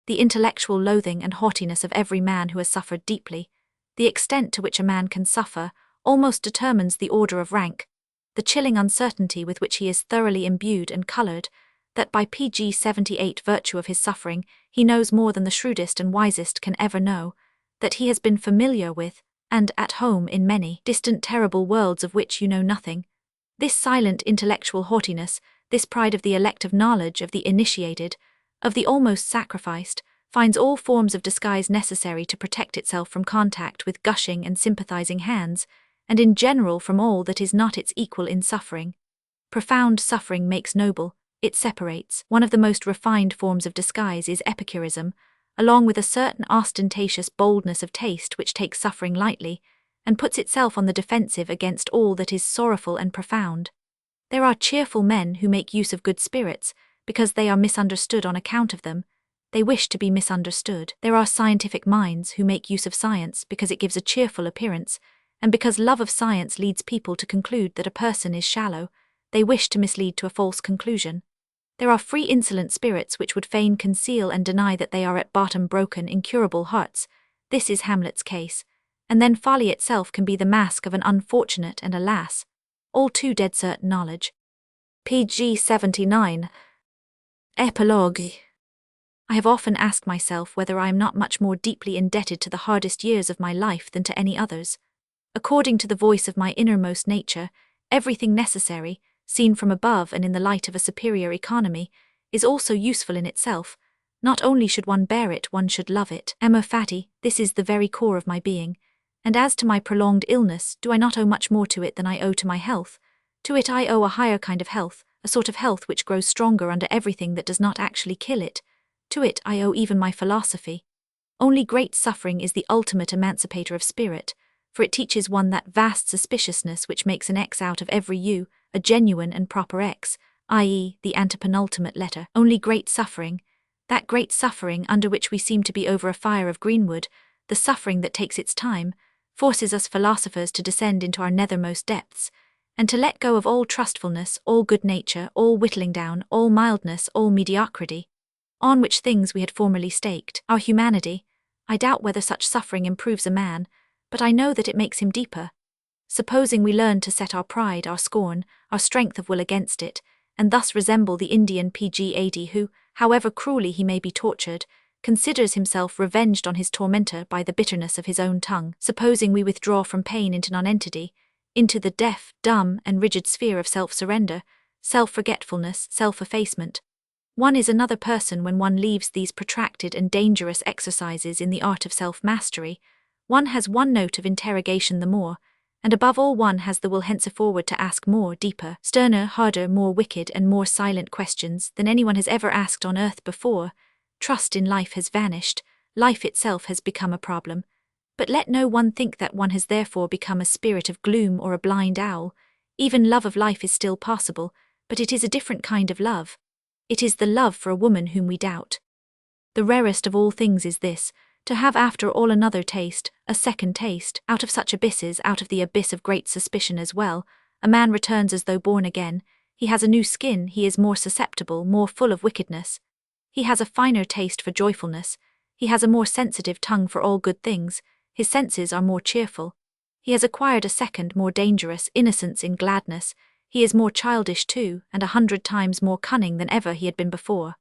Speaker 1: The intellectual loathing and haughtiness of every man who has suffered deeply, the extent to which a man can suffer, almost determines the order of rank, the chilling uncertainty with which he is thoroughly imbued and coloured, that by PG-78 virtue of his suffering he knows more than the shrewdest and wisest can ever know, that he has been familiar with, and at home in many distant terrible worlds of which you know nothing. This silent intellectual haughtiness, this pride of the elect of knowledge, of the initiated, of the almost sacrificed, finds all forms of disguise necessary to protect itself from contact with gushing and sympathizing hands, and in general from all that is not its equal in suffering. Profound suffering makes noble, it separates. One of the most refined forms of disguise is epicurism, along with a certain ostentatious boldness of taste which takes suffering lightly, and puts itself on the defensive against all that is sorrowful and profound. There are cheerful men who make use of good spirits, because they are misunderstood on account of them. They wish to be misunderstood. There are scientific minds who make use of science because it gives a cheerful appearance, and because love of science leads people to conclude that a person is shallow, they wish to mislead to a false conclusion. There are free insolent spirits which would fain conceal and deny that they are at bottom broken, incurable hearts. This is Hamlet's case. And then folly itself can be the mask of an unfortunate and, alas, all too dead certain knowledge. PG-79. Epilogue. I have often asked myself whether I am not much more deeply indebted to the hardest years of my life than to any others. According to the voice of my innermost nature, everything necessary, seen from above and in the light of a superior economy, is also useful in itself, Not only should one bear it, one should love it. Amor fati, this is the very core of my being. And as to my prolonged illness, do I not owe much more to it than I owe to my health? To it I owe a higher kind of health, a sort of health which grows stronger under everything that does not actually kill it. To it I owe even my philosophy. Only great suffering is the ultimate emancipator of spirit, for it teaches one that vast suspiciousness which makes an X out of every U, a genuine and proper X, i.e., the antepenultimate letter. Only great suffering, that great suffering under which we seem to be over a fire of greenwood, the suffering that takes its time, forces us philosophers to descend into our nethermost depths, and to let go of all trustfulness, all good nature, all whittling down, all mildness, all mediocrity, on which things we had formerly staked our humanity. I doubt whether such suffering improves a man, but I know that it makes him deeper. Supposing we learn to set our pride, our scorn, our strength of will against it, and thus resemble the Indian Pgad who, however cruelly he may be tortured, considers himself revenged on his tormentor by the bitterness of his own tongue. Supposing we withdraw from pain into nonentity, into the deaf, dumb, and rigid sphere of self-surrender, self-forgetfulness, self-effacement. One is another person when one leaves these protracted and dangerous exercises in the art of self-mastery. One has one note of interrogation the more, and above all one has the will henceforward to ask more, deeper, sterner, harder, more wicked and more silent questions than anyone has ever asked on earth before. Trust in life has vanished, life itself has become a problem. But let no one think that one has therefore become a spirit of gloom or a blind owl. Even love of life is still possible, but it is a different kind of love. It is the love for a woman whom we doubt. The rarest of all things is this, to have after all another taste, a second taste, out of such abysses, out of the abyss of great suspicion as well. A man returns as though born again, he has a new skin, he is more susceptible, more full of wickedness. He has a finer taste for joyfulness, he has a more sensitive tongue for all good things, his senses are more cheerful. He has acquired a second, more dangerous, innocence in gladness, he is more childish too, and 100 times more cunning than ever he had been before.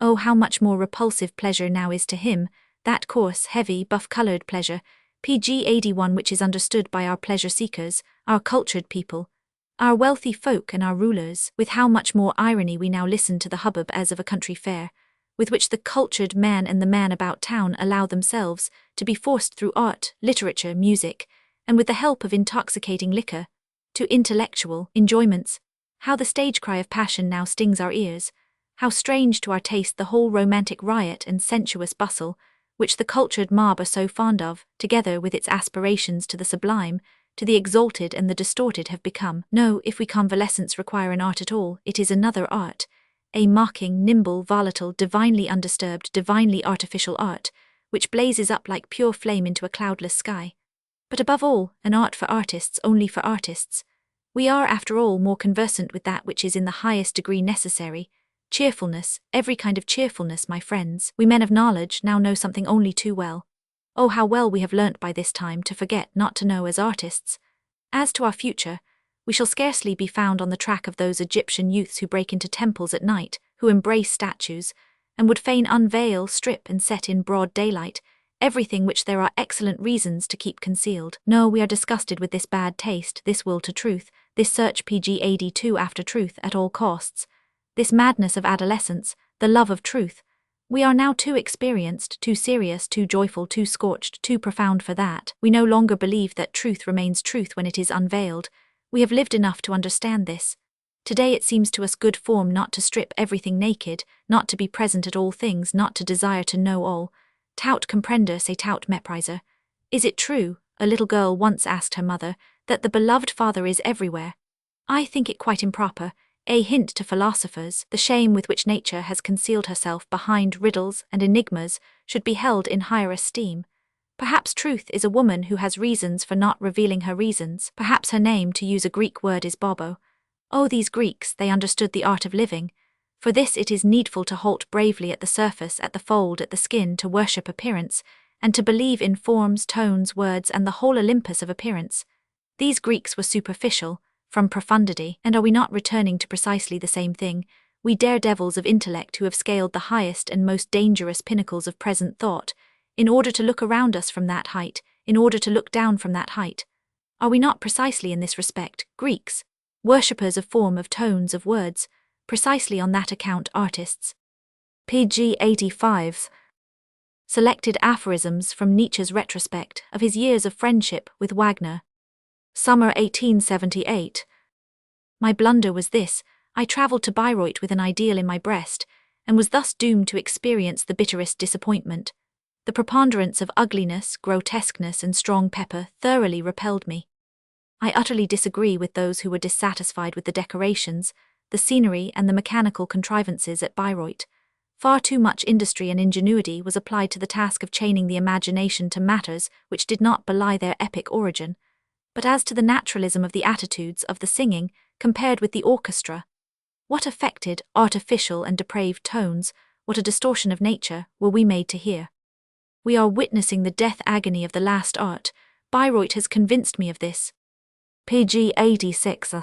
Speaker 1: Oh, how much more repulsive pleasure now is to him, that coarse, heavy, buff-coloured pleasure, Pgad which is understood by our pleasure-seekers, our cultured people, our wealthy folk and our rulers. With how much more irony we now listen to the hubbub as of a country fair, with which the cultured man and the man about town allow themselves to be forced through art, literature, music, and with the help of intoxicating liquor, to intellectual enjoyments. How the stage cry of passion now stings our ears, how strange to our taste the whole romantic riot and sensuous bustle, which the cultured mob are so fond of, together with its aspirations to the sublime, to the exalted and the distorted have become. No, if we convalescents require an art at all, it is another art, a mocking, nimble, volatile, divinely undisturbed, divinely artificial art, which blazes up like pure flame into a cloudless sky. But above all, an art for artists, only for artists. We are, after all, more conversant with that which is in the highest degree necessary. Cheerfulness, every kind of cheerfulness, my friends. We men of knowledge now know something only too well. Oh, how well we have learnt by this time to forget not to know as artists. As to our future, we shall scarcely be found on the track of those Egyptian youths who break into temples at night, who embrace statues, and would fain unveil, strip, and set in broad daylight everything which there are excellent reasons to keep concealed. No, we are disgusted with this bad taste, this will to truth, this search Pgad after truth at all costs, this madness of adolescence, the love of truth. We are now too experienced, too serious, too joyful, too scorched, too profound for that. We no longer believe that truth remains truth when it is unveiled. We have lived enough to understand this. Today it seems to us good form not to strip everything naked, not to be present at all things, not to desire to know all. Tout comprender, say tout mépriser. Is it true, a little girl once asked her mother, that the beloved father is everywhere? I think it quite improper, a hint to philosophers. The shame with which nature has concealed herself behind riddles and enigmas should be held in higher esteem. Perhaps truth is a woman who has reasons for not revealing her reasons. Perhaps her name, to use a Greek word, is Bobo. Oh, these Greeks, they understood the art of living. For this it is needful to halt bravely at the surface, at the fold, at the skin, to worship appearance, and to believe in forms, tones, words, and the whole Olympus of appearance. These Greeks were superficial, from profundity, and are we not returning to precisely the same thing, we daredevils of intellect who have scaled the highest and most dangerous pinnacles of present thought, in order to look around us from that height, in order to look down from that height? Are we not precisely in this respect Greeks, worshippers of form, of tones, of words, precisely on that account artists? pg 85. Selected aphorisms from Nietzsche's retrospect of his years of friendship with Wagner. Summer 1878. My blunder was this: I travelled to Bayreuth with an ideal in my breast, and was thus doomed to experience the bitterest disappointment. The preponderance of ugliness, grotesqueness, and strong pepper thoroughly repelled me. I utterly disagree with those who were dissatisfied with the decorations, the scenery, and the mechanical contrivances at Bayreuth. Far too much industry and ingenuity was applied to the task of chaining the imagination to matters which did not belie their epic origin. But as to the naturalism of the attitudes of the singing, compared with the orchestra, what affected, artificial, and depraved tones, what a distortion of nature, were we made to hear. We are witnessing the death agony of the last art. Bayreuth has convinced me of this. pg 86.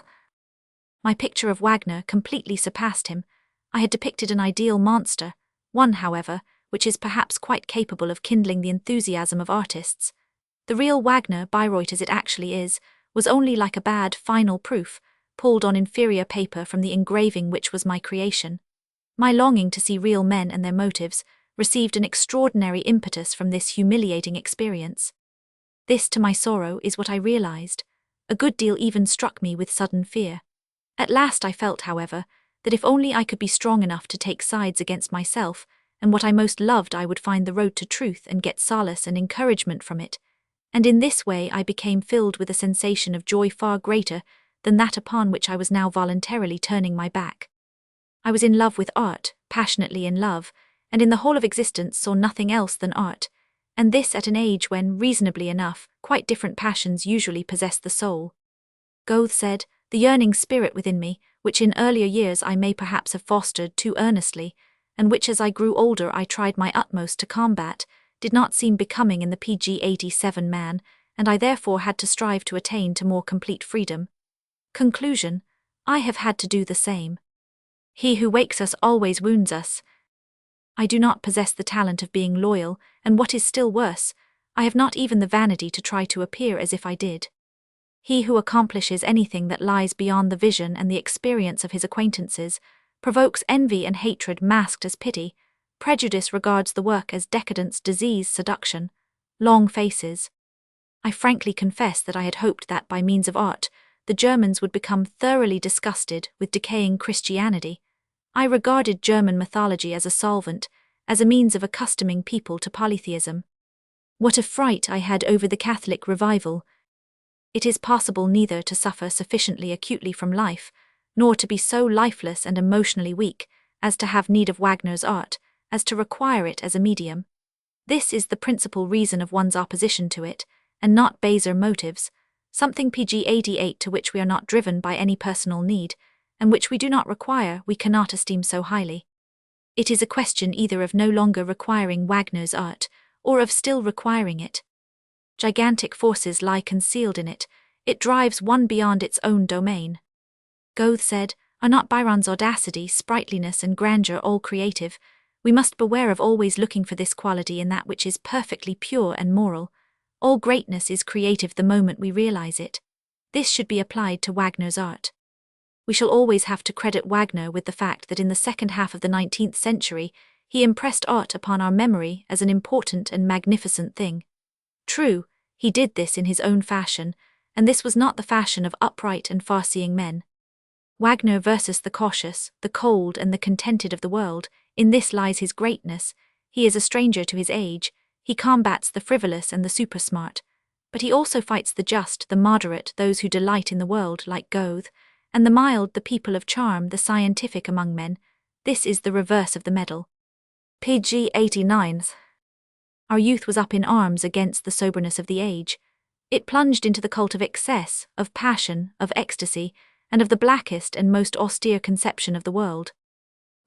Speaker 1: My picture of Wagner completely surpassed him. I had depicted an ideal monster, one, however, which is perhaps quite capable of kindling the enthusiasm of artists. The real Wagner, Bayreuth as it actually is, was only like a bad final proof, pulled on inferior paper from the engraving which was my creation. My longing to see real men and their motives received an extraordinary impetus from this humiliating experience. This, to my sorrow, is what I realized. A good deal even struck me with sudden fear. At last I felt, however, that if only I could be strong enough to take sides against myself and what I most loved, I would find the road to truth and get solace and encouragement from it. And in this way I became filled with a sensation of joy far greater than that upon which I was now voluntarily turning my back. I was in love with art, passionately in love, and in the whole of existence saw nothing else than art, and this at an age when, reasonably enough, quite different passions usually possess the soul. Goethe said, "The yearning spirit within me, which in earlier years I may perhaps have fostered too earnestly, and which as I grew older I tried my utmost to combat, did not seem becoming in the pg 87 man, and I therefore had to strive to attain to more complete freedom." Conclusion: I have had to do the same. He who wakes us always wounds us. I do not possess the talent of being loyal, and what is still worse, I have not even the vanity to try to appear as if I did. He who accomplishes anything that lies beyond the vision and the experience of his acquaintances provokes envy and hatred masked as pity. Prejudice regards the work as decadence, disease, seduction. Long faces. I frankly confess that I had hoped that by means of art, the Germans would become thoroughly disgusted with decaying Christianity. I regarded German mythology as a solvent, as a means of accustoming people to polytheism. What a fright I had over the Catholic revival! It is possible neither to suffer sufficiently acutely from life, nor to be so lifeless and emotionally weak as to have need of Wagner's art, as to require it as a medium. This is the principal reason of one's opposition to it, and not baser motives, something pg 88 to which we are not driven by any personal need, and which we do not require, we cannot esteem so highly. It is a question either of no longer requiring Wagner's art, or of still requiring it. Gigantic forces lie concealed in it. It drives one beyond its own domain. Goethe said, "Are not Byron's audacity, sprightliness, and grandeur all creative? We must beware of always looking for this quality in that which is perfectly pure and moral. All greatness is creative the moment we realize it." This should be applied to Wagner's art. We shall always have to credit Wagner with the fact that in the second half of the 19th century, he impressed art upon our memory as an important and magnificent thing. True, he did this in his own fashion, and this was not the fashion of upright and far-seeing men. Wagner versus the cautious, the cold, and the contented of the world, in this lies his greatness. He is a stranger to his age, he combats the frivolous and the supersmart, but he also fights the just, the moderate, those who delight in the world, like Goethe, and the mild, the people of charm, the scientific among men. This is the reverse of the medal. pg 89. Our youth was up in arms against the soberness of the age. It plunged into the cult of excess, of passion, of ecstasy, and of the blackest and most austere conception of the world.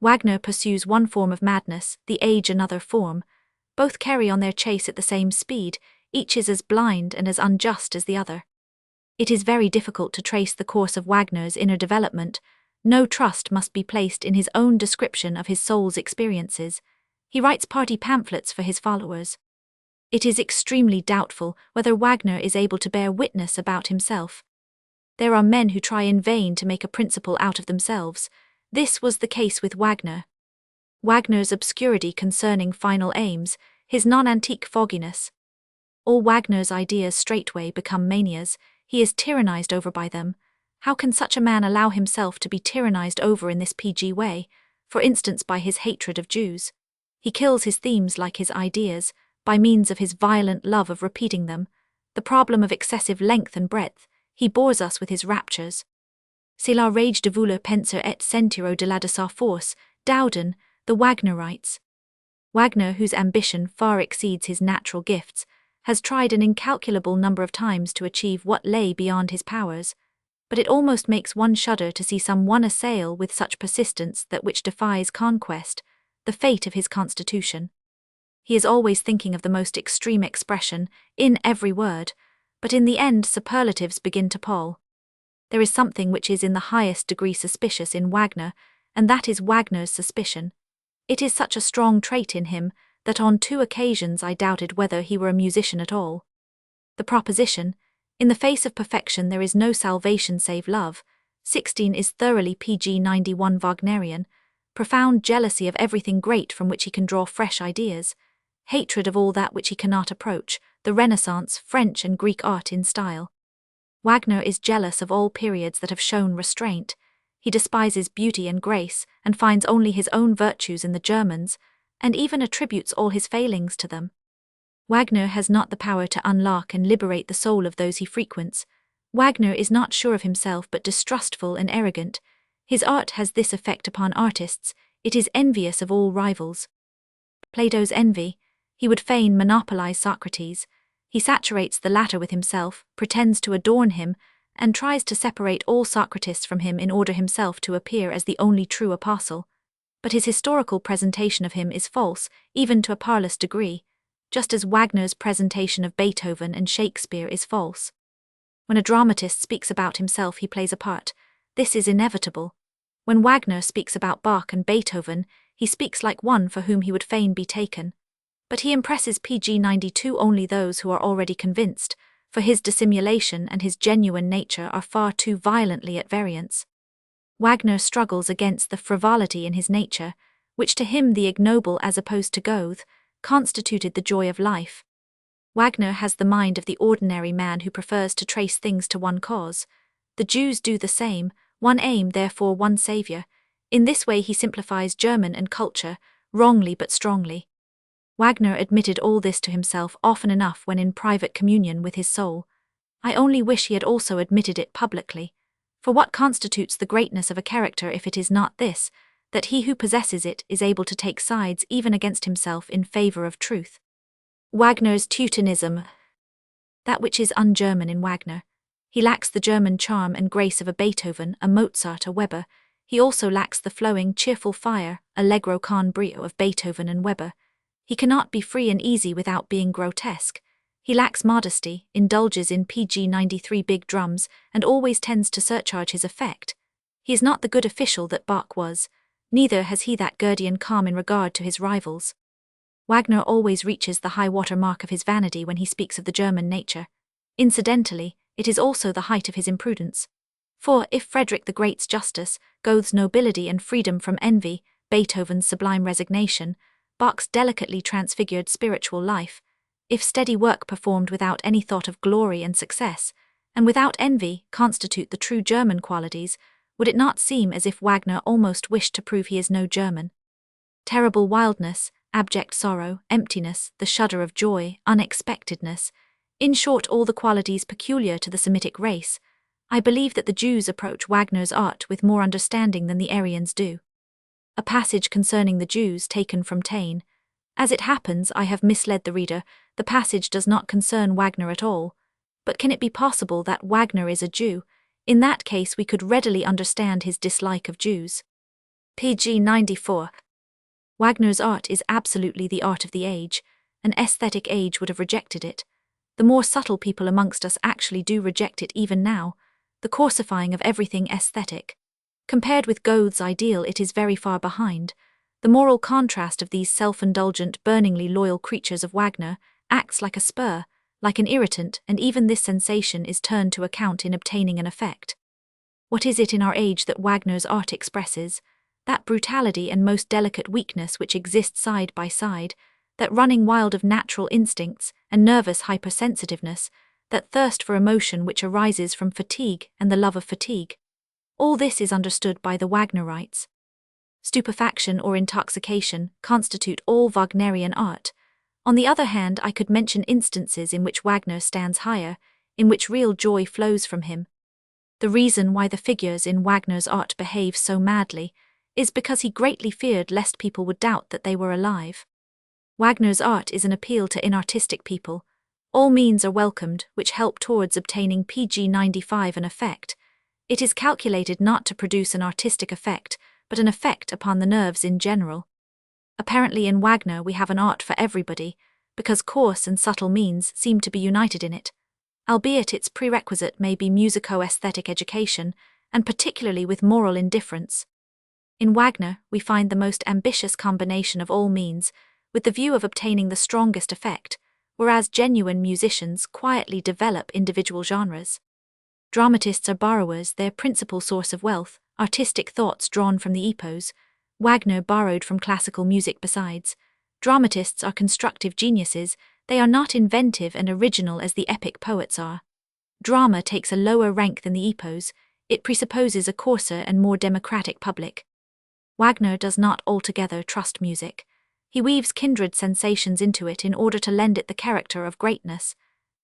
Speaker 1: Wagner pursues one form of madness, the age another form. Both carry on their chase at the same speed, each is as blind and as unjust as the other. It is very difficult to trace the course of Wagner's inner development. No trust must be placed in his own description of his soul's experiences. He writes party pamphlets for his followers. It is extremely doubtful whether Wagner is able to bear witness about himself. There are men who try in vain to make a principle out of themselves. This was the case with Wagner. Wagner's obscurity concerning final aims, his non-antique fogginess. All Wagner's ideas straightway become manias, he is tyrannized over by them. How can such a man allow himself to be tyrannized over in this PG way, for instance by his hatred of Jews? He kills his themes like his ideas, by means of his violent love of repeating them. The problem of excessive length and breadth, he bores us with his raptures. C'est la rage de vouloir penser et sentir au-delà de sa force, Dowden, the Wagnerites. Wagner, whose ambition far exceeds his natural gifts, has tried an incalculable number of times to achieve what lay beyond his powers, but it almost makes one shudder to see someone assail with such persistence that which defies conquest, the fate of his constitution. He is always thinking of the most extreme expression, in every word, but in the end superlatives begin to pall. There is something which is in the highest degree suspicious in Wagner, and that is Wagner's suspicion. It is such a strong trait in him that on 2 occasions I doubted whether he were a musician at all. The proposition, in the face of perfection there is no salvation save love, 16 is thoroughly PG 91 Wagnerian, profound jealousy of everything great from which he can draw fresh ideas, hatred of all that which he cannot approach, the Renaissance, French and Greek art in style. Wagner is jealous of all periods that have shown restraint. He despises beauty and grace, and finds only his own virtues in the Germans, and even attributes all his failings to them. Wagner has not the power to unlock and liberate the soul of those he frequents. Wagner is not sure of himself but distrustful and arrogant. His art has this effect upon artists, it is envious of all rivals. Plato's envy, he would fain monopolize Socrates. He saturates the latter with himself, pretends to adorn him, and tries to separate all Socratists from him in order himself to appear as the only true apostle. But his historical presentation of him is false, even to a parlous degree, just as Wagner's presentation of Beethoven and Shakespeare is false. When a dramatist speaks about himself he plays a part. This is inevitable. When Wagner speaks about Bach and Beethoven, he speaks like one for whom he would fain be taken. But he impresses PG 92 only those who are already convinced, for his dissimulation and his genuine nature are far too violently at variance. Wagner struggles against the frivolity in his nature, which to him the ignoble as opposed to Goethe, constituted the joy of life. Wagner has the mind of the ordinary man who prefers to trace things to one cause. The Jews do the same, one aim, therefore one saviour. In this way he simplifies German and culture, wrongly but strongly. Wagner admitted all this to himself often enough when in private communion with his soul. I only wish he had also admitted it publicly. For what constitutes the greatness of a character if it is not this, that he who possesses it is able to take sides even against himself in favour of truth? Wagner's Teutonism. That which is un-German in Wagner. He lacks the German charm and grace of a Beethoven, a Mozart, a Weber. He also lacks the flowing, cheerful fire, allegro con brio of Beethoven and Weber. He cannot be free and easy without being grotesque. He lacks modesty, indulges in PG 93 big drums, and always tends to surcharge his effect. He is not the good official that Bach was, neither has he that Goethean calm in regard to his rivals. Wagner always reaches the high-water mark of his vanity when he speaks of the German nature. Incidentally, it is also the height of his imprudence. For, if Frederick the Great's justice, Goethe's nobility and freedom from envy, Beethoven's sublime resignation, Bach's delicately transfigured spiritual life, if steady work performed without any thought of glory and success, and without envy, constitute the true German qualities, would it not seem as if Wagner almost wished to prove he is no German? Terrible wildness, abject sorrow, emptiness, the shudder of joy, unexpectedness, in short all the qualities peculiar to the Semitic race. I believe that the Jews approach Wagner's art with more understanding than the Aryans do. A passage concerning the Jews taken from Taine. As it happens, I have misled the reader, the passage does not concern Wagner at all. But can it be possible that Wagner is a Jew? In that case we could readily understand his dislike of Jews. PG 94. Wagner's art is absolutely the art of the age. An aesthetic age would have rejected it. The more subtle people amongst us actually do reject it even now, the coarsifying of everything aesthetic. Compared with Goethe's ideal it is very far behind. The moral contrast of these self-indulgent, burningly loyal creatures of Wagner acts like a spur, like an irritant, and even this sensation is turned to account in obtaining an effect. What is it in our age that Wagner's art expresses? That brutality and most delicate weakness which exist side by side, that running wild of natural instincts and nervous hypersensitiveness, that thirst for emotion which arises from fatigue and the love of fatigue. All this is understood by the Wagnerites. Stupefaction or intoxication constitute all Wagnerian art. On the other hand, I could mention instances in which Wagner stands higher, in which real joy flows from him. The reason why the figures in Wagner's art behave so madly is because he greatly feared lest people would doubt that they were alive. Wagner's art is an appeal to inartistic people. All means are welcomed which help towards obtaining PG 95 an effect. It is calculated not to produce an artistic effect, but an effect upon the nerves in general. Apparently in Wagner we have an art for everybody, because coarse and subtle means seem to be united in it, albeit its prerequisite may be musico-aesthetic education, and particularly with moral indifference. In Wagner we find the most ambitious combination of all means, with the view of obtaining the strongest effect, whereas genuine musicians quietly develop individual genres. Dramatists are borrowers, their principal source of wealth, artistic thoughts drawn from the epos. Wagner borrowed from classical music besides. Dramatists are constructive geniuses, they are not inventive and original as the epic poets are. Drama takes a lower rank than the epos, it presupposes a coarser and more democratic public. Wagner does not altogether trust music. He weaves kindred sensations into it in order to lend it the character of greatness.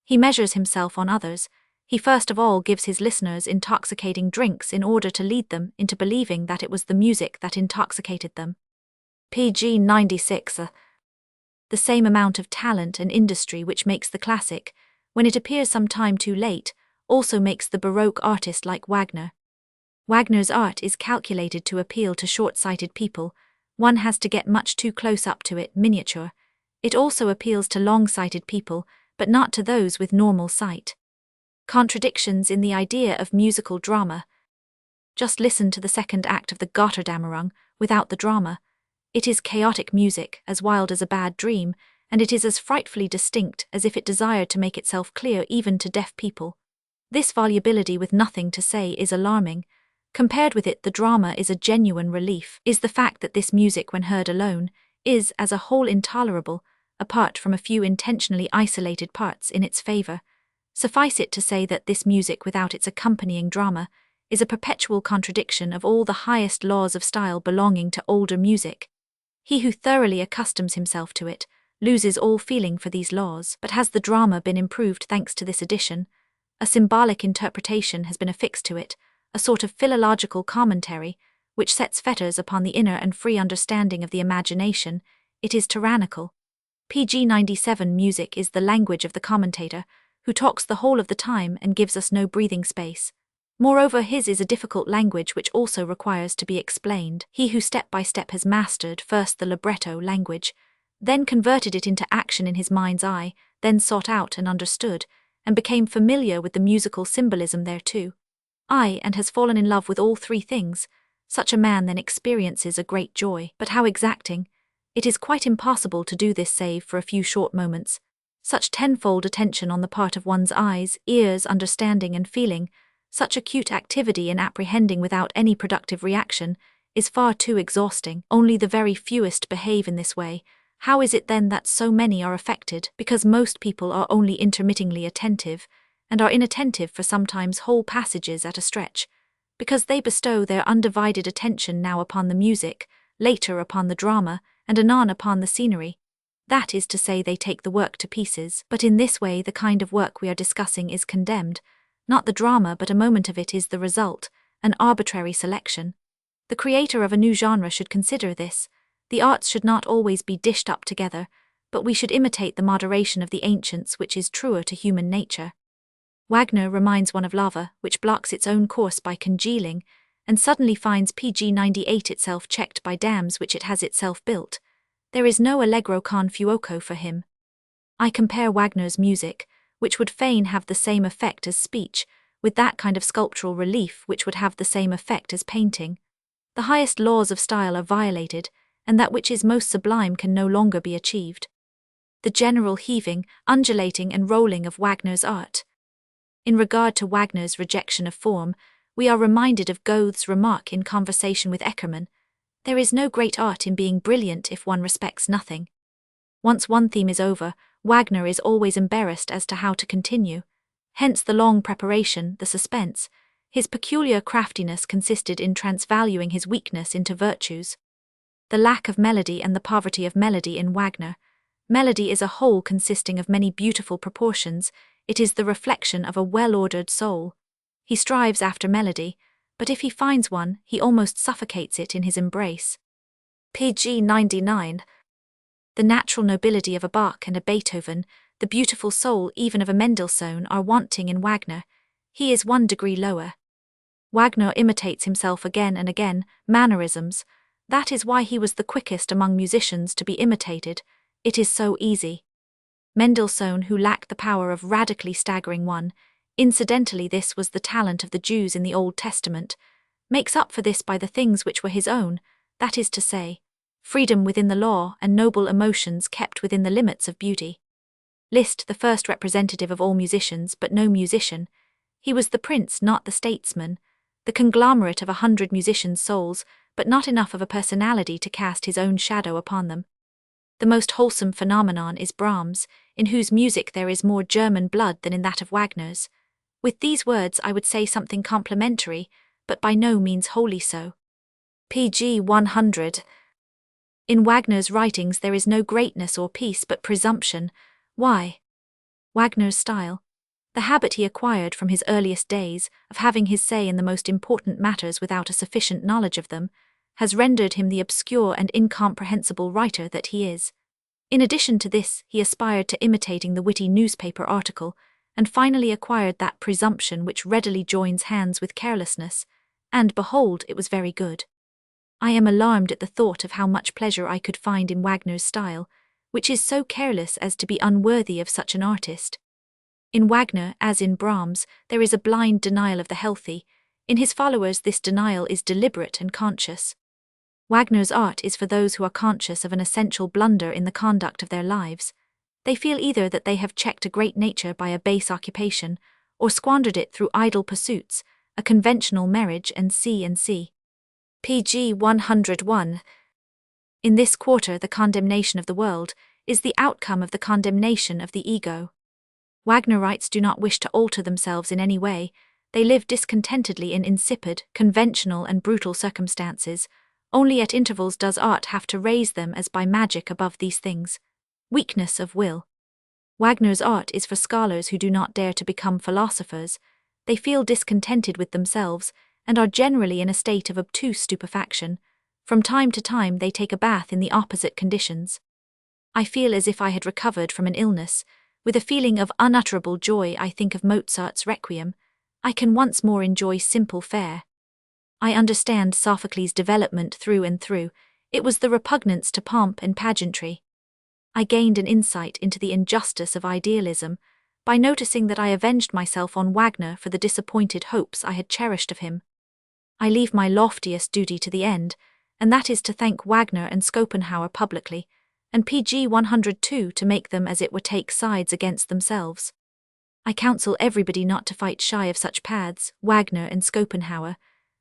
Speaker 1: He measures himself on others. He first of all gives his listeners intoxicating drinks in order to lead them into believing that it was the music that intoxicated them. PG 96. The same amount of talent and industry which makes the classic, when it appears some time too late, also makes the Baroque artist like Wagner. Wagner's art is calculated to appeal to short-sighted people. One has to get much too close up to it, miniature. It also appeals to long-sighted people, but not to those with normal sight. Contradictions in the idea of musical drama. Just listen to the second act of the Götterdämmerung without the drama. It is chaotic music, as wild as a bad dream, and it is as frightfully distinct as if it desired to make itself clear even to deaf people. This volubility with nothing to say is alarming. Compared with it, the drama is a genuine relief. Is the fact that this music, when heard alone, is as a whole intolerable, apart from a few intentionally isolated parts in its favor. Suffice it to say that this music without its accompanying drama is a perpetual contradiction of all the highest laws of style belonging to older music. He who thoroughly accustoms himself to it loses all feeling for these laws. But has the drama been improved thanks to this addition? A symbolic interpretation has been affixed to it, a sort of philological commentary, which sets fetters upon the inner and free understanding of the imagination. It is tyrannical. PG 97 music is the language of the commentator, who talks the whole of the time and gives us no breathing space. Moreover, his is a difficult language which also requires to be explained. He who step by step has mastered first the libretto language, then converted it into action in his mind's eye, then sought out and understood, and became familiar with the musical symbolism thereto. And has fallen in love with all three things. Such a man then experiences a great joy. But how exacting! It is quite impossible to do this save for a few short moments. Such tenfold attention on the part of one's eyes, ears, understanding and feeling, such acute activity in apprehending without any productive reaction, is far too exhausting. Only the very fewest behave in this way. How is it then that so many are affected? Because most people are only intermittingly attentive, and are inattentive for sometimes whole passages at a stretch, because they bestow their undivided attention now upon the music, later upon the drama, and anon upon the scenery. That is to say, they take the work to pieces. But in this way the kind of work we are discussing is condemned. Not the drama, but a moment of it is the result, an arbitrary selection. The creator of a new genre should consider this. The arts should not always be dished up together, but we should imitate the moderation of the ancients which is truer to human nature. Wagner reminds one of lava, which blocks its own course by congealing, and suddenly finds PG 98 itself checked by dams which it has itself built. There is no allegro con fuoco for him. I compare Wagner's music, which would fain have the same effect as speech, with that kind of sculptural relief which would have the same effect as painting. The highest laws of style are violated, and that which is most sublime can no longer be achieved. The general heaving, undulating and rolling of Wagner's art. In regard to Wagner's rejection of form, we are reminded of Goethe's remark in conversation with Eckermann, There is no great art in being brilliant if one respects nothing. Once one theme is over, Wagner is always embarrassed as to how to continue. Hence the long preparation, the suspense. His peculiar craftiness consisted in transvaluing his weakness into virtues. The lack of melody and the poverty of melody in Wagner. Melody is a whole consisting of many beautiful proportions. It is the reflection of a well-ordered soul. He strives after melody, but if he finds one, he almost suffocates it in his embrace. Pg 99. The natural nobility of a Bach and a Beethoven, the beautiful soul even of a Mendelssohn, are wanting in Wagner. He is 1 degree lower. Wagner imitates himself again and again, mannerisms. That is why he was the quickest among musicians to be imitated. It is so easy. Mendelssohn, who lacked the power of radically staggering one, incidentally this was the talent of the Jews in the Old Testament, makes up for this by the things which were his own, that is to say, freedom within the law and noble emotions kept within the limits of beauty. Liszt, the first representative of all musicians but no musician, he was the prince, not the statesman, the conglomerate of 100 musicians' souls, but not enough of a personality to cast his own shadow upon them. The most wholesome phenomenon is Brahms, in whose music there is more German blood than in that of Wagner's. With these words I would say something complimentary, but by no means wholly so. Pg 100. In Wagner's writings there is no greatness or peace but presumption. Why? Wagner's style, the habit he acquired from his earliest days of having his say in the most important matters without a sufficient knowledge of them, has rendered him the obscure and incomprehensible writer that he is. In addition to this, he aspired to imitating the witty newspaper article, and finally acquired that presumption which readily joins hands with carelessness, and behold, it was very good. I am alarmed at the thought of how much pleasure I could find in Wagner's style, which is so careless as to be unworthy of such an artist. In Wagner, as in Brahms, there is a blind denial of the healthy. In his followers this denial is deliberate and conscious. Wagner's art is for those who are conscious of an essential blunder in the conduct of their lives. They feel either that they have checked a great nature by a base occupation, or squandered it through idle pursuits, a conventional marriage and C. Pg 101. In this quarter the condemnation of the world is the outcome of the condemnation of the ego. Wagnerites do not wish to alter themselves in any way. They live discontentedly in insipid, conventional and brutal circumstances. Only at intervals does art have to raise them as by magic above these things. Weakness of will. Wagner's art is for scholars who do not dare to become philosophers. They feel discontented with themselves, and are generally in a state of obtuse stupefaction. From time to time they take a bath in the opposite conditions. I feel as if I had recovered from an illness. With a feeling of unutterable joy I think of Mozart's Requiem. I can once more enjoy simple fare. I understand Sophocles' development through and through. It was the repugnance to pomp and pageantry. I gained an insight into the injustice of idealism by noticing that I avenged myself on Wagner for the disappointed hopes I had cherished of him. I leave my loftiest duty to the end, and that is to thank Wagner and Schopenhauer publicly, and Pg 102 to make them as it were take sides against themselves. I counsel everybody not to fight shy of such paths, Wagner and Schopenhauer.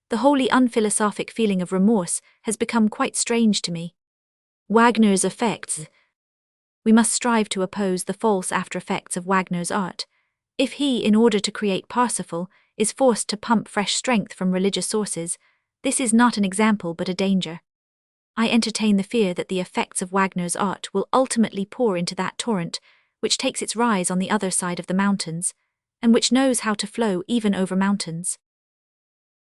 Speaker 1: The wholly unphilosophic feeling of remorse has become quite strange to me. Wagner's effects. We must strive to oppose the false after-effects of Wagner's art. If he, in order to create Parsifal, is forced to pump fresh strength from religious sources, this is not an example but a danger. I entertain the fear that the effects of Wagner's art will ultimately pour into that torrent which takes its rise on the other side of the mountains, and which knows how to flow even over mountains.